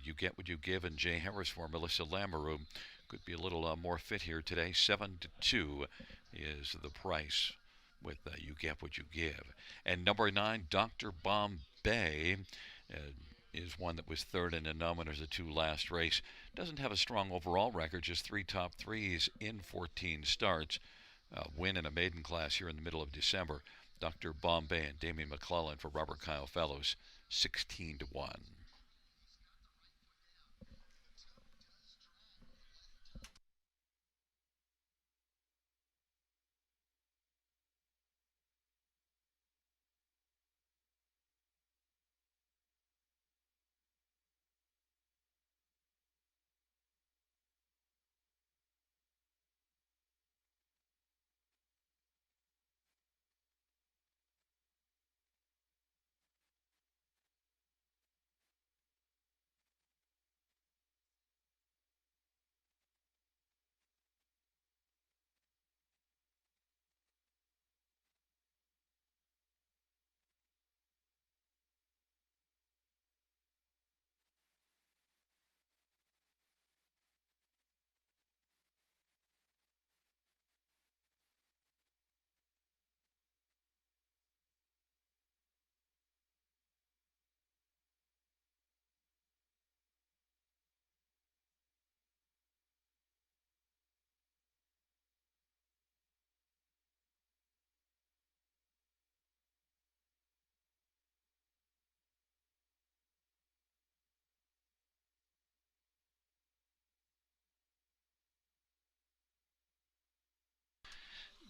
You Get What You Give, and Jay Harris for Melissa Lamberou could be a little more fit here today. 7-2 is the price with You Get What You Give. And number 9, Dr. Bombay, is one that was 3rd in the non-winners at 2 last race. Doesn't have a strong overall record, just 3 top 3s in 14 starts. Win in a maiden class here in the middle of December. Dr. Bombay and Damian McClellan for Robert Kyle Fellows, 16-1.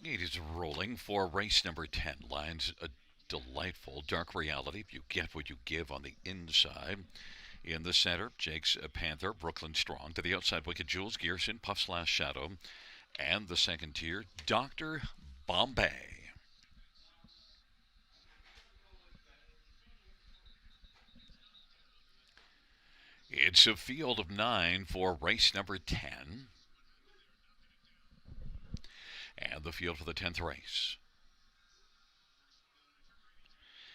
It is rolling for race number 10. Lions, a delightful Dark Reality. You Get What You Give on the inside. In the center, Jake's Panther, Brooklyn Strong. To the outside, Wicked Jewels, Gearson, Puff Slash Shadow. And the second tier, Dr. Bombay. It's a field of 9 for race number 10. And the field for the 10th race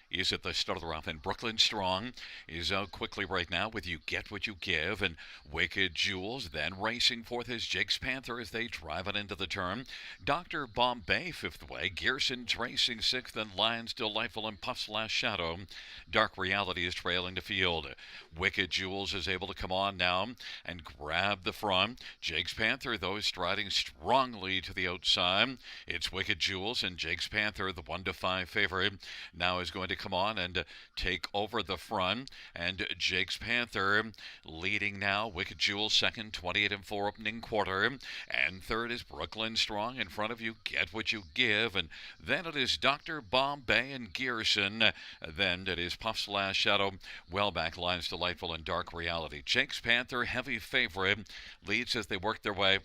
is at the start of the round. And Brooklyn Strong is out quickly right now with You Get What You Give. And Wicked Jewels then racing forth as Jake's Panther as they drive it into the turn. Dr. Bombay, fifth way. Gearson's racing sixth, and Lions Delightful and Puff's Last Shadow. Dark Reality is trailing the field. Wicked Jewels is able to come on now and grab the front. Jake's Panther, though, is striding strongly to the outside. It's Wicked Jewels and Jake's Panther, the 1-5 favorite, now is going to come on and take over the front. And Jake's Panther leading now. Wicked Jewels second, 28-4 opening quarter. And third is Brooklyn Strong. In front of You Get What You Give. And then it is Dr. Bombay and Gearson. Then it is Puff's Last Shadow, well back Lions Delightful and Dark Reality. Jake's Panther, heavy favorite, leads as they work their way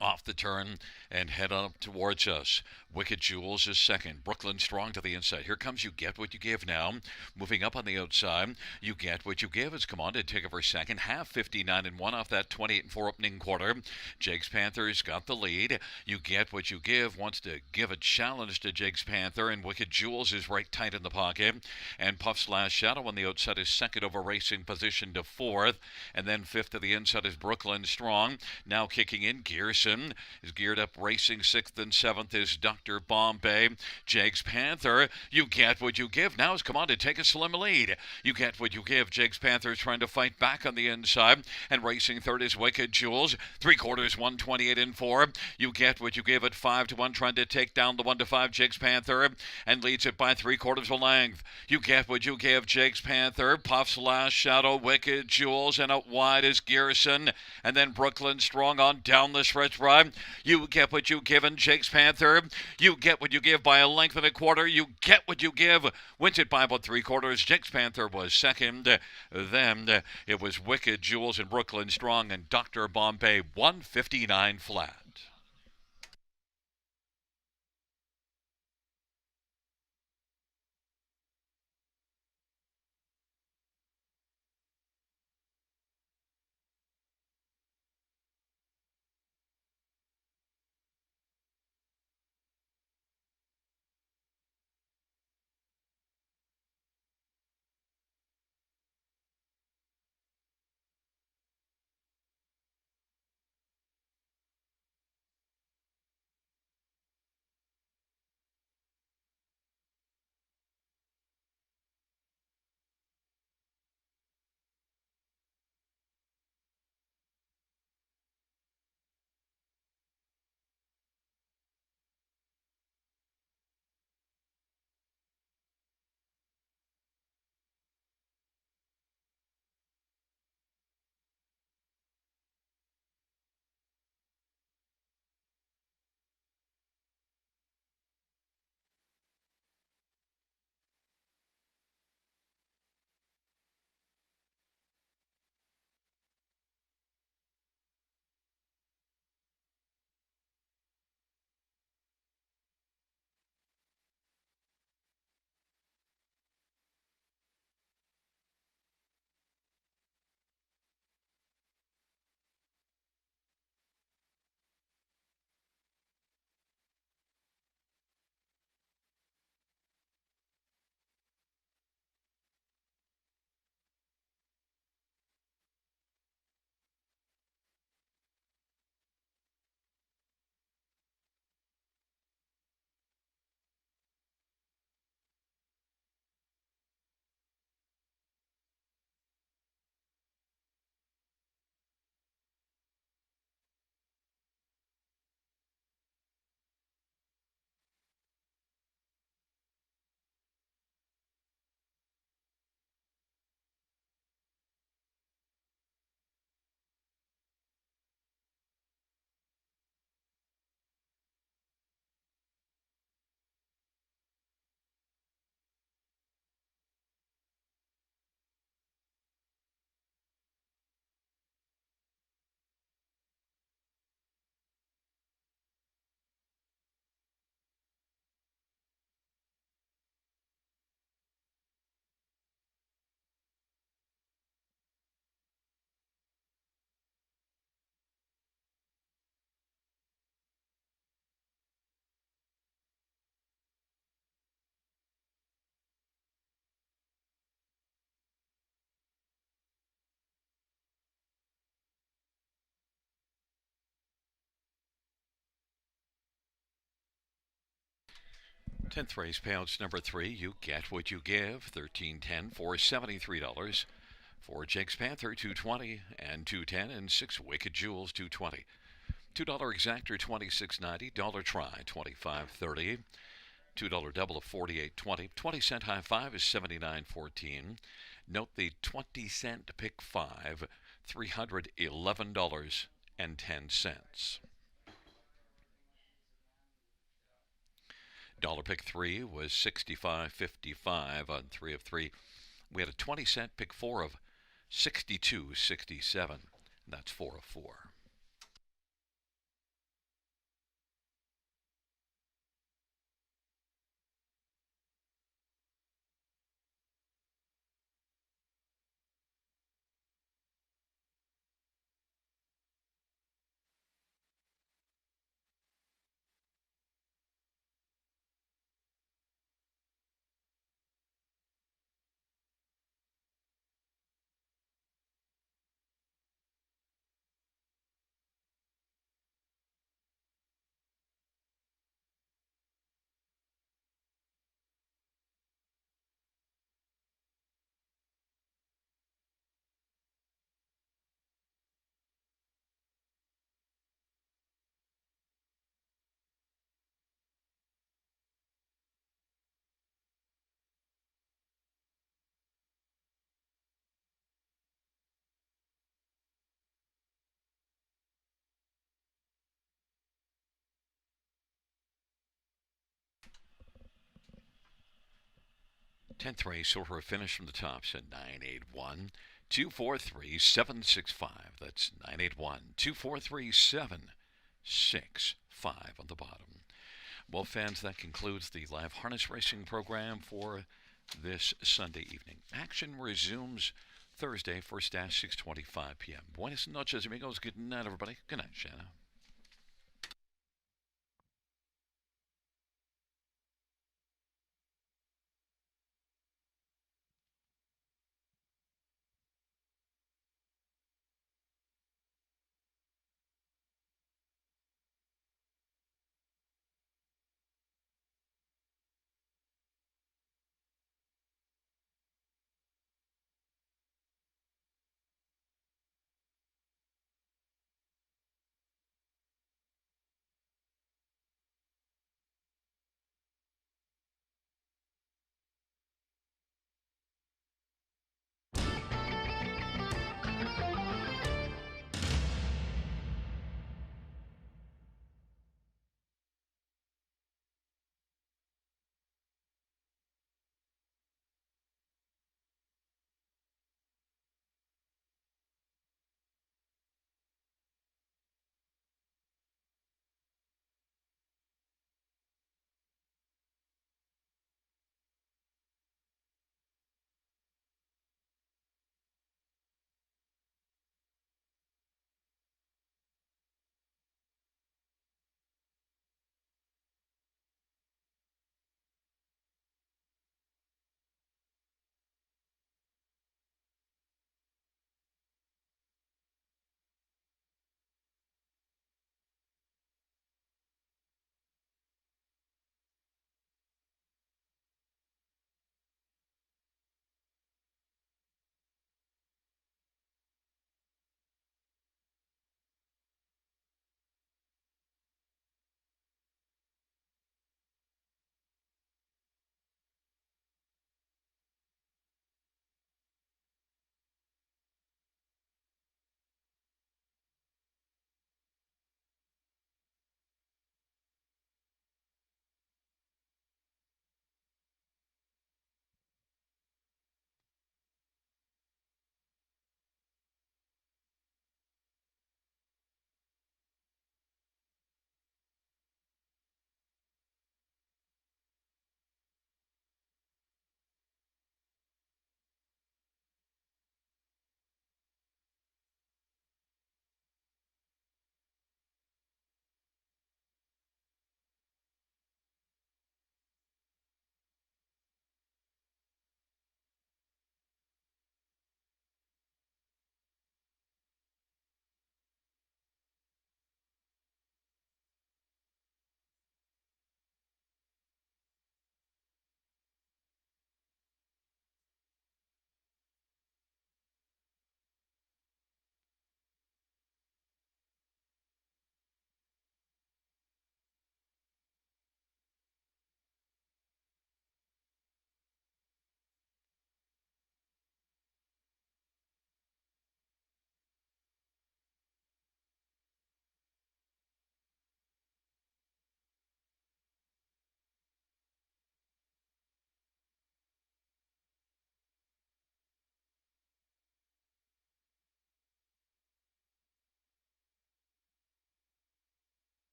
off the turn and head up towards us. Wicked Jewels is second. Brooklyn Strong to the inside. Here comes You Get What You Give now. Moving up on the outside. You Get What You Give has come on to take over second. Half 59-1 off that 28-4 opening quarter. Jake's Panther's got the lead. You Get What You Give wants to give a challenge to Jake's Panther, and Wicked Jewels is right tight in the pocket. And Puff's Last Shadow on the outside is second over racing position to fourth. And then fifth to the inside is Brooklyn Strong. Now kicking in, Gearson is geared up racing. Sixth and seventh is Dr. Bombay. Jake's Panther, You Get What You Give now has come on to take a slim lead. You Get What You Give. Jake's Panther is trying to fight back on the inside. And racing third is Wicked Jewels. 3/4, 128-4. You Get What You Give at 5-1, trying to take down the 1-5 Jake's Panther and leads it by 3/4 a length. You Get What You Give. Jake's Panther, Puff's Last Shadow, Wicked Jewels, and out wide is Gearson. And then Brooklyn Strong on down the stretch ride. You Get What You Give and Jake's Panther. You Get What You Give by a length and a quarter. You Get What You Give wins it by about 3/4. Jake's Panther was second. Then it was Wicked Jewels and Brooklyn Strong and Dr. Bombay, 159 flat. 10th race payouts number 3. You get what you give. 1310 for $73. For Jake's Panther, 220 and 210, and 6 Wicked Jewels, 220. $2 exactor, 26.90. Dollar try, 25.30. $2 double of 48.20. 20-cent high five is 79.14. Note the 20-cent pick five, $311.10. Dollar pick three was 65.55 on 3 of 3. We had a 20-cent pick four of 62.67. That's 4 of 4. Tenth race over a finish from the top at 981 243 765. That's 981 243 765 on the bottom. Well, fans, that concludes the live harness racing program for this Sunday evening. Action resumes Thursday, first dash 6:25 p.m. Buenas noches, amigos. Good night, everybody. Good night, Shanna.